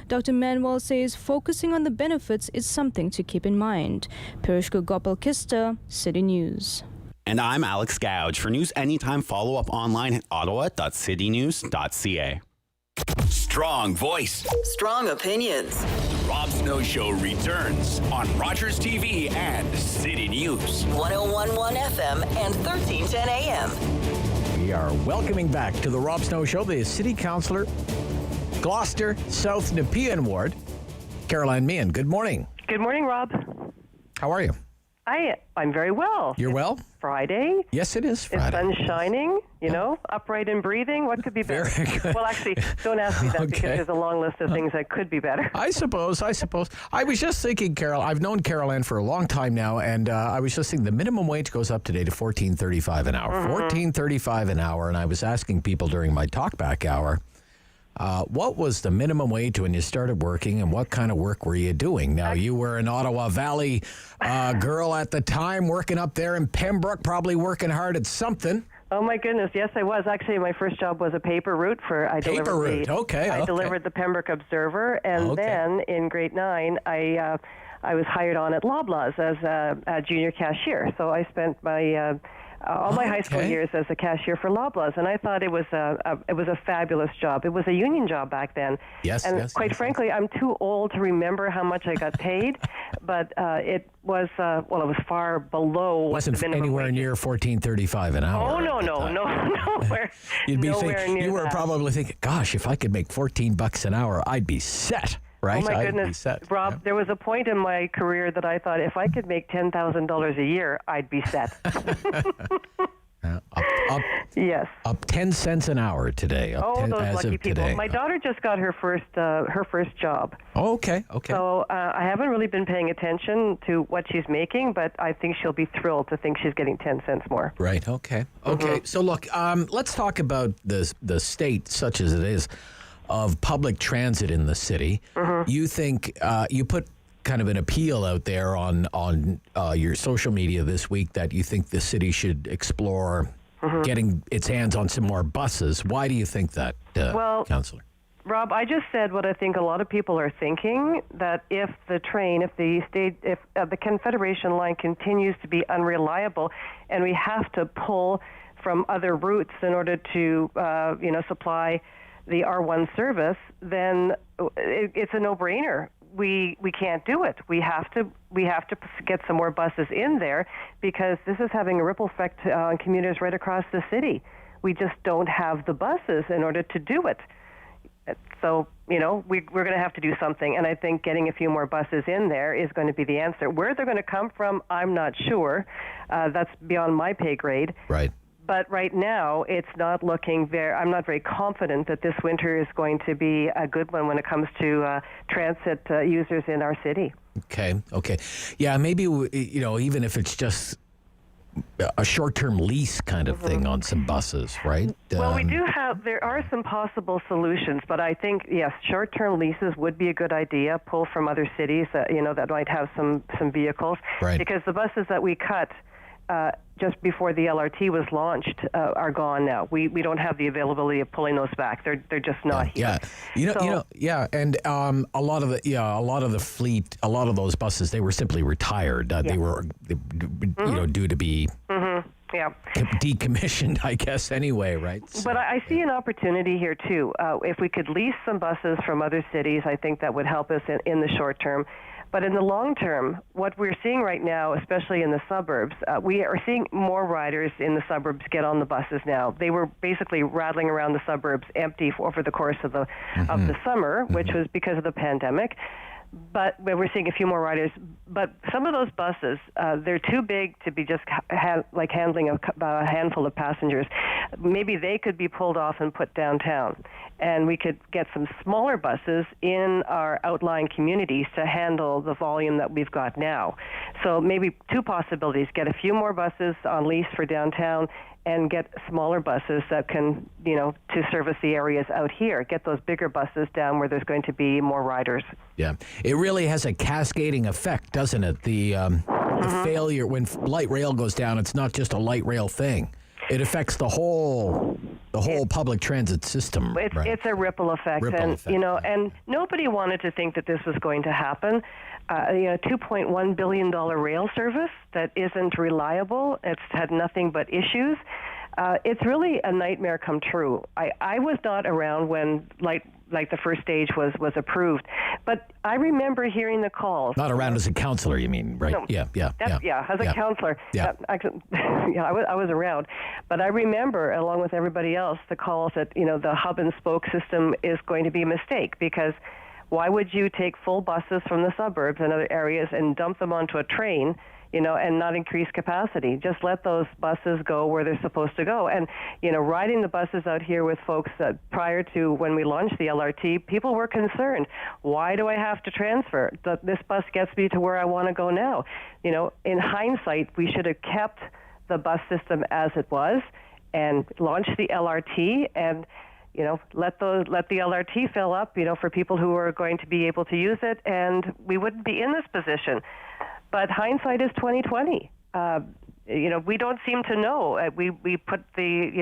Dr. Manuel says focusing on the benefits is something to keep in mind. Perishko Gopal-Kista, City News. And I'm Alex Gouge. For news anytime, follow up online at ottawa.citynews.ca. Strong voice. Strong opinions. The Rob Snow Show returns on Rogers TV and City News. 1011 FM and 1310 AM. We are welcoming back to the Rob Snow Show the City Councillor, Gloucester-South Nepean Ward, Caroline Meehan. Good morning. Good morning, Rob. How are you? I'm very well. You're well? Friday. Yes, it is Friday. The sun's shining, upright and breathing. What could be better? Very good. Well, actually, don't ask me that because there's a long list of things that could be better. I suppose. I was just thinking, Carol, I've known Caroline for a long time now, and I was just thinking the minimum wage goes up today to $14.35 an hour. $14.35 an hour, and I was asking people during my talkback hour, what was the minimum wage when you started working, and what kind of work were you doing? Now, you were an Ottawa Valley girl at the time, working up there in Pembroke, probably working hard at something. Oh, my goodness. Yes, I was. Actually, my first job was a paper route I delivered the Pembroke Observer, and then in grade 9, I was hired on at Loblaws as a junior cashier. So I spent my all my high school years as a cashier for Loblaws, and I thought it was a fabulous job. It was a union job back then. Yes, and quite frankly, I'm too old to remember how much I got paid, but it was it was far below. Wasn't anywhere near $14.35 an hour. Oh nowhere. You'd be nowhere near you were that. probably thinking, gosh, if I could make $14 an hour, I'd be set. Right? Oh, my goodness. Rob, there was a point in my career that I thought if I could make $10,000 a year, I'd be set. Yes. Up 10 cents an hour today. Those lucky people. Today. My daughter just got her first job. Oh, okay. So I haven't really been paying attention to what she's making, but I think she'll be thrilled to think she's getting 10 cents more. Right. Okay. So look, let's talk about the state, such as it is, of public transit in the city. You think you put kind of an appeal out there on your social media this week that you think the city should explore getting its hands on some more buses. Why do you think that, Councillor? Rob, I just said what I think a lot of people are thinking, that if the Confederation line continues to be unreliable and we have to pull from other routes in order to supply the R1 service, then it's a no-brainer. We can't do it. We have to get some more buses in there, because this is having a ripple effect on commuters right across the city. We just don't have the buses in order to do it. So, we're going to have to do something, and I think getting a few more buses in there is going to be the answer. Where they're going to come from, I'm not sure. That's beyond my pay grade. Right. But right now, it's not looking I'm not very confident that this winter is going to be a good one when it comes to transit users in our city. Okay. Yeah, maybe, even if it's just a short-term lease kind of thing on some buses, right? Well, there are some possible solutions, but I think, yes, short-term leases would be a good idea. Pull from other cities that might have some vehicles. Right. Because the buses that we cut just before the LRT was launched are gone now. We don't have the availability of pulling those back. They're just not here. Yeah. And a lot of the fleet, a lot of those buses, they were simply retired. They were due to be decommissioned, I guess, anyway, right? So, but I see an opportunity here too. If we could lease some buses from other cities, I think that would help us in the short term. But in the long term, what we're seeing right now, especially in the suburbs, we are seeing more riders in the suburbs get on the buses now. They were basically rattling around the suburbs empty over the course of the summer, which was because of the pandemic. But we're seeing a few more riders. But some of those buses, they're too big to be just handling a handful of passengers. Maybe they could be pulled off and put downtown. And we could get some smaller buses in our outlying communities to handle the volume that we've got now. So maybe two possibilities: get a few more buses on lease for downtown, and get smaller buses that can, to service the areas out here. Get those bigger buses down where there's going to be more riders. Yeah, it really has a cascading effect, doesn't it? The failure, when light rail goes down, it's not just a light rail thing. It affects the whole public transit system. It's a ripple effect, and nobody wanted to think that this was going to happen. $2.1 billion rail service that isn't reliable. It's had nothing but issues. It's really a nightmare come true. I was not around when the first stage was approved, but I remember hearing the calls. Not around as a councillor, you mean, right? No, yeah. As a councillor, I was around, but I remember, along with everybody else, the calls that the hub and spoke system is going to be a mistake, because why would you take full buses from the suburbs and other areas and dump them onto a train, and not increase capacity? Just let those buses go where they're supposed to go. And, riding the buses out here with folks prior to when we launched the LRT, people were concerned. Why do I have to transfer? This bus gets me to where I want to go now. In hindsight, we should have kept the bus system as it was and launched the LRT and let the LRT fill up, for people who are going to be able to use it, and we wouldn't be in this position. But hindsight is 20/20. We don't seem to know. We put the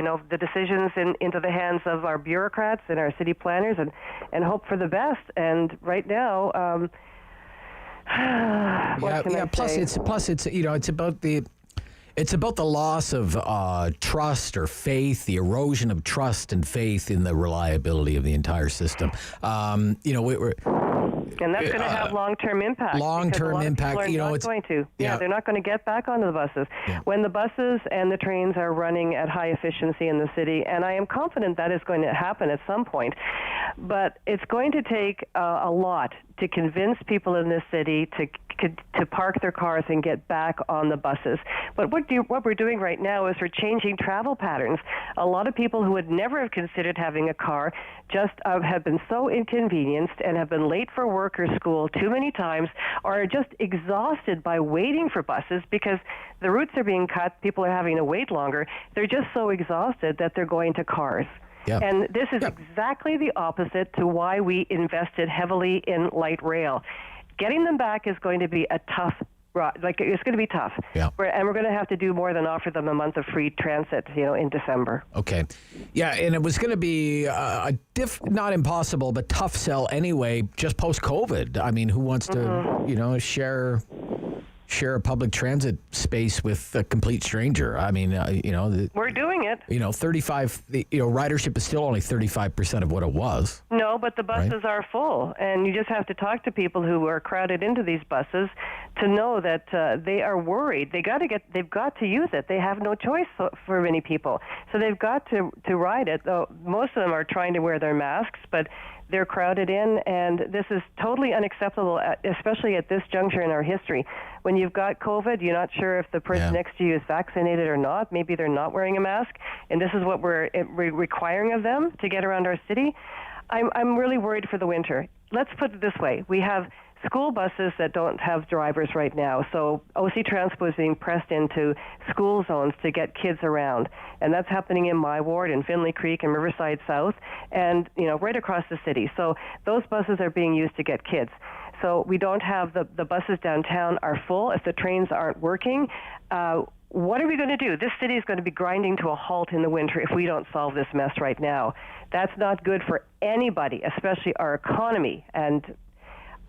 decisions into the hands of our bureaucrats and our city planners and hope for the best. And right now, what can I say? It's about the loss of trust or faith, the erosion of trust and faith in the reliability of the entire system. And that's going to have long-term impact. Long-term impact. It's going to. They're not going to get back onto the buses. Yeah. When the buses and the trains are running at high efficiency in the city, and I am confident that is going to happen at some point, but it's going to take a lot to convince people in this city to park their cars and get back on the buses. But what we're doing right now is we're changing travel patterns. A lot of people who would never have considered having a car just have been so inconvenienced and have been late for work or school too many times, or are just exhausted by waiting for buses because the routes are being cut, people are having to wait longer. They're just so exhausted that they're going to cars. Yep. And this is exactly the opposite to why we invested heavily in light rail. Getting them back is going to be a tough, it's going to be tough. Yeah. And we're going to have to do more than offer them a month of free transit, in December. Okay. Yeah, and it was going to be not impossible, but tough sell anyway, just post-COVID. I mean, who wants to, share a public transit space with a complete stranger? I mean, we're doing it. Ridership is still only 35% of what it was. No, but the buses are full, and you just have to talk to people who are crowded into these buses to know that they are worried. They've got to use it. They have no choice for many people, so they've got to ride it. Though most of them are trying to wear their masks, but they're crowded in, and this is totally unacceptable, especially at this juncture in our history. When you've got COVID, you're not sure if the person next to you is vaccinated or not. Maybe they're not wearing a mask, and this is what we're requiring of them to get around our city. I'm really worried for the winter. Let's put it this way. We have school buses that don't have drivers right now. So OC Transport is being pressed into school zones to get kids around. And that's happening in my ward, in Finley Creek and Riverside South, and right across the city. So those buses are being used to get kids. So we don't have the buses downtown are full. If the trains aren't working, what are we going to do? This city is going to be grinding to a halt in the winter if we don't solve this mess right now. That's not good for anybody, especially our economy. And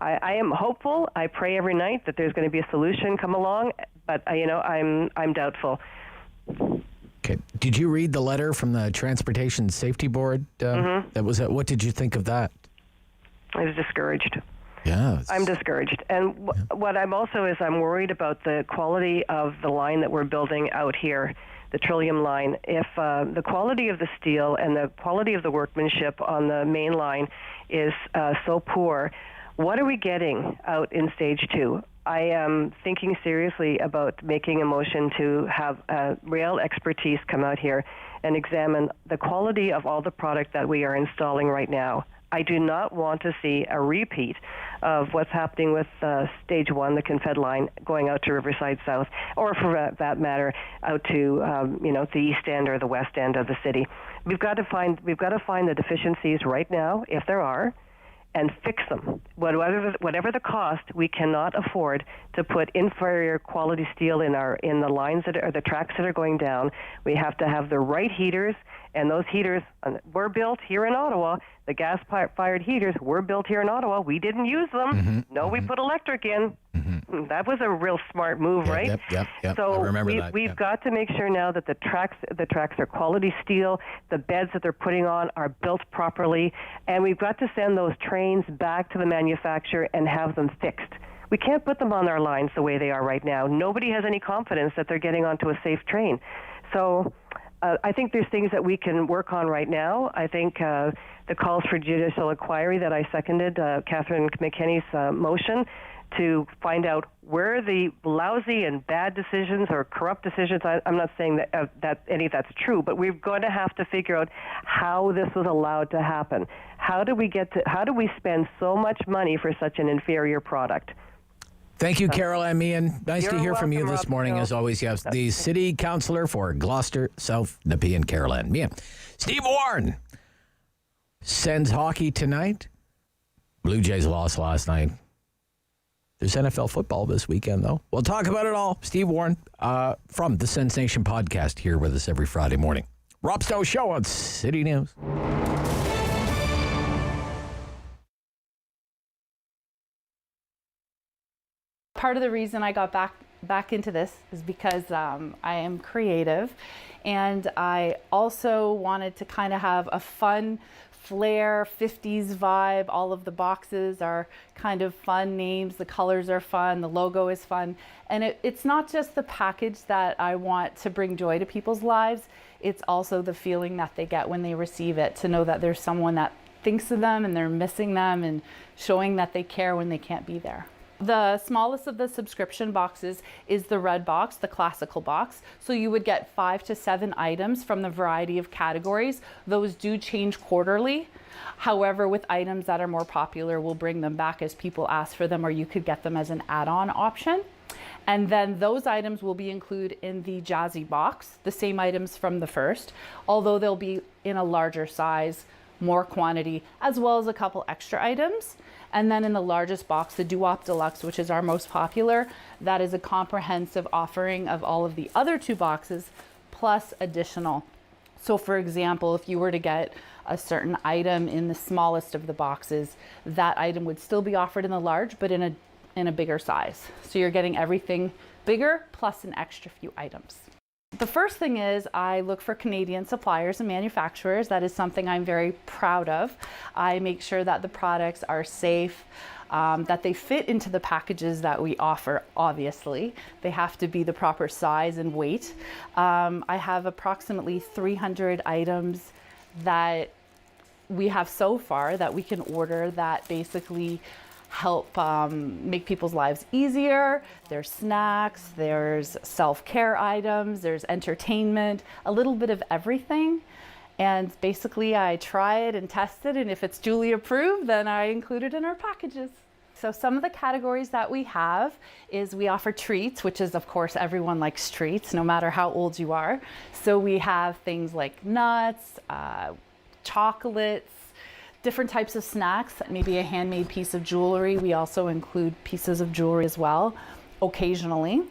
I am hopeful. I pray every night that there's going to be a solution come along, but I'm doubtful. Okay. Did you read the letter from the Transportation Safety Board? That was what did you think of that? I was discouraged. Yeah. I'm discouraged. And what I'm also is I'm worried about the quality of the line that we're building out here, the Trillium line. If the quality of the steel and the quality of the workmanship on the main line is so poor, what are we getting out in stage 2? I am thinking seriously about making a motion to have rail expertise come out here and examine the quality of all the product that we are installing right now. I do not want to see a repeat of what's happening with stage 1, the Confed line, going out to Riverside South, or for that matter, out to the east end or the west end of the city. We've got to find the deficiencies right now, if there are, and fix them. Whatever the cost, we cannot afford to put inferior quality steel in the lines or the tracks that are going down. We have to have the right heaters, and those heaters were built here in Ottawa. The gas-fired heaters were built here in Ottawa. We didn't use them. We put electric in. That was a real smart move, right? Yep. So I remember that. We've got to make sure now that the tracks are quality steel, the beds that they're putting on are built properly, and we've got to send those trains back to the manufacturer and have them fixed. We can't put them on our lines the way they are right now. Nobody has any confidence that they're getting onto a safe train. So I think there's things that we can work on right now. I think the calls for judicial inquiry that I seconded, Catherine McKinney's motion, to find out where the lousy and bad decisions or corrupt decisions, I'm not saying that any of that's true, but we're going to have to figure out how this was allowed to happen. How do we spend so much money for such an inferior product? Thank you, Carol and Meehan. Nice to hear from you this Rob. morning, as always. Yes, the City Councillor for Gloucester-South, Nepean, Carol and Meehan. Steve Warne. Sens hockey tonight. Blue Jays lost last night. There's NFL football this weekend, though. We'll talk about it all. Steve Warne from the Sens Nation podcast here with us every Friday morning. Rob Snow Show on City News. Part of the reason I got back into this is because I am creative, and I also wanted to kind of have a fun flair, 50s vibe. All of the boxes are kind of fun names, the colors are fun, the logo is fun, and it's not just the package that I want to bring joy to people's lives, it's also the feeling that they get when they receive it, to know that there's someone that thinks of them and they're missing them, and showing that they care when they can't be there. The smallest of the subscription boxes is the red box, the classical box. So you would get 5 to 7 items from the variety of categories. Those do change quarterly. However, with items that are more popular, we'll bring them back as people ask for them, or you could get them as an add-on option. And then those items will be included in the Jazzy box, the same items from the first, although they'll be in a larger size, more quantity, as well as a couple extra items. And then in the largest box, the Doo-Wop Deluxe, which is our most popular, that is a comprehensive offering of all of the other 2 boxes, plus additional. So for example, if you were to get a certain item in the smallest of the boxes, that item would still be offered in the large, but in a bigger size. So you're getting everything bigger, plus an extra few items. The first thing is I look for Canadian suppliers and manufacturers. That is something I'm very proud of. I make sure that the products are safe, that they fit into the packages that we offer, obviously. They have to be the proper size and weight. I have approximately 300 items that we have so far that we can order that basically help make people's lives easier. There's snacks, there's self-care items, there's entertainment, a little bit of everything. And basically I try it and test it, and if it's duly approved, then I include it in our packages. So some of the categories that we have is we offer treats, which is of course everyone likes treats, no matter how old you are. So we have things like nuts, chocolates, different types of snacks, maybe a handmade piece of jewelry. We also include pieces of jewelry as well, occasionally.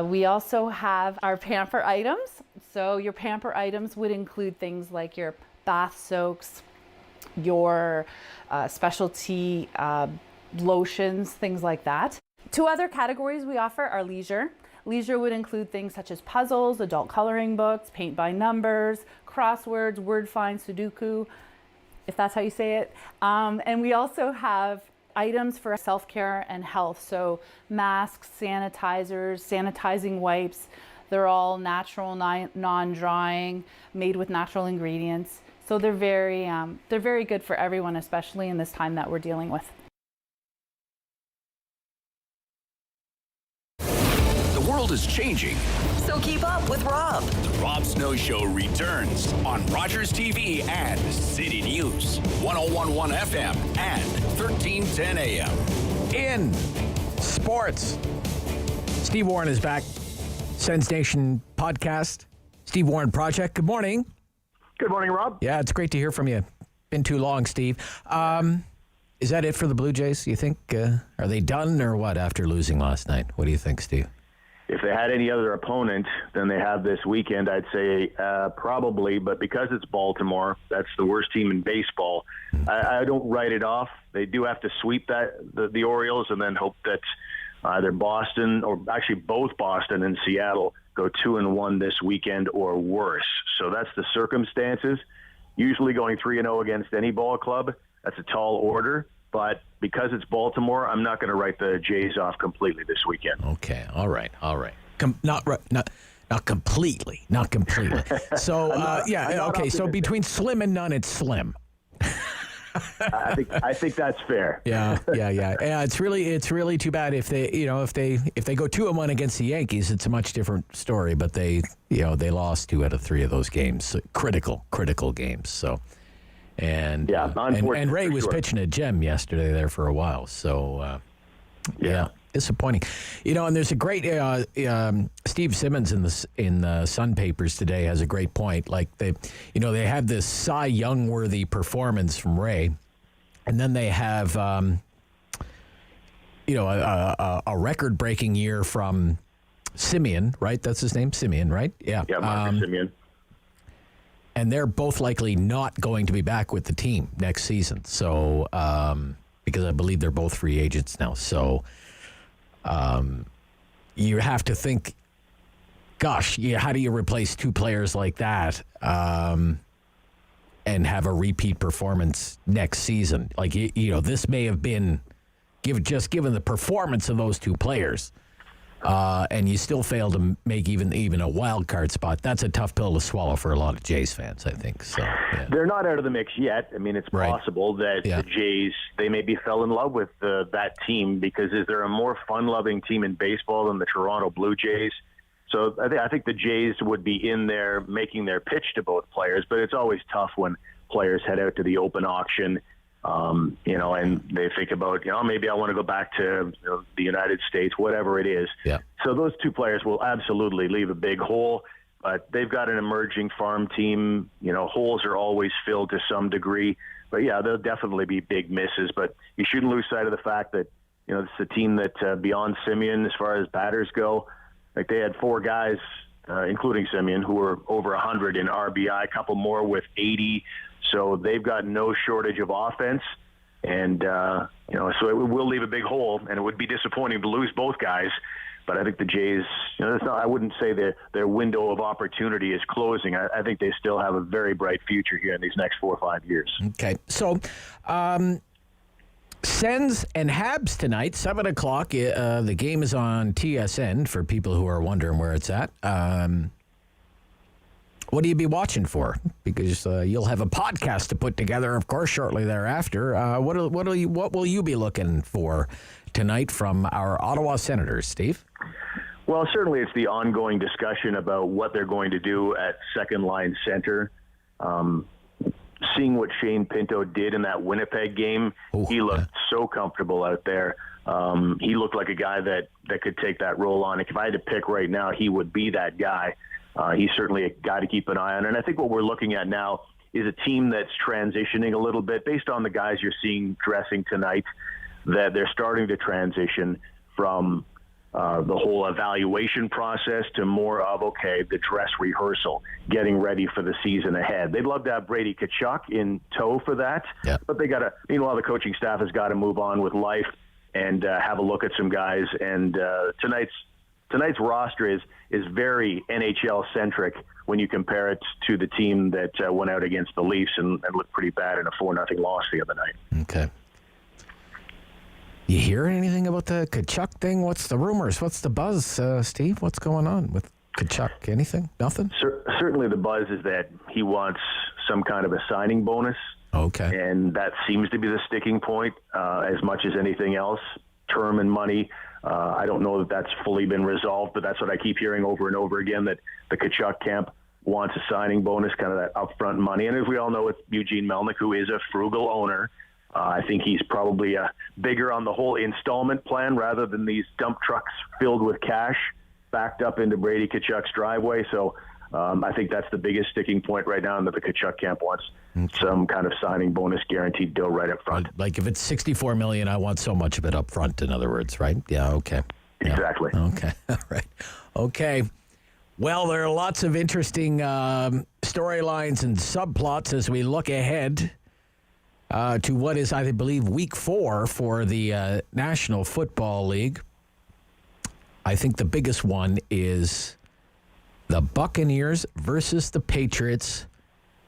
We also have our pamper items. So your pamper items would include things like your bath soaks, your specialty lotions, things like that. 2 other categories we offer are leisure. Leisure would include things such as puzzles, adult coloring books, paint by numbers, crosswords, word find, Sudoku, if that's how you say it. And we also have items for self-care and health. So masks, sanitizers, sanitizing wipes. They're all natural, non-drying, made with natural ingredients. So they're very good for everyone, especially in this time that we're dealing with. The world is changing. So keep up with Rob. The Rob Snow Show returns on Rogers TV and City News, 101.1 FM and 1310 AM. In sports, Steve Warne is back. Sens Nation podcast, Steve Warne Project. Good morning. Good morning, Rob. Yeah, it's great to hear from you. Been too long, Steve. Is that it for the Blue Jays, you think? Are they done or what after losing last night? What do you think, Steve? If they had any other opponent than they have this weekend, I'd say probably. But because it's Baltimore, that's the worst team in baseball. I don't write it off. They do have to sweep the Orioles and then hope that either Boston or actually both Boston and Seattle go 2-1 this weekend or worse. So that's the circumstances. Usually going 3-0 against any ball club, that's a tall order. But because it's Baltimore, I'm not going to write the Jays off completely this weekend. Okay, all right. Not completely. So okay. So between slim and none, it's slim. I think that's fair. Yeah. It's really too bad if they go 2-1 against the Yankees. It's a much different story. But they lost 2 out of 3 of those games, critical games. So. And Ray was pitching a gem yesterday there for a while. So, disappointing. And there's a great Steve Simmons in the Sun papers today has a great point. Like they have this Cy Young worthy performance from Ray, and then they have a record breaking year from Simeon, right? That's his name, Simeon, right? Yeah. Yeah, Marcus Simeon. And they're both likely not going to be back with the team next season. So, because I believe they're both free agents now. So, you have to think, gosh, how do you replace 2 players like that and have a repeat performance next season? Like, this may have been, given the performance of those 2 players, and you still fail to make even a wild card spot. That's a tough pill to swallow for a lot of Jays fans, I think. So yeah. They're not out of the mix yet. I mean, it's possible that the Jays, they maybe fell in love with that team, because is there a more fun-loving team in baseball than the Toronto Blue Jays? So I think the Jays would be in there making their pitch to both players, but it's always tough when players head out to the open auction, and they think about, maybe I want to go back to the United States, whatever it is. Yeah. So those two players will absolutely leave a big hole, but they've got an emerging farm team. Holes are always filled to some degree, but yeah, there'll definitely be big misses, but you shouldn't lose sight of the fact that, it's a team that beyond Simeon, as far as batters go, like they had 4 guys, including Simeon, who were over 100 in RBI, a couple more with 80. So they've got no shortage of offense. And, so it will leave a big hole, and it would be disappointing to lose both guys. But I think the Jays, I wouldn't say their window of opportunity is closing. I think they still have a very bright future here in these next 4 or 5 years. Okay. So, Sens and Habs tonight, 7 o'clock. The game is on TSN for people who are wondering where it's at. What do you be watching for? Because you'll have a podcast to put together, of course, shortly thereafter. What will you be looking for tonight from our Ottawa Senators, Steve? Well, certainly it's the ongoing discussion about what they're going to do at second-line center. Seeing what Shane Pinto did in that Winnipeg game, he looked so comfortable out there. He looked like a guy that could take that role on. If I had to pick right now, he would be that guy. He's certainly a guy to keep an eye on. And I think what we're looking at now is a team that's transitioning a little bit based on the guys you're seeing dressing tonight, that they're starting to transition from the whole evaluation process to more of, the dress rehearsal, getting ready for the season ahead. They'd love to have Brady Tkachuk in tow for that, but they got to, meanwhile, the coaching staff has got to move on with life and have a look at some guys. And tonight's roster is very NHL-centric when you compare it to the team that went out against the Leafs and looked pretty bad in a 4-0 loss the other night. Okay. You hear anything about the Tkachuk thing? What's the rumors? What's the buzz, Steve? What's going on with Tkachuk? Anything? Nothing? Certainly the buzz is that he wants some kind of a signing bonus. Okay. And that seems to be the sticking point as much as anything else. Term and money. I don't know that that's fully been resolved, but that's what I keep hearing over and over again, that the Tkachuk camp wants a signing bonus, kind of that upfront money. And as we all know with Eugene Melnyk, who is a frugal owner, I think he's probably bigger on the whole installment plan rather than these dump trucks filled with cash backed up into Brady Tkachuk's driveway. So I think that's the biggest sticking point right now, and that the Tkachuk camp wants some kind of signing bonus guaranteed deal right up front. Like if it's $64 million, I want so much of it up front, in other words, right? Yeah, okay. Yeah. Exactly. Okay, all right. Okay. Well, there are lots of interesting storylines and subplots as we look ahead to what is, I believe, week 4 for the National Football League. I think the biggest one is the Buccaneers versus the Patriots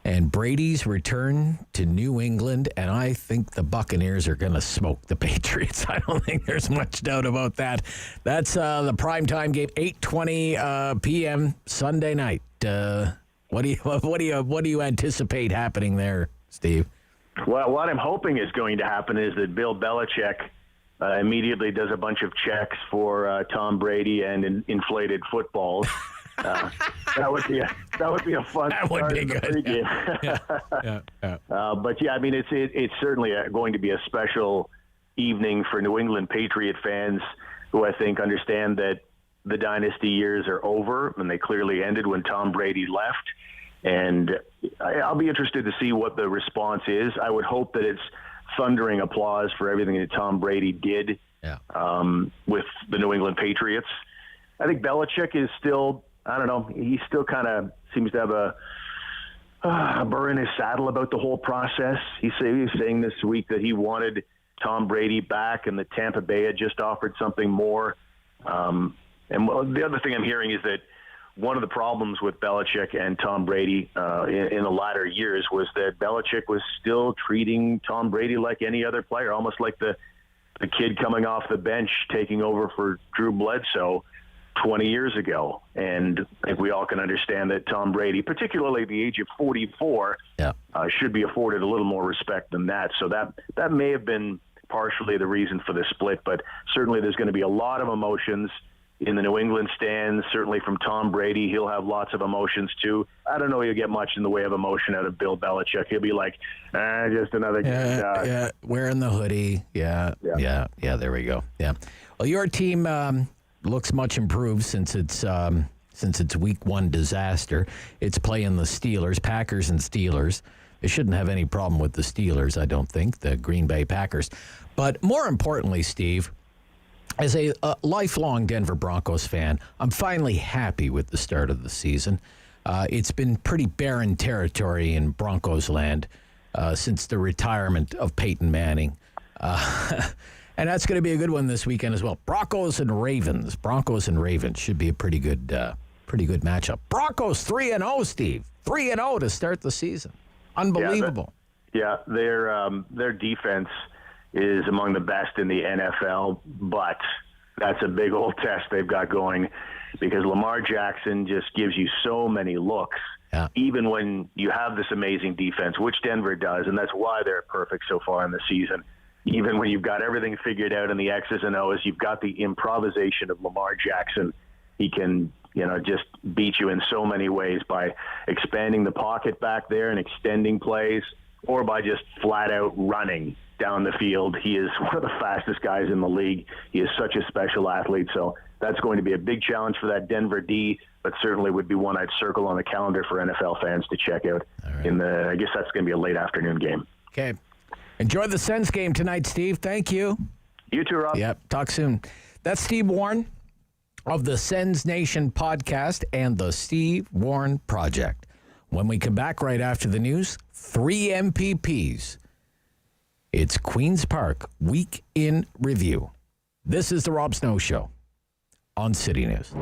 and Brady's return to New England. And I think the Buccaneers are going to smoke the Patriots. I don't think there's much doubt about that. That's the primetime game, 8:20 p.m. Sunday night. What do you anticipate happening there, Steve? Well, what I'm hoping is going to happen is that Bill Belichick immediately does a bunch of checks for Tom Brady and inflated footballs. That would be a fun that would start be in the good. pregame. Yeah. But yeah, I mean, it's certainly going to be a special evening for New England Patriot fans, who I think understand that the dynasty years are over, and they clearly ended when Tom Brady left. And I'll be interested to see what the response is. I would hope that it's thundering applause for everything that Tom Brady did with the New England Patriots. I think Belichick is still, I don't know, he still kind of seems to have a burr in his saddle about the whole process. He was saying this week that he wanted Tom Brady back, and that Tampa Bay had just offered something more. And the other thing I'm hearing is that one of the problems with Belichick and Tom Brady in the latter years was that Belichick was still treating Tom Brady like any other player, almost like the kid coming off the bench taking over for Drew Bledsoe. 20 years ago. And I think we all can understand that Tom Brady, particularly at the age of 44, should be afforded a little more respect than that. So that may have been partially the reason for the split, but certainly there's going to be a lot of emotions in the New England stands, certainly from Tom Brady. He'll have lots of emotions too. I don't know he'll get much in the way of emotion out of Bill Belichick. He'll be like, just another guy. Wearing the hoodie. Yeah, there we go. Yeah. Well, your team looks much improved since its week one disaster. It's playing the Steelers, Packers and Steelers. They shouldn't have any problem with the Steelers, I don't think, the Green Bay Packers. But more importantly, Steve, as a lifelong Denver Broncos fan, I'm finally happy with the start of the season. It's been pretty barren territory in Broncos land since the retirement of Peyton Manning. And that's going to be a good one this weekend as well. Broncos and Ravens should be a pretty good matchup. Broncos 3-0, Steve. 3-0 to start the season. Unbelievable. Their defense is among the best in the NFL, but that's a big old test they've got going because Lamar Jackson just gives you so many looks, even when you have this amazing defense, which Denver does, and that's why they're perfect so far in the season. Even when you've got everything figured out in the X's and O's, you've got the improvisation of Lamar Jackson. He can, just beat you in so many ways by expanding the pocket back there and extending plays, or by just flat out running down the field. He is one of the fastest guys in the league. He is such a special athlete. So that's going to be a big challenge for that Denver D, but certainly would be one I'd circle on the calendar for NFL fans to check out. Right. I guess that's going to be a late afternoon game. Okay. Enjoy the Sens game tonight, Steve. Thank you. You too, Rob. Yep. Talk soon. That's Steve Warne of the Sens Nation podcast and the Steve Warne Project. When we come back right after the news, 3 MPPs. It's Queen's Park Week in Review. This is the Rob Snow Show on City News.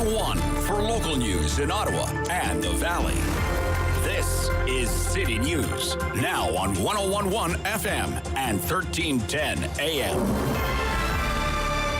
One for local news in Ottawa and the Valley. This is City News, now on 101.1 FM and 1310 AM.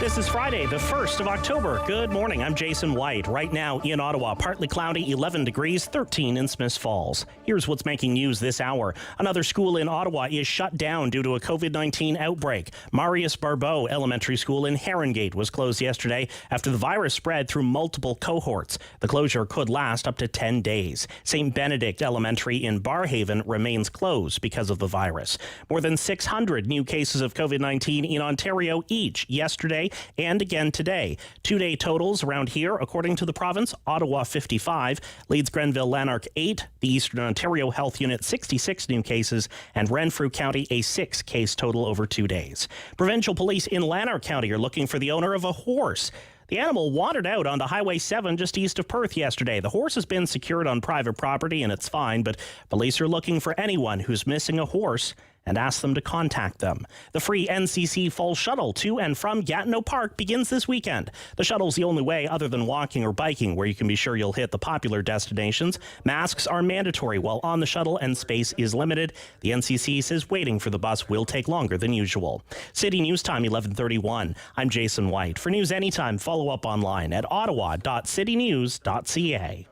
This is Friday, the 1st of October. Good morning. I'm Jason White. Right now in Ottawa, partly cloudy, 11 degrees, 13 in Smiths Falls. Here's what's making news this hour. Another school in Ottawa is shut down due to a COVID-19 outbreak. Marius Barbeau Elementary School in Herongate was closed yesterday after the virus spread through multiple cohorts. The closure could last up to 10 days. St. Benedict Elementary in Barrhaven remains closed because of the virus. More than 600 new cases of COVID-19 in Ontario each yesterday and again today. Two-day totals around here, according to the province: Ottawa 55, leads Grenville-Lanark 8, the Eastern Ontario Health Unit 66 new cases, and Renfrew County a 6-case total over 2 days. Provincial police in Lanark County are looking for the owner of a horse. The animal wandered out onto Highway 7 just east of Perth yesterday. The horse has been secured on private property and it's fine, but police are looking for anyone who's missing a horse and ask them to contact them. The free NCC Fall Shuttle to and from Gatineau Park begins this weekend. The shuttle's the only way other than walking or biking where you can be sure you'll hit the popular destinations. Masks are mandatory while on the shuttle and space is limited. The NCC says waiting for the bus will take longer than usual. City News Time 11:31. I'm Jason White. For news anytime, follow up online at ottawa.citynews.ca.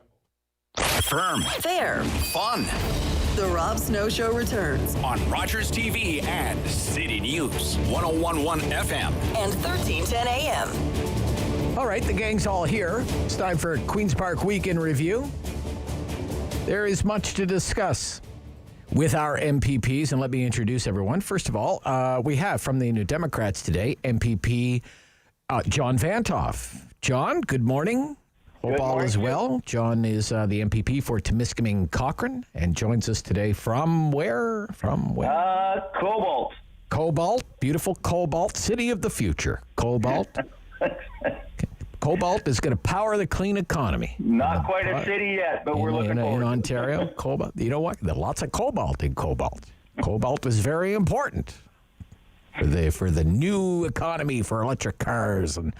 Firm. Fair. Fun. The Rob Snow Show returns on Rogers TV and City News 101.1 FM and 1310 AM. All right, the gang's all here. It's time for Queen's Park Week in Review. There is much to discuss with our MPPs, and let me introduce everyone. First of all, we have from the New Democrats today, MPP John Vanthof. John, good morning. Hope all is well. John is the MPP for Timiskaming-Cochrane and joins us today from where? Cobalt. Cobalt, beautiful Cobalt, city of the future. Cobalt. Cobalt is going to power the clean economy. Not quite a city yet, but we're looking forward in Ontario. Cobalt. You know what? There's lots of cobalt in Cobalt. Cobalt is very important for the new economy, for electric cars and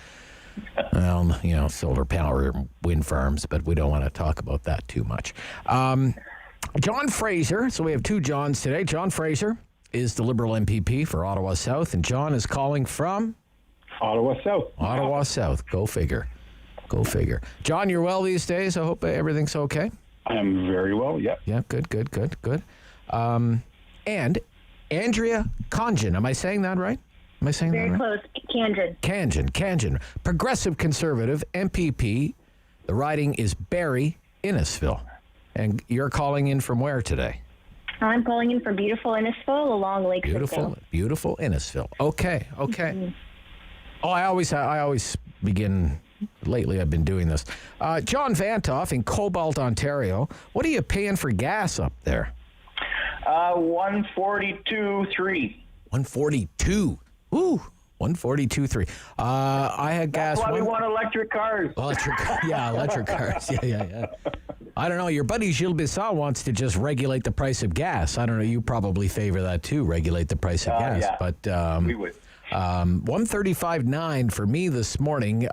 solar power, wind farms, but we don't want to talk about that too much. John Fraser, so we have two Johns today. John Fraser is the Liberal MPP for Ottawa South, and John is calling from? Ottawa South. Ottawa South. Go figure. Go figure. John, you're well these days. I hope everything's okay. I am very well, yeah. Yeah, good. And Andrea Khanjin, am I saying that right? Very close. Khanjin. Progressive Conservative, MPP. The riding is Barrie-Innisfil. And you're calling in from where today? I'm calling in from beautiful Innisfil along Lake Beautiful Innisfil. Okay. Mm-hmm. Oh, I always begin. Lately, I've been doing this. John Vanthof in Cobalt, Ontario. What are you paying for gas up there? 142.3. 142. Ooh, 142.3. I had gas. That's why we want electric cars. Electric cars. Yeah. I don't know. Your buddy Gilles Bissau wants to just regulate the price of gas. I don't know. You probably favor that too, regulate the price of gas. Yeah, but we would. 135.9 for me this morning.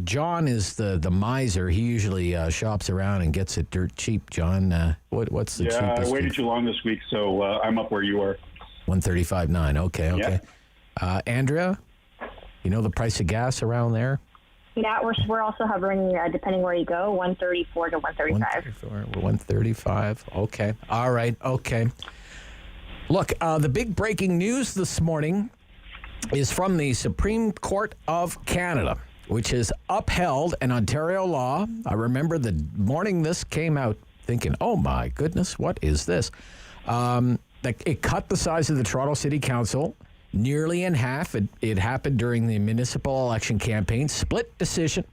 John is the miser. He usually shops around and gets it dirt cheap. John, what's the cheapest? Yeah, I waited too long this week, so I'm up where you are. 135.9. Okay. Yeah. Andrea, you know the price of gas around there? Yeah, we're also hovering, depending where you go, 134 to 135. 135. Okay. All right. Okay. Look, the big breaking news this morning is from the Supreme Court of Canada, which has upheld an Ontario law. I remember the morning this came out thinking, oh my goodness, what is this? It cut the size of the Toronto City Council nearly in half. It happened during the municipal election campaign. Split decision.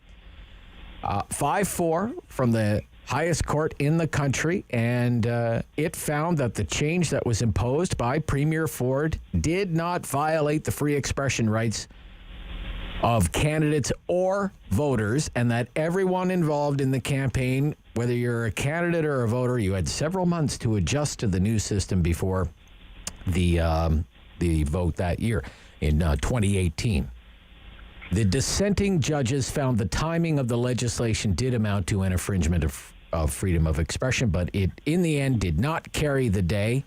5-4 from the highest court in the country. And it found that the change that was imposed by Premier Ford did not violate the free expression rights of candidates or voters, and that everyone involved in the campaign, whether you're a candidate or a voter, you had several months to adjust to the new system before the vote that year in 2018. The dissenting judges found the timing of the legislation did amount to an infringement of freedom of expression, but it, in the end, did not carry the day.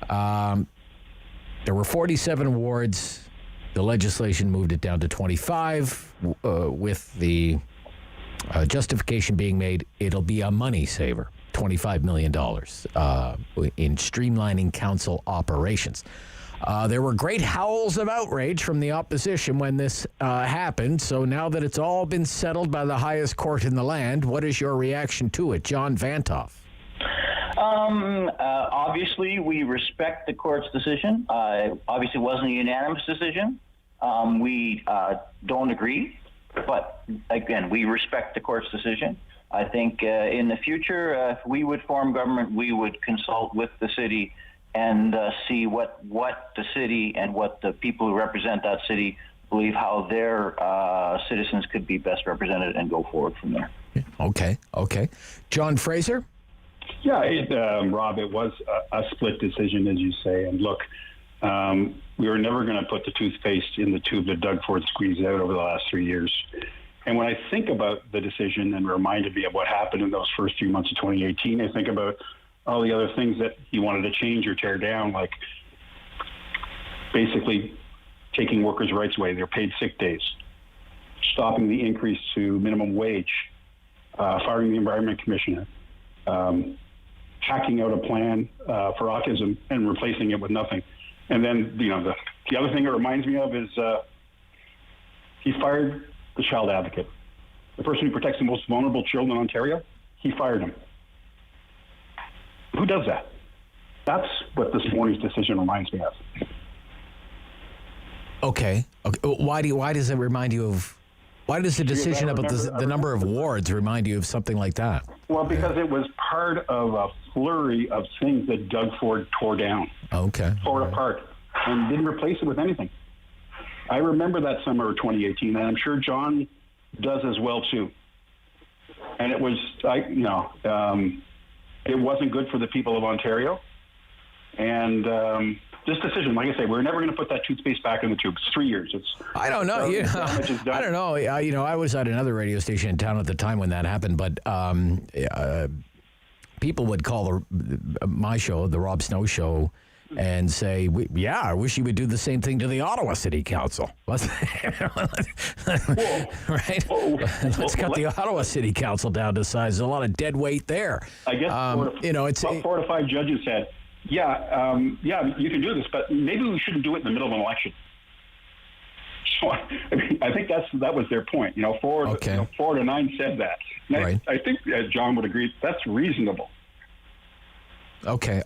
There were 47 wards The legislation moved it down to 25, with the justification being made it'll be a money saver, $25 million in streamlining council operations. There were great howls of outrage from the opposition when this happened. So now that it's all been settled by the highest court in the land, what is your reaction to it, John Vanthof? Obviously, we respect the court's decision. Obviously, it wasn't a unanimous decision. We don't agree, but again, we respect the court's decision. I think in the future, if we would form government, we would consult with the city and see what the city and what the people who represent that city believe how their citizens could be best represented and go forward from there. Okay. John Fraser? Yeah, Rob, it was a split decision, as you say. And look, we were never going to put the toothpaste in the tube that Doug Ford squeezed out over the last 3 years. And when I think about the decision and reminded me of what happened in those first few months of 2018, I think about all the other things that he wanted to change or tear down, like basically taking workers' rights away, their paid sick days, stopping the increase to minimum wage, firing the Environment Commissioner, hacking out a plan for autism and replacing it with nothing. And then, the other thing it reminds me of is he fired the child advocate, the person who protects the most vulnerable children in Ontario. He fired him. Who does that? That's what this morning's decision reminds me of. Okay. Why does it remind you of? Why does the decision about the number of wards remind you of something like that? Well, because it was part of a flurry of things that Doug Ford tore down. Okay. Tore apart and didn't replace it with anything. I remember that summer of 2018, and I'm sure John does as well too. And it was, it wasn't good for the people of Ontario. And this decision, like I say, we're never going to put that toothpaste back in the tube. It's 3 years. I don't know. I don't know. I was at another radio station in town at the time when that happened, but people would call my show, the Rob Snow Show, and say, I wish you would do the same thing to the Ottawa City Council. Right? Let's cut the Ottawa City Council down to size. There's a lot of dead weight there. I guess it's 4 to 5 judges said, you can do this, but maybe we shouldn't do it in the middle of an election. So I think that was their point. 4 to 9 said that. And right. I think John would agree that's reasonable. Okay.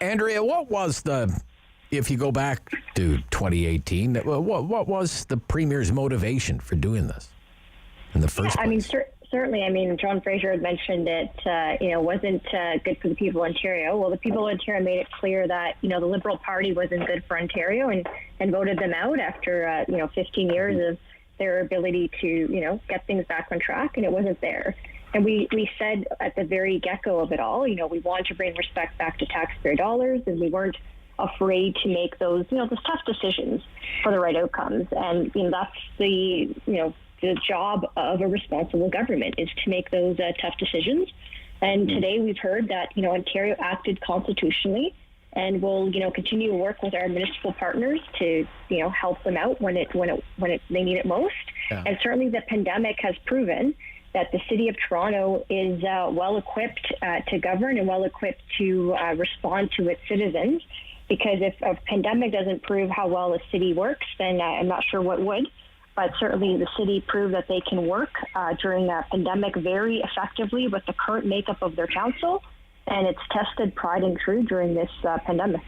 Andrea, what was if you go back to 2018, what was the Premier's motivation for doing this in the first place? Certainly. John Fraser had mentioned it, wasn't good for the people of Ontario. Well, the people of Ontario made it clear that, the Liberal Party wasn't good for Ontario and voted them out after, 15 years of their ability to, get things back on track, and it wasn't there. And we said at the very get-go of it all, we want to bring respect back to taxpayer dollars, and we weren't afraid to make those, those tough decisions for the right outcomes. And, that's the job of a responsible government is to make those tough decisions. And today we've heard that, Ontario acted constitutionally and will, continue to work with our municipal partners to, help them out when they need it most. Yeah. And certainly the pandemic has proven that the City of Toronto is well-equipped to govern and well-equipped to respond to its citizens. Because if a pandemic doesn't prove how well a city works, then I'm not sure what would. But certainly the city proved that they can work during that pandemic very effectively with the current makeup of their council, and it's tested tried and true during this pandemic.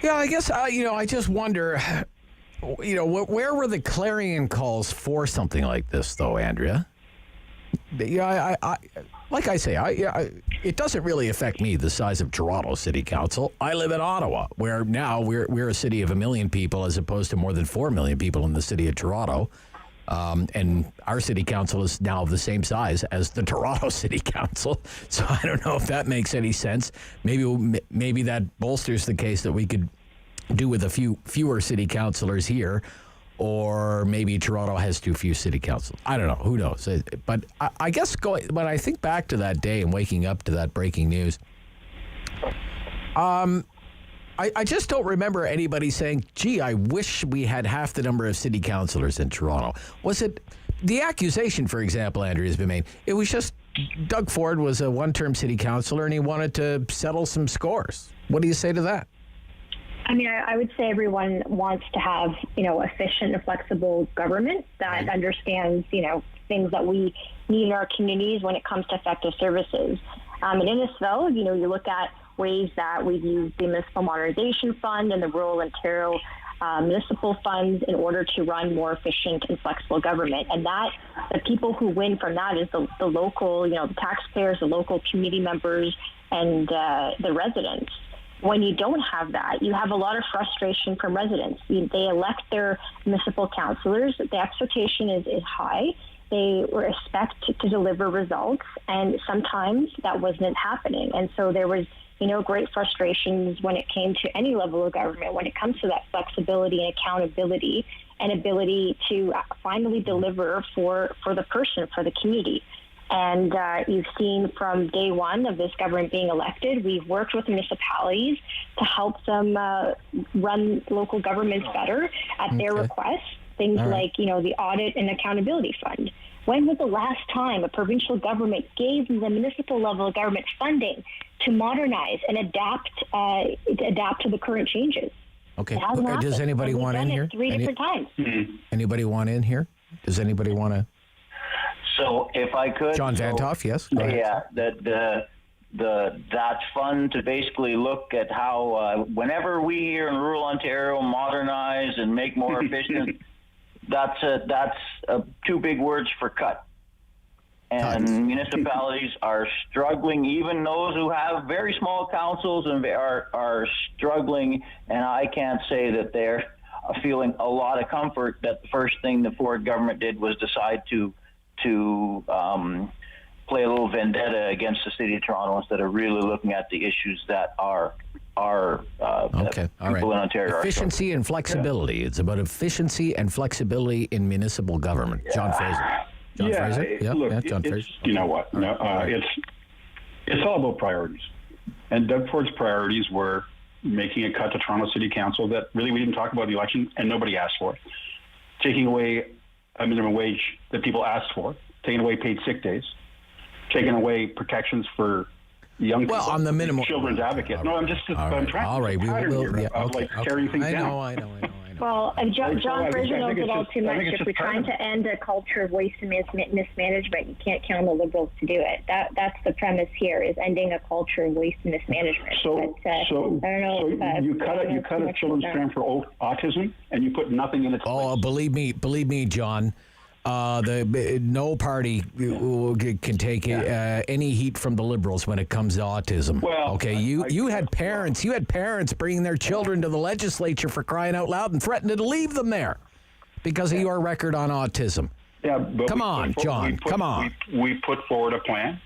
Yeah, I guess, I just wonder... where were the clarion calls for something like this, though, Andrea? Yeah, like I say, it doesn't really affect me, the size of Toronto City Council. I live in Ottawa, where now we're a city of 1 million people as opposed to more than 4 million people in the city of Toronto. And our city council is now of the same size as the Toronto City Council. So I don't know if that makes any sense. Maybe that bolsters the case that we could do with a fewer city councillors here, or maybe Toronto has too few city councils. I don't know. Who knows? But I guess when I think back to that day and waking up to that breaking news, I just don't remember anybody saying, gee, I wish we had half the number of city councillors in Toronto. Was it the accusation, for example, Andrea, has been made? It was just Doug Ford was a one-term city councillor and he wanted to settle some scores. What do you say to that? I mean, I would say everyone wants to have, efficient and flexible government that understands, things that we need in our communities when it comes to effective services. In Innisfil, you look at ways that we've used the Municipal Modernization Fund and the Rural Ontario municipal funds in order to run more efficient and flexible government. And that the people who win from that is the local, the taxpayers, the local community members, and the residents. When you don't have that, you have a lot of frustration from residents. They elect their municipal councillors. The expectation is high. They were expected to deliver results, and sometimes that wasn't happening. And so there was great frustrations when it came to any level of government, when it comes to that flexibility and accountability and ability to finally deliver for the person, for the community. And you've seen from day one of this government being elected, we've worked with municipalities to help them run local governments better at their request. Things like, the Audit and Accountability Fund. When was the last time a provincial government gave the municipal level of government funding to modernize and adapt to the current changes? Okay. Does anybody want in here? Three different times. Anybody want in here? Does anybody want to? So if I could, John Vanthof, yes. Yeah, that fund to basically look at how whenever we here in rural Ontario modernize and make more efficient. That's two big words for cut. And municipalities are struggling, even those who have very small councils and are struggling. And I can't say that they're feeling a lot of comfort that the first thing the Ford government did was decide to play a little vendetta against the city of Toronto instead of really looking at the issues that are people in Ontario. Efficiency and flexibility. Yeah. It's about efficiency and flexibility in municipal government. John Fraser. Fraser? Look, John Fraser. You know what? It's all about priorities. And Doug Ford's priorities were making a cut to Toronto City Council that really we didn't talk about in the election and nobody asked for. Taking away a minimum wage that people asked for. Taking away paid sick days. Taking away protections for young people. Well, on the minimum. Children's advocate. No, I'm trying all right. carrying things down. I know. Well, John Fraser knows it all too much. If we're trying to end a culture of waste and mismanagement, you can't count on the Liberals to do it. That's the premise here, is ending a culture of waste and mismanagement. So I don't know. You cut a children's program for autism, and you put nothing in its place. Oh, believe me, John. No party can take any heat from the Liberals when it comes to autism. Well, okay, you had parents bringing their children to the legislature for crying out loud and threatening to leave them there because of your record on autism. Yeah, but come on, John. We put forward a plan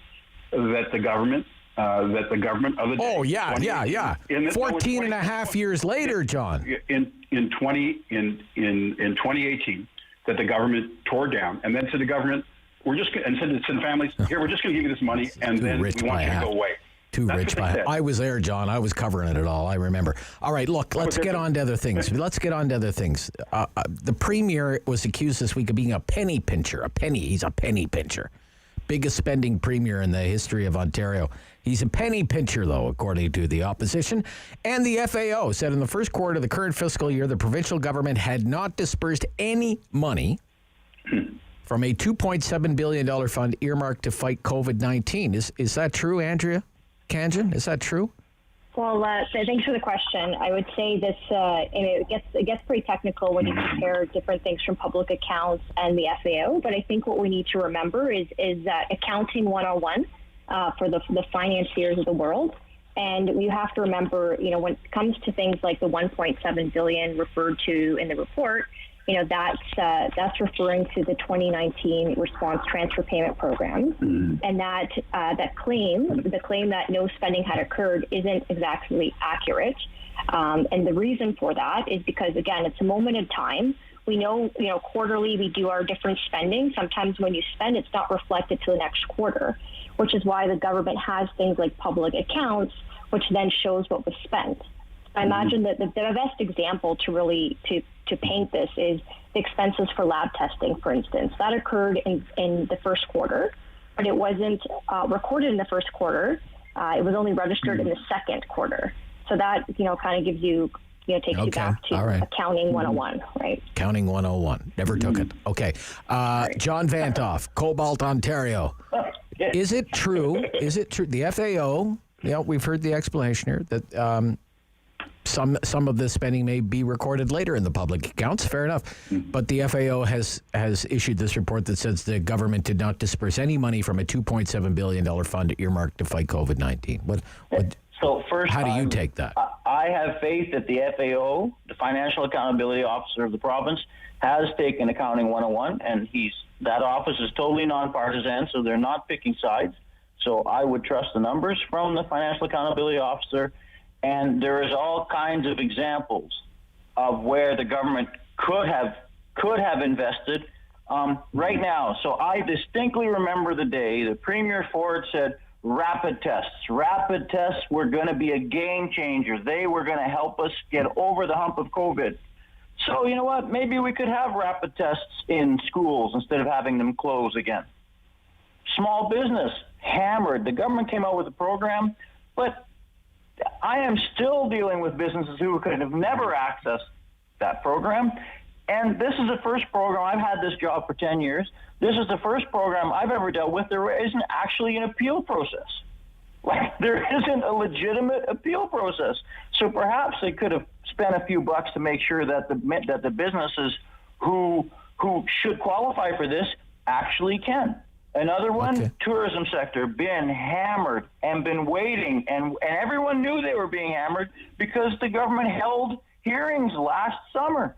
that the government of the day. Oh yeah. 14 and a half years later, John. In 2018. That the government tore down, and then to the government, said to the families, here, we're just going to give you this money, and then we want you to go away. That's rich by half. I was there, John. I was covering it all. I remember. All right, look, let's get on to other things. The premier was accused this week of being a penny pincher. He's a penny pincher. Biggest spending premier in the history of Ontario. He's a penny pincher, though, according to the opposition. And the FAO said in the first quarter of the current fiscal year, the provincial government had not disbursed any money from a $2.7 billion fund earmarked to fight COVID-19. Is that true, Andrea Khanjin? Is that true? Well, thanks for the question. I would say this, it gets pretty technical when you compare different things from public accounts and the FAO, but I think what we need to remember is accounting 101 for the financiers of the world. And you have to remember, when it comes to things like the $1.7 billion referred to in the report, that's referring to the 2019 response transfer payment program, and the claim that no spending had occurred isn't exactly accurate. And the reason for that is because, again, it's a moment in time. We know, quarterly we do our different spending. Sometimes when you spend, it's not reflected to the next quarter, which is why the government has things like public accounts, which then shows what was spent. I imagine that the best example to really to paint this is the expenses for lab testing, for instance. That occurred in the first quarter, but it wasn't recorded in the first quarter. It was only registered in the second quarter. So that, kind of gives you, takes you back to accounting 101, right? Accounting 101. Never took it. Okay. John Vanthof, Cobalt, Ontario. Is it true? The FAO, we've heard the explanation here that some of the spending may be recorded later in the public accounts. Fair enough. But the FAO has issued this report that says the government did not disperse any money from a $2.7 billion fund earmarked to fight COVID-19. So first, how do you take that? I have faith that the FAO, the Financial Accountability Officer of the province, has taken Accounting 101, and that office is totally nonpartisan, so they're not picking sides. So I would trust the numbers from the Financial Accountability Officer, and there is all kinds of examples of where the government could have invested right now. So I distinctly remember the day that Premier Ford said, rapid tests were going to be a game changer. They were going to help us get over the hump of COVID. So you know what? Maybe we could have rapid tests in schools instead of having them close again. Small business, hammered. The government came out with a program, but I am still dealing with businesses who could have never accessed that program. And this is the first program. I've had this job for 10 years. This is the first program I've ever dealt with. There isn't actually an appeal process. There isn't a legitimate appeal process. So perhaps they could have spent a few bucks to make sure that the businesses who should qualify for this actually can. Another one, tourism sector, been hammered and been waiting, and everyone knew they were being hammered because the government held hearings last summer.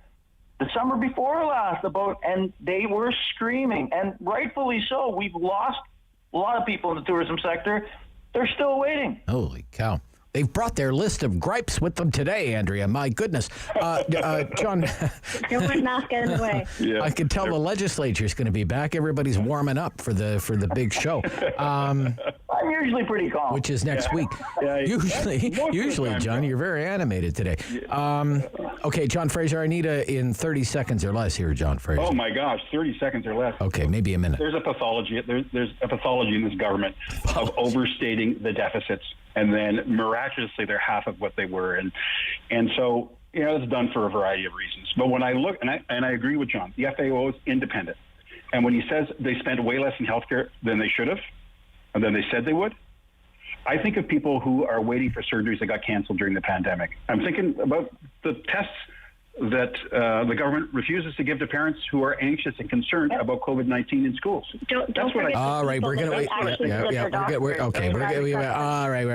The summer before last and they were screaming, and rightfully so. We've lost a lot of people in the tourism sector. They're still waiting. Holy cow. They've brought their list of gripes with them today, Andrea. My goodness. John. Don't let mask get in the way. Yeah. I can tell the legislature is going to be back. Everybody's warming up for the big show. I'm usually pretty calm. Which is next week. Yeah, Usually, John, you're very animated today. Okay, John Fraser, I need in 30 seconds or less here, John Fraser. Oh my gosh, 30 seconds or less. Okay, maybe a minute. There's a pathology. There's a pathology in this government of overstating the deficits, and then miraculously they're half of what they were, and so it's done for a variety of reasons. But when I look, and I agree with John, the FAO is independent, and when he says they spent way less in healthcare than they should have, and then they said they would, I think of people who are waiting for surgeries that got canceled during the pandemic. I'm thinking about the tests that the government refuses to give to parents who are anxious and concerned about COVID-19 in schools. Don't forget. All right, we're going to. All right.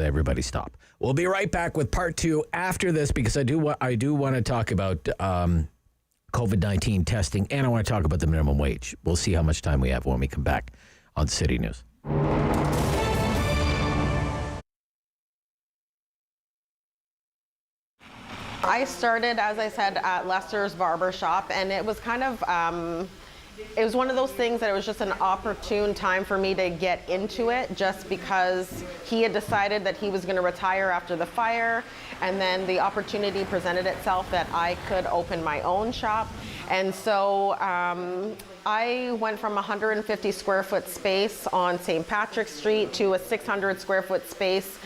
Everybody stop. We'll be right back with part 2 after this, because I do want to talk about COVID-19 testing, and I want to talk about the minimum wage. We'll see how much time we have when we come back on City News. I started, as I said, at Lester's barber shop, and it was kind of, it was one of those things that it was just an opportune time for me to get into it, just because he had decided that he was going to retire after the fire, and then the opportunity presented itself that I could open my own shop. And so I went from 150 square foot space on St. Patrick's Street to a 600 square foot space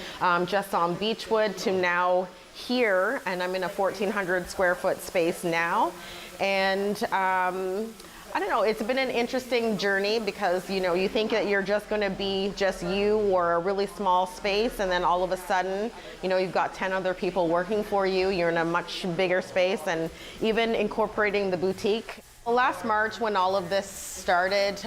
just on Beechwood to now here, and I'm in a 1,400 square foot space now. And I don't know, it's been an interesting journey, because you think that you're just going to be just you or a really small space, and then all of a sudden you've got 10 other people working for you. You're in a much bigger space, and even incorporating the boutique. Last March, when all of this started,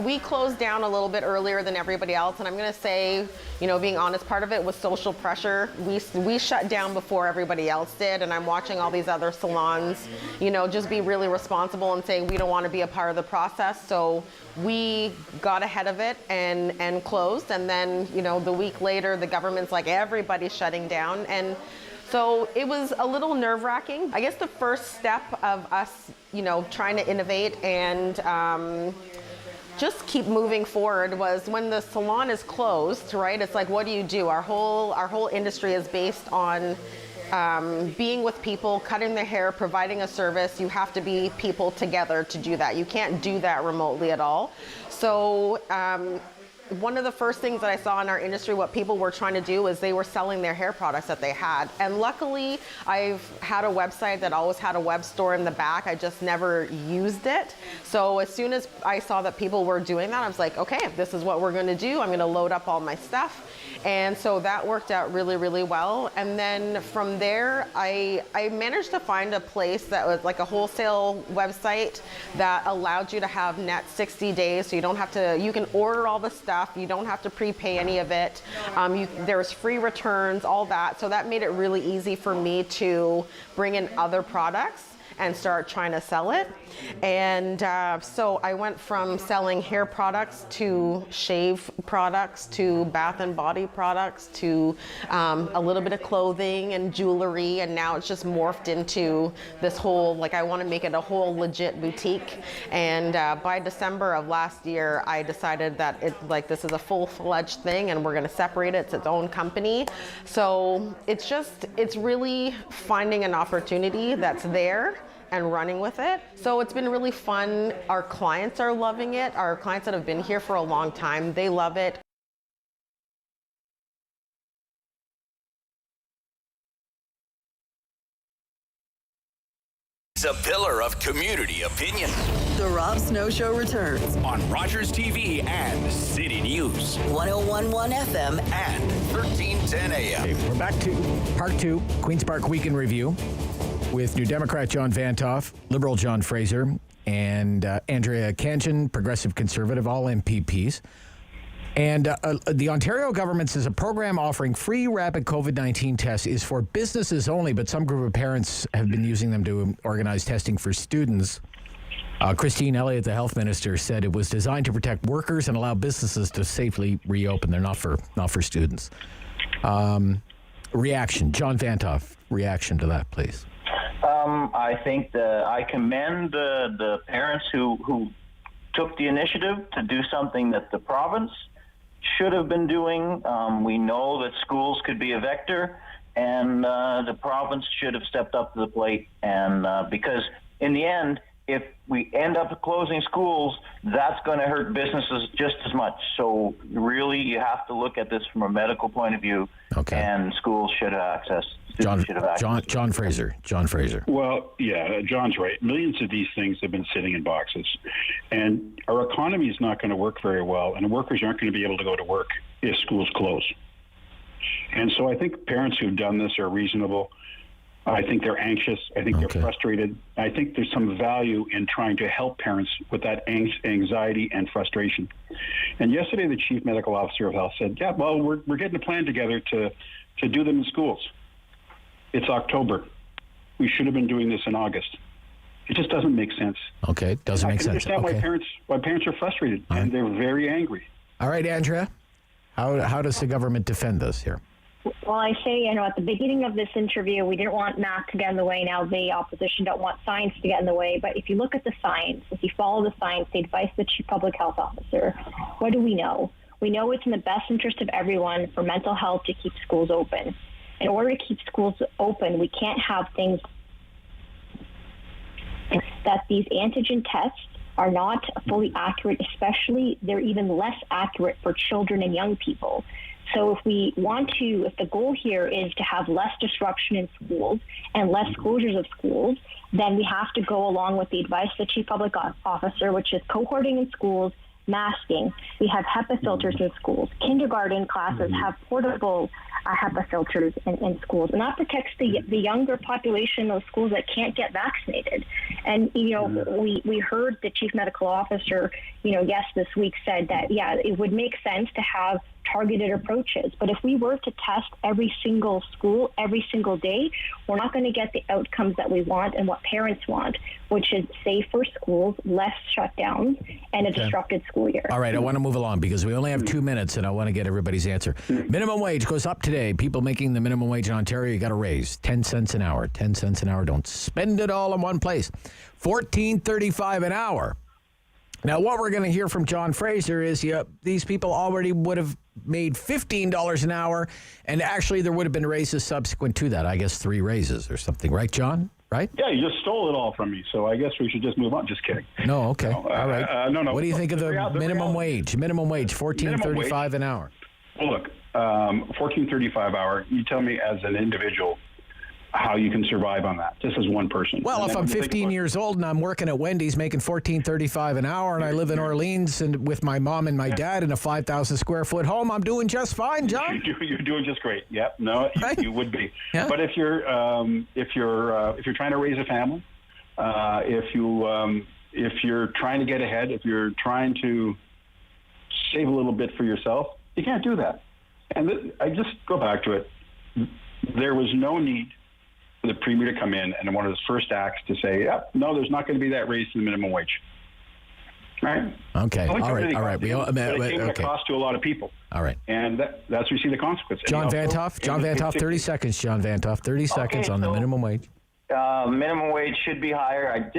we closed down a little bit earlier than everybody else, and I'm going to say, being honest, part of it was social pressure. We shut down before everybody else did, and I'm watching all these other salons, just be really responsible and saying we don't want to be a part of the process. So we got ahead of it and closed, and then the week later, the government's like, everybody's shutting down. And so it was a little nerve-wracking. I guess the first step of us, trying to innovate and just keep moving forward was when the salon is closed, right? It's like, what do you do? Our whole industry is based on being with people, cutting their hair, providing a service. You have to be people together to do that. You can't do that remotely at all. So one of the first things that I saw in our industry, what people were trying to do is they were selling their hair products that they had. And luckily, I've had a website that always had a web store in the back. I just never used it. So as soon as I saw that people were doing that, I was like, okay, if this is what we're going to do, I'm going to load up all my stuff. And so that worked out really, really well. And then from there, I managed to find a place that was like a wholesale website that allowed you to have net 60 days. So you don't have to, you can order all the stuff. You don't have to prepay any of it. There's free returns, all that. So that made it really easy for me to bring in other products and start trying to sell it. And so I went from selling hair products to shave products to bath and body products to a little bit of clothing and jewelry, and now it's just morphed into this whole, like, I want to make it a whole legit boutique. And by December of last year, I decided that this is a full-fledged thing and we're going to separate it. It's its own company. So it's really finding an opportunity that's there and running with it. So it's been really fun. Our clients are loving it. Our clients that have been here for a long time, they love it. It's a pillar of community opinion. The Rob Snow Show returns on Rogers TV and City News. 101.1 FM and 1310 AM. Okay, we're back to Part 2, Queen's Park Weekend Review, with New Democrat John Vanthof, Liberal John Fraser, and Andrea Khanjin, Progressive Conservative, all MPPs. And the Ontario government says a program offering free rapid COVID-19 tests is for businesses only, but some group of parents have been using them to organize testing for students. Christine Elliott, the health minister, said it was designed to protect workers and allow businesses to safely reopen. They're not for students. Reaction, John Vanthof, reaction to that, please. I think I commend the parents who took the initiative to do something that the province should have been doing. We know that schools could be a vector, and the province should have stepped up to the plate. And because in the end, if we end up closing schools, that's going to hurt businesses just as much. So really, you have to look at this from a medical point of view, and schools should have access. John Fraser. Well, yeah, John's right. Millions of these things have been sitting in boxes, and our economy is not going to work very well, and workers aren't going to be able to go to work if schools close. And so I think parents who've done this are reasonable. I think they're anxious. I think they're frustrated. I think there's some value in trying to help parents with that anxiety and frustration. And yesterday, the chief medical officer of health said, yeah, well, we're getting a plan together to do them in schools. It's October. We should have been doing this in August. It just doesn't make sense. Okay, doesn't make sense. I can understand why parents are frustrated, and they're very angry. All right, Andrea, how does the government defend this here? Well, I say, at the beginning of this interview, we didn't want math to get in the way. Now the opposition don't want science to get in the way. But if you look at the science, if you follow the science, the advice of the chief public health officer, what do we know? We know it's in the best interest of everyone for mental health to keep schools open. In order to keep schools open, we can't have things that these antigen tests are not fully accurate, especially they're even less accurate for children and young people. So if the goal here is to have less disruption in schools and less closures of schools, then we have to go along with the advice of the chief public officer, which is cohorting in schools, masking. We have HEPA filters in schools. Kindergarten classes have portable HEPA filters in schools, and that protects the younger population of schools that can't get vaccinated. And we heard the chief medical officer, this week said that it would make sense to have targeted approaches. But if we were to test every single school every single day, we're not going to get the outcomes that we want and what parents want, which is safer schools, less shutdowns, and a disrupted school year. All right, I want to move along because we only have 2 minutes and I want to get everybody's answer. Minimum wage goes up today. People making the minimum wage in Ontario, you got to raise 10 cents an hour. 10 cents an hour. Don't spend it all in one place. $14.35 an hour. Now, what we're going to hear from John Fraser is these people already would have made $15 an hour, and actually there would have been raises subsequent to that. I guess 3 raises or something, right, John? Right? Yeah, you just stole it all from me, so I guess we should just move on. Just kidding. No, okay. All right. No. What do you think of the minimum wage? Minimum wage, $14.35 an hour. Well, look, $14.35 hour, you tell me as an individual how you can survive on that, just as one person. Well, if I'm 15 years old and I'm working at Wendy's making $14.35 an hour and I live in Orleans and with my mom and my dad in a 5,000 square foot home, I'm doing just fine, John. You're doing just great. Yep. No, right? you would be. Yeah. But if you're trying to raise a family, if you're trying to get ahead, if you're trying to save a little bit for yourself, you can't do that. And I just go back to it. There was no need for the Premier to come in and one of his first acts to say, no, there's not going to be that raise to the minimum wage. Right? Okay. All right. It came at a cost to a lot of people. All right. And that's where you see the consequence. John Vanthof, 30 seconds, John Vanthof, 30 seconds on the minimum wage. Minimum wage should be higher.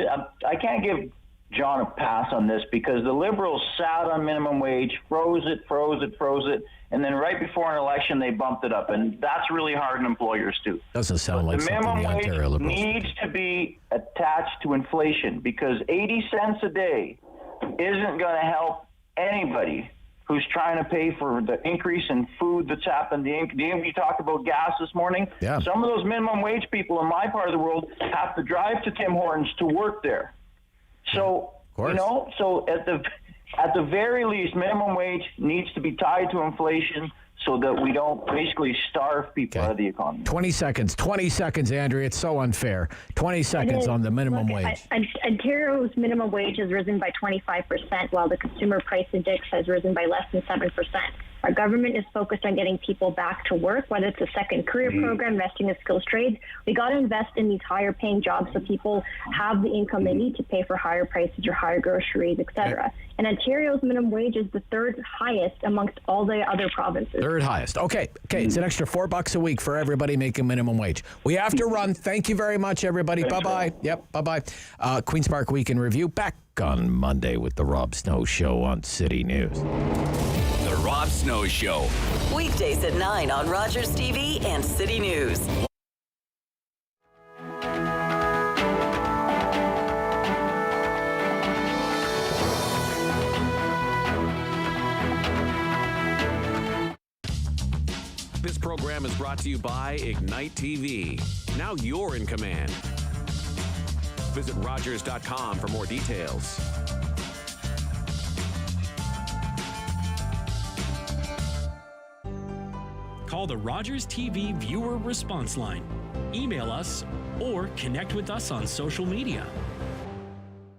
I can't give John a pass on this because the Liberals sat on minimum wage, froze it, and then right before an election they bumped it up, and that's really hard on employers too. Doesn't sound like something the Ontario Liberals needs to be attached to inflation because 80 cents a day isn't going to help anybody who's trying to pay for the increase in food that's happened. You talked about gas this morning. Yeah. Some of those minimum wage people in my part of the world have to drive to Tim Hortons to work there. So, so at the very least, minimum wage needs to be tied to inflation so that we don't basically starve people out of the economy. 20 seconds, Andrea. It's so unfair. 20 seconds on the minimum wage. Ontario's minimum wage has risen by 25%, while the consumer price index has risen by less than 7%. Our government is focused on getting people back to work, whether it's a second career program, investing in skills trades. We got to invest in these higher paying jobs so people have the income they need to pay for higher prices or higher groceries, etc. And Ontario's minimum wage is the 3rd highest amongst all the other provinces. 3rd highest. Okay. It's an extra $4 a week for everybody making minimum wage. We have to run. Thank you very much, everybody. Bye-bye. Yep, bye-bye. Queen's Park Week in Review back on Monday with the Rob Snow Show on City News. The Rob Snow Show. Weekdays at 9 on Rogers TV and City News. This program is brought to you by Ignite TV. Now you're in command. Visit Rogers.com for more details. Call the Rogers TV viewer response line, email us, or connect with us on social media.